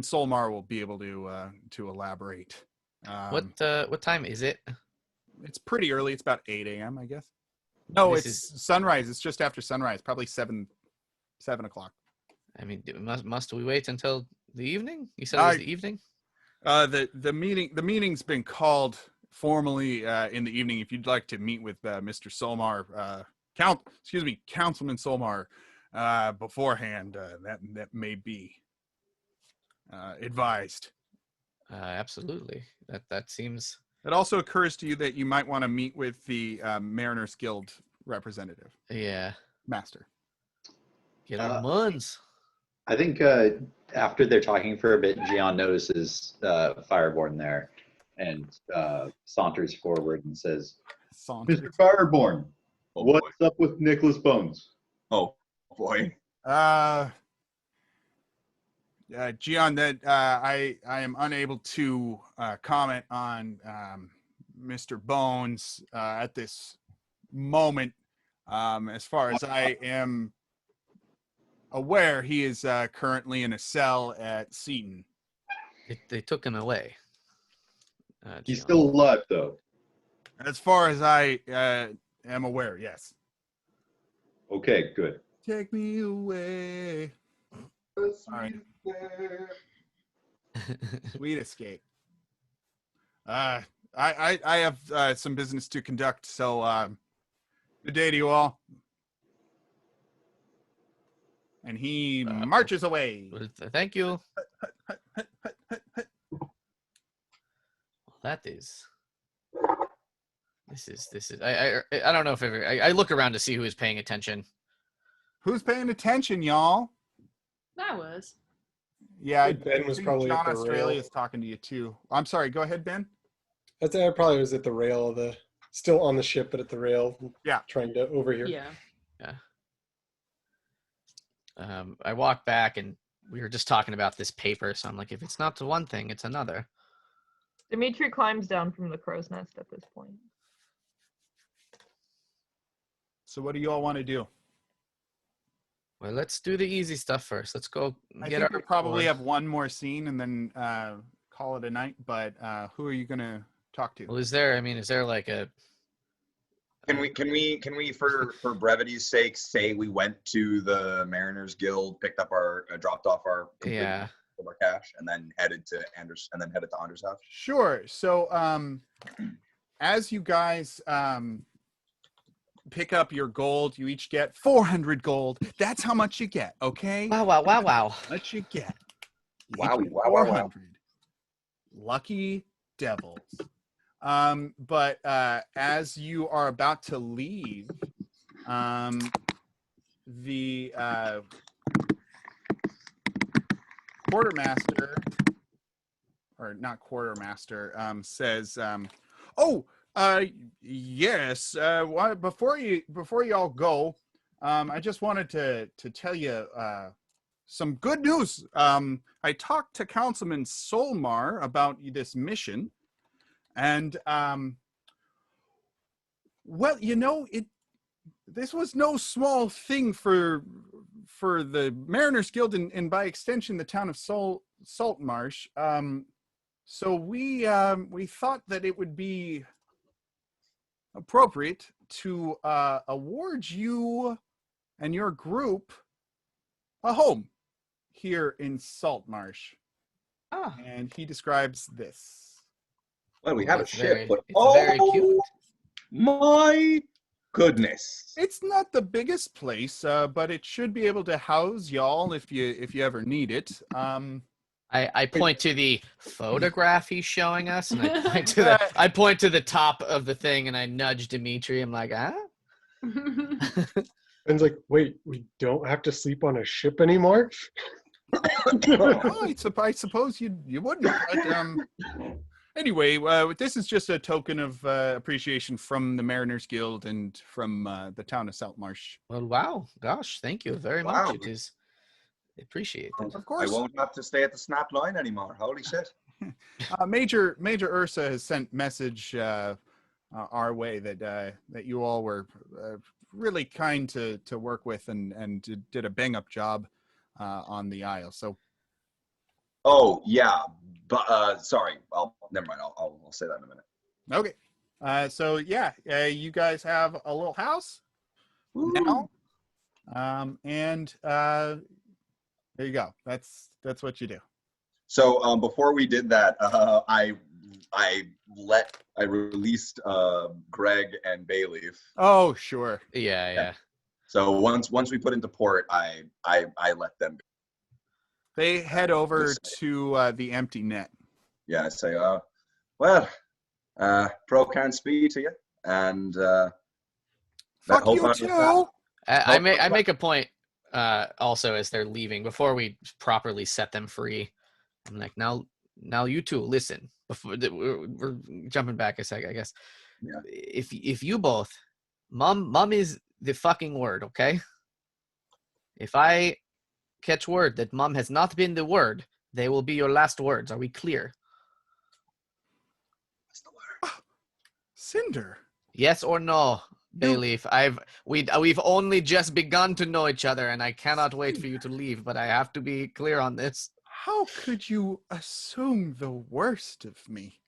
Solmar will be able to elaborate. What time is it? It's pretty early. It's about 8 a.m. I guess. No, This it's sunrise. It's just after sunrise. Probably 7 o'clock. I mean, must we wait until the evening? You said it was the evening. The meeting's been called formally in the evening. If you'd like to meet with Mr. Solmar, Councilman Solmar, beforehand, that may be advised. Absolutely. That seems. It also occurs to you that you might want to meet with the Mariners Guild representative. Yeah. Master. Get our muns. I think after they're talking for a bit, Gian notices Fireborn there and saunters forward and says, Mr. Fireborn, what's up with Nicholas Bones? Oh, boy. Gian, that I am unable to comment on Mr. Bones at this moment. As far as I am aware, he is currently in a cell at Seton. They took him away. He's still alive, though. As far as I am aware, yes. Okay, good. Take me away. All right. Sweet escape. I have some business to conduct, so good day to you all. And he marches away. Thank you. That is. This is. I don't know if I look around to see who is paying attention. Who's paying attention, y'all? That was. Yeah, Ben was think probably John at the Australia rail. is talking to you too. I'm sorry. Go ahead, Ben. I probably was at the rail of still on the ship, but at the rail. Yeah. Trying to overhear. Yeah. I walked back and we were just talking about this paper, so I'm like, if it's not the one thing, it's another. Dimitri climbs down from the crow's nest at this point. So what do you all want to do? Well, let's do the easy stuff first. Let's go I get think our we probably report. have one more scene and then call it a night. But who are you gonna talk to? Well, is there like a Can we for brevity's sake say we went to the Mariners Guild, picked up our dropped off our of our cash, and then headed to Anders house? Sure. So as you guys pick up your gold, you each get 400 gold. That's how much you get. Okay. Wow. How much you get? You Wow, each get wow. 400. Lucky devils. But as you are about to leave, the quartermaster, or not quartermaster, says, yes. Before you all go, I just wanted to tell you some good news. I talked to Councilman Solmar about this mission. And well, this was no small thing for the Mariners Guild and by extension the town of Saltmarsh. So we thought that it would be appropriate to award you and your group a home here in Saltmarsh. Oh. And he describes this. Well, we have a ship, but it's very cute. My goodness. It's not the biggest place, but it should be able to house y'all if you ever need it. I point to the photograph he's showing us, and I point to the top of the thing, and I nudge Dimitri. I'm like, Ben's like, wait, we don't have to sleep on a ship anymore? Oh, I suppose you wouldn't. But, anyway, this is just a token of appreciation from the Mariners Guild and from the town of Saltmarsh. Well, wow, gosh, thank you very Wow. much. It is appreciated. Of I course. won't have to stay at the snap line anymore. Holy shit. Major Ursa has sent message our way that you all were really kind to work with and did a bang up job on the Isle. So Oh yeah, but sorry. Never mind. I'll say that in a minute. okay, so yeah, you guys have a little house now, and there you go. That's what you do. So before we did that, I released Greg and Bayleaf. Oh sure. Yeah. So once we put into port, I let them go. They head over to the empty net. Yeah, I say, well, pro can speed to you, and Fuck whole you time- too. I make a point also as they're leaving before we properly set them free. I'm like, now you two listen. Before we're jumping back a sec, I guess. Yeah. If you both, mom is the fucking word, okay? If I catch word that mom has not been the word, they will be your last words. Are we clear? What's the word? Cinder. Yes or no, Bayleaf? We've only just begun to know each other, and I cannot wait for you to leave. But I have to be clear on this. How could you assume the worst of me?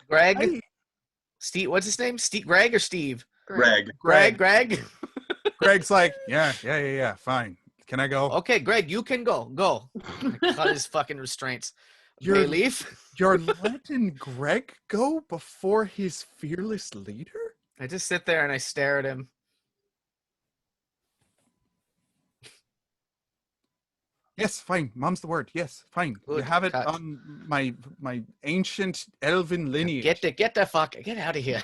Greg, Steve. What's his name? Steve. Greg or Steve? Greg. Greg. Greg's like, yeah, fine. Can I go? Okay, Greg, you can go. Go. Cut his fucking restraints. You're- Bayleaf. You're letting Greg go before his fearless leader? I just sit there and I stare at him. Yes, fine. Mom's the word. Yes, fine. You Good, have it cut. on my ancient elven lineage. Get out of here.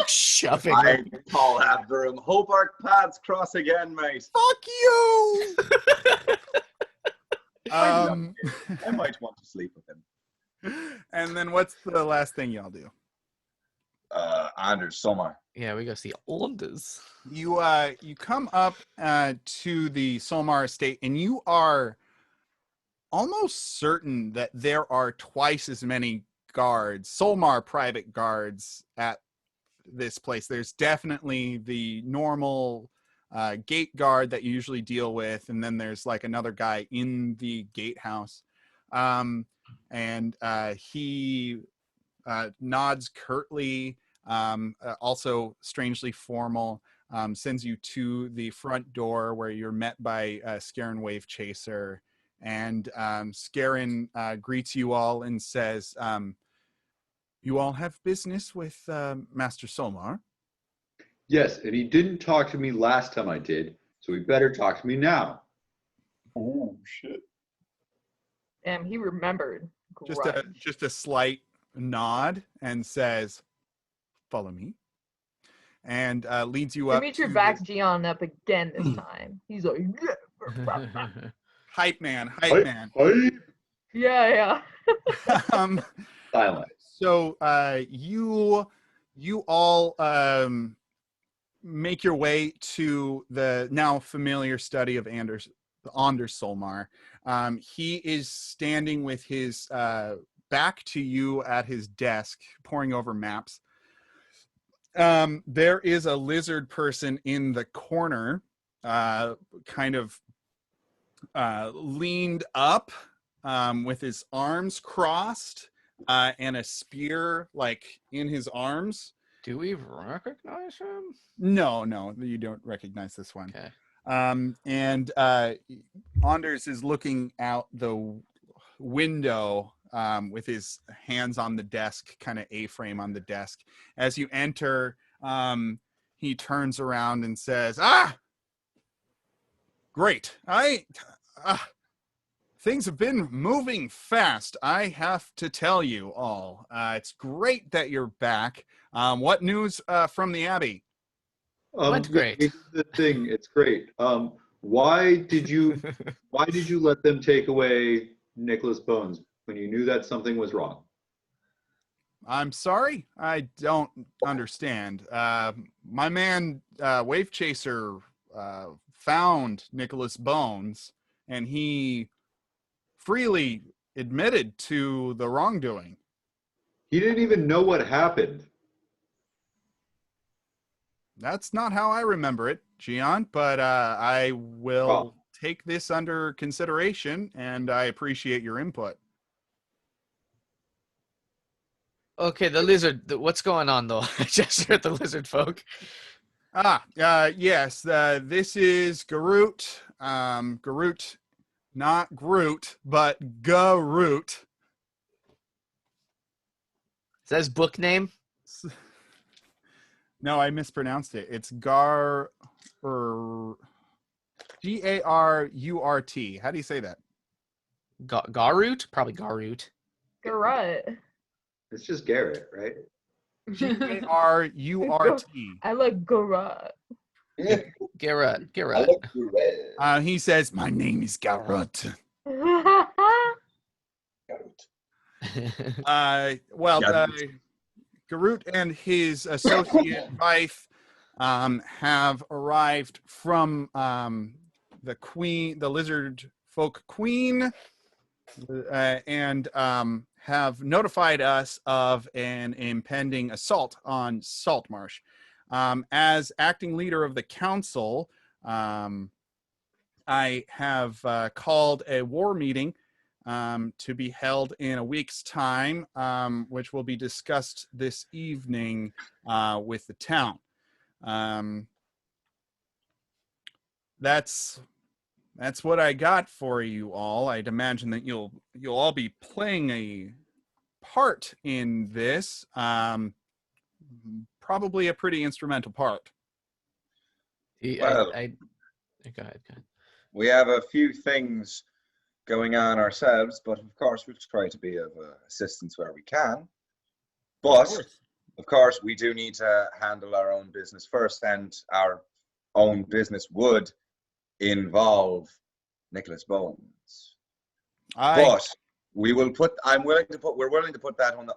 Shoving I him. call after him. Hope our paths cross again, mate. Fuck you. I might want to sleep with him. And then what's the last thing y'all do? Anders Somar. Yeah, we go see Anders. You come up to the Solmar estate, and you are almost certain that there are twice as many guards, Solmar private guards, at this place. There's definitely the normal gate guard that you usually deal with, and then there's like another guy in the gatehouse, and he nods curtly, also strangely formal, sends you to the front door where you're met by Scarin Wave Chaser, and Scarin greets you all and says, you all have business with Master Solmar? Yes, and he didn't talk to me last time I did, so he better talk to me now. Oh shit. Damn, he remembered. Just a slight nod and says, follow me, and leads you up. Dimitri to backs this- Gian up again this time. He's like, hype man. yeah. Silent. So you all make your way to the now familiar study of Anders Solmar. He is standing with his back to you at his desk, poring over maps. There is a lizard person in the corner, kind of leaned up, with his arms crossed, and a spear like in his arms. Do we recognize him? No, you don't recognize this one. Okay. And Anders is looking out the window, with his hands on the desk, kind of A-frame on the desk. As you enter, he turns around and says, great. Things have been moving fast, I have to tell you all. It's great that you're back. What news from the Abbey? Went Yeah, great. we did the thing. It's great. Why did you let them take away Nicholas Bones when you knew that something was wrong? I'm sorry, I don't understand. My man, Wave Chaser, found Nicholas Bones, and he freely admitted to the wrongdoing. He didn't even know what happened. That's not how I remember it, Gian, but I will take this under consideration, and I appreciate your input. Okay, the lizard. What's going on though? I just heard the lizard folk. Yes, this is Garut. Garut, not Groot, but Garut. Is that his book name? No, I mispronounced it. It's Garurt. Garurt. How do you say that? Garut? Probably Garut. Garrett. It's just Garrett, right? Garurt. I like Garrett. Garrett. He says, "My name is Garut." Garut and his associate wife have arrived from the lizard folk queen, and have notified us of an impending assault on Saltmarsh. As acting leader of the council, I have called a war meeting to be held in a week's time, which will be discussed this evening with the town. That's what I got for you all. I'd imagine that you'll all be playing a part in this, probably a pretty instrumental part. Well, go ahead. we have a few things going on ourselves, but of course we'll try to be of assistance where we can. But of course we do need to handle our own business first, and our own business would involve Nicholas Bones. But we're willing to put that on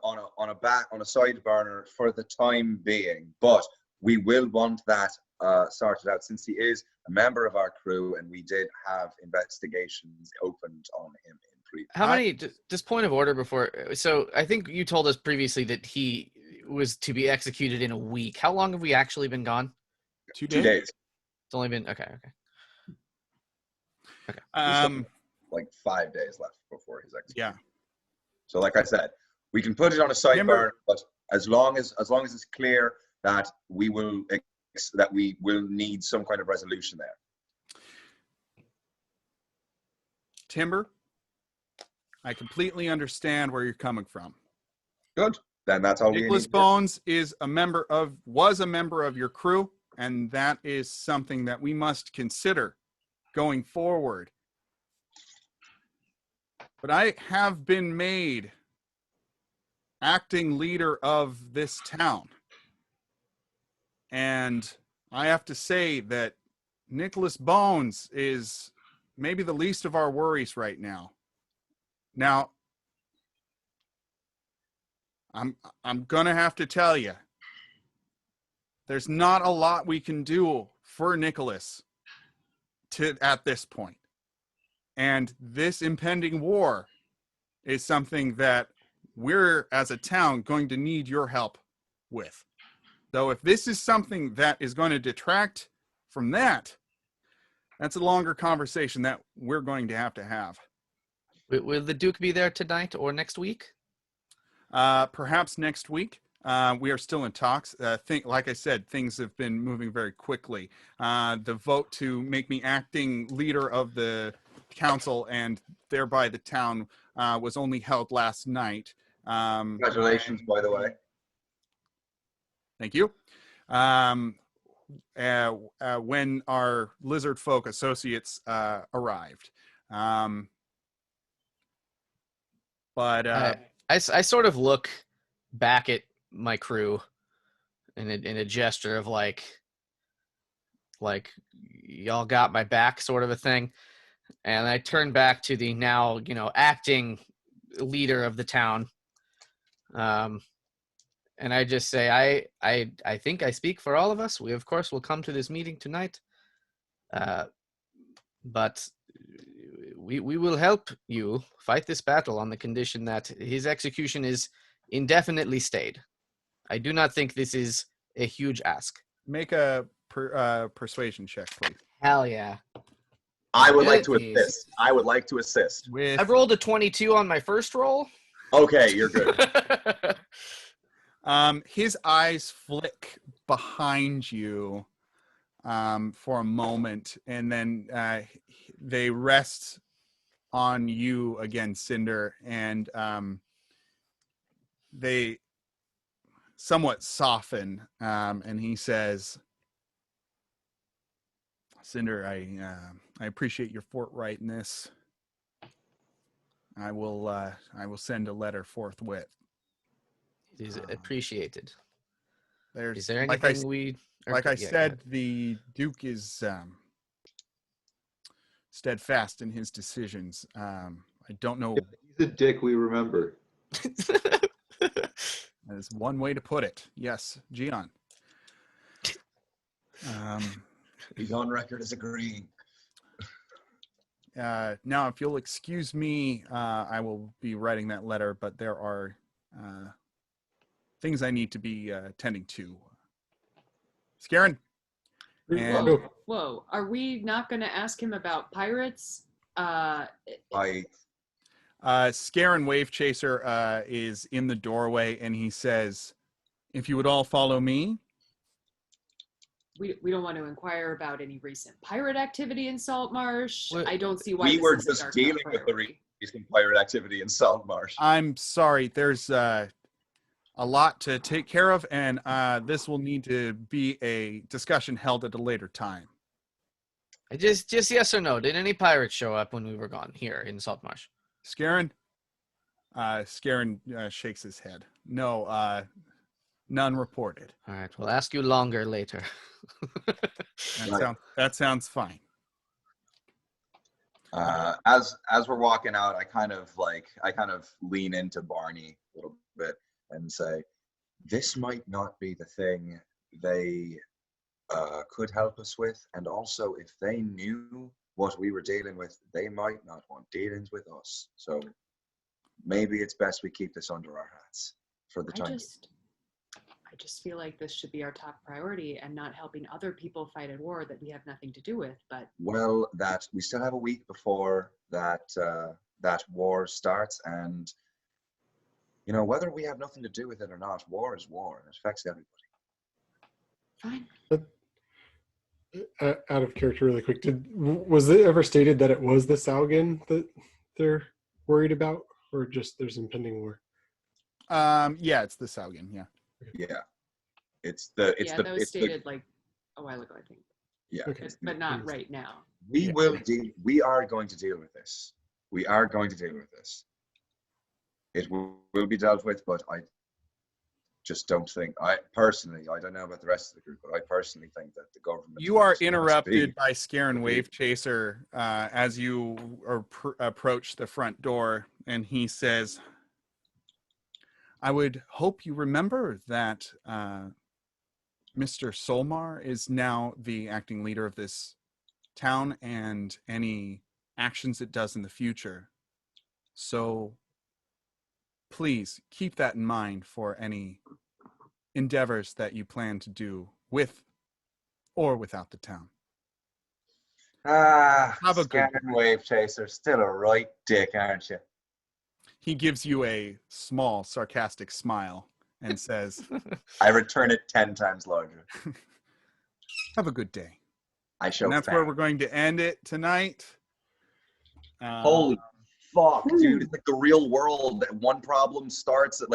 a side burner for the time being. But we will want that sorted out, since he is a member of our crew, and we did have investigations opened on him in previous. How many? Just point of order before. So I think you told us previously that he was to be executed in a week. How long have we actually been gone? 2 2 days. It's only been okay. Like 5 days left before his execution. Yeah. So, like I said, we can put it on a side burner, but as long as it's clear that we will need some kind of resolution there. Timber, I completely understand where you're coming from. Good. Then that's all Nicholas Bones was a member of your crew, and that is something that we must consider going forward. But I have been made acting leader of this town. And I have to say that Nicholas Bones is maybe the least of our worries right now. Now, I'm going to have to tell you, there's not a lot we can do for Nicholas at this point. And this impending war is something that we're, as a town, going to need your help with. So if this is something that is going to detract from that, that's a longer conversation that we're going to have. Will the Duke be there tonight or next week? Perhaps next week. We are still in talks. Like I said, things have been moving very quickly. The vote to make me acting leader of the council and thereby the town was only held last night. Congratulations, by the way. Thank you. When our lizard folk associates arrived. I sort of look back at my crew in a gesture of like y'all got my back sort of a thing. And I turn back to the now, acting leader of the town. And I just say, I think I speak for all of us. We, of course, will come to this meeting tonight. But we will help you fight this battle on the condition that his execution is indefinitely stayed. I do not think this is a huge ask. Make a persuasion check, please. Hell yeah. I would like to Abilities. assist. I would like to assist. With I rolled a 22 on my first roll. Okay, you're good. his eyes flick behind you for a moment, and then they rest on you again, Cinder, and they somewhat soften, and he says, Cinder, I appreciate your forthrightness. I will send a letter forthwith. It is appreciated. There's, Is there like anything I said, the Duke is steadfast in his decisions. I don't know. He's a dick, we remember. That is one way to put it. Yes, Gian. He's on record as agreeing. Now, if you'll excuse me, I will be writing that letter, but there are things I need to be tending to. Scarin. And Whoa. Are we not going to ask him about pirates? Scarin Wave Chaser is in the doorway, and he says, if you would all follow me. We don't want to inquire about any recent pirate activity in Saltmarsh. What? I don't see why We this were isn't just our top dealing with the priority. recent pirate activity in Saltmarsh. I'm sorry, there's a lot to take care of, and this will need to be a discussion held at a later time. Just yes or no. Did any pirates show up when we were gone here in Saltmarsh? Scarin? Scarin shakes his head. No, none reported. All right, we'll ask you longer later. That sounds fine. As we're walking out, I kind of lean into Barney a little bit and say, this might not be the thing they could help us with, and also if they knew what we were dealing with, they might not want dealings with us. So maybe it's best we keep this under our hats for the time. I just feel like this should be our top priority and not helping other people fight a war that we have nothing to do with. But Well, that we still have a week before that war starts, and whether we have nothing to do with it or not, war is war, and it affects everybody. fine. Out of character, really quick, was it ever stated that it was the Salgan that they're worried about, or just there's impending war? Yeah, it's the Salgan. Yeah. Yeah, That was stated like a while ago, I think. Yeah, Okay. But not right now. we are going to deal with this. We are going to deal with this. It will be dealt with, but I just don't think, I don't know about the rest of the group, but I personally think that the government... You are interrupted by Scarin Wave Chaser as you approach the front door, and he says, I would hope you remember that Mr. Solmar is now the acting leader of this town, and any actions it does in the future. So please keep that in mind for any endeavors that you plan to do with or without the town. Have a good Scarin Wave Chaser, still a right dick, aren't you? He gives you a small, sarcastic smile and says, I return it 10 times larger. have a good day. I show And that's where we're going to end it tonight. Holy fuck, dude. It's like the real world. That one problem starts, it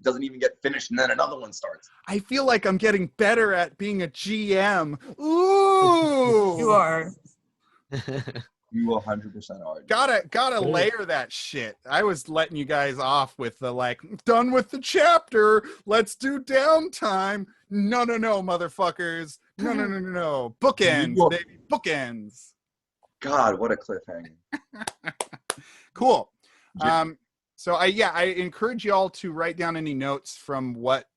doesn't even get finished, and then another one starts. I feel like I'm getting better at being a GM. Ooh! You are. You 100% are. dude. Gotta Yeah. layer that shit. I was letting you guys off with the like, done with the chapter. Let's do downtime. No, motherfuckers. No. Bookends, You- baby. Bookends. God, what a cliffhanger. Cool. Jim- So I encourage you all to write down any notes from what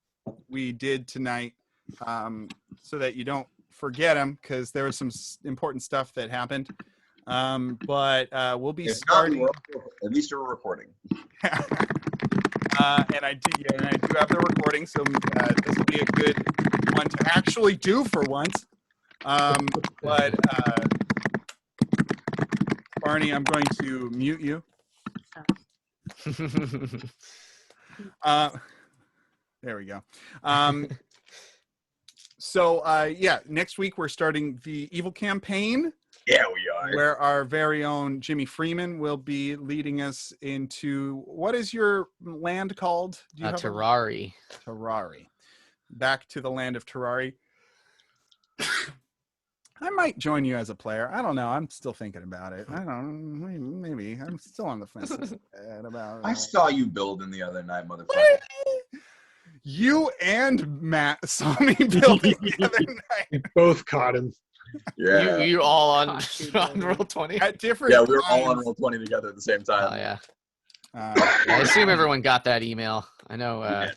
we did tonight, so that you don't forget them, because there was some important stuff that happened. But we'll be If not, starting. at least you're recording. And I do have the recording, so this will be a good one to actually do for once. But Barney, I'm going to mute you. There we go. So next week we're starting the Evil campaign, Yeah, we are. where our very own Jimmy Freeman will be leading us into, what is your land called? Do you have Terrari. Terrari. Back to the land of Terrari. I might join you as a player. I don't know. I'm still thinking about it. I don't know. Maybe. I'm still on the fence about I saw you building the other night, motherfucker. You and Matt saw me building the other night We both caught him. Yeah. You all on, Gosh, you on building. roll 20? at different Yeah, we were all on times. roll 20 together at the same time. Oh yeah. Uh, I assume everyone got that email. I know Yeah.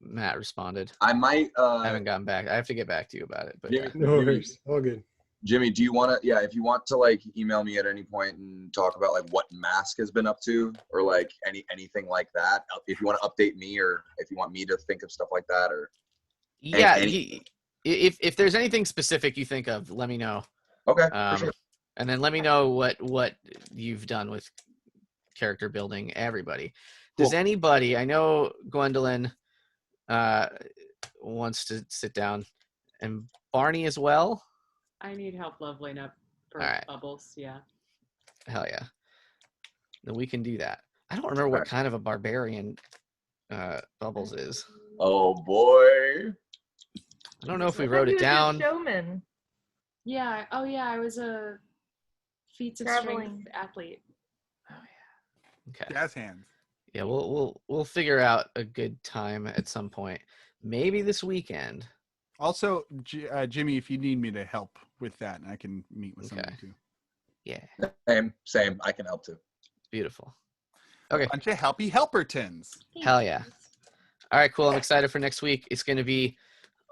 Matt responded. I might I haven't gotten back. I have to get back to you about it. But Jimmy, yeah. No worries. All good. Jimmy, do you want to, if you want to like email me at any point and talk about like what Mask has been up to, or like anything like that, if you want to update me, or if you want me to think of stuff like that, or Yeah, any- if there's anything specific you think of, let me know. okay, for sure. And then let me know what you've done with character building. Everybody. Does Cool. anybody? I know Gwendolyn wants to sit down, and Barney as well. I need help leveling up for All right. bubbles. Yeah. Hell yeah. Then we can do that. I don't remember what Alright. kind of a barbarian Bubbles is. Oh boy. I don't know if we I thought wrote he it was your down. Showman. Yeah. Oh yeah. I was a feats of Traveling. strength athlete. Okay. jazz hands. Yeah, we'll figure out a good time at some point. Maybe this weekend. Also, Jimmy, if you need me to help with that, I can meet with Okay. someone too. Yeah. Same. I can help too. Beautiful. Okay. Bunch of helpy helpertons. Hell yeah. All right, cool. I'm excited for next week. It's going to be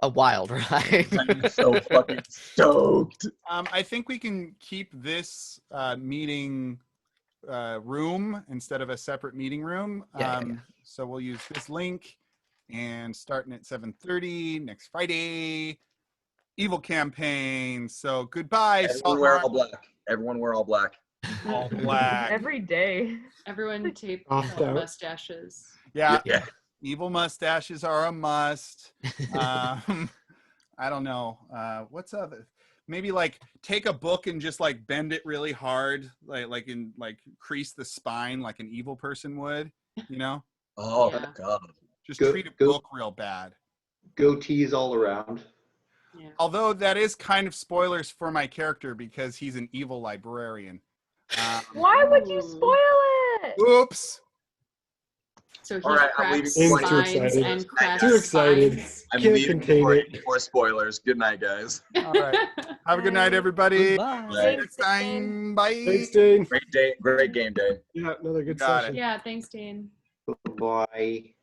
a wild ride. I'm so fucking stoked. I think we can keep this meeting room instead of a separate meeting room. Yeah. So we'll use this link, and starting at 7:30 next Friday, Evil campaign. So goodbye, Everyone wear Saltmarsh. all black. Everyone wear all black. All black. Every day. Everyone tape Opt out. mustaches. Yeah, Yeah. evil mustaches are a must. I don't know. What's other? Maybe like take a book and just like bend it really hard, like crease the spine like an evil person would. You know, Oh Yeah. god. just Go- treat a go- book real bad. Goatees all around. Yeah. Although that is kind of spoilers for my character because he's an evil librarian. Why would you spoil it? Oops. So he All right, I'm cracks leaving. Too spines excited. and cracks Too excited. spines. I'm Can't leaving contain before, it. before spoilers. Good night, guys. All right. Have a good night, everybody. Goodbye. See you next time. Bye. Thanks, Dane. Great day. Great game day. Yeah, another good Got it. session. Yeah, thanks, Dane. Bye.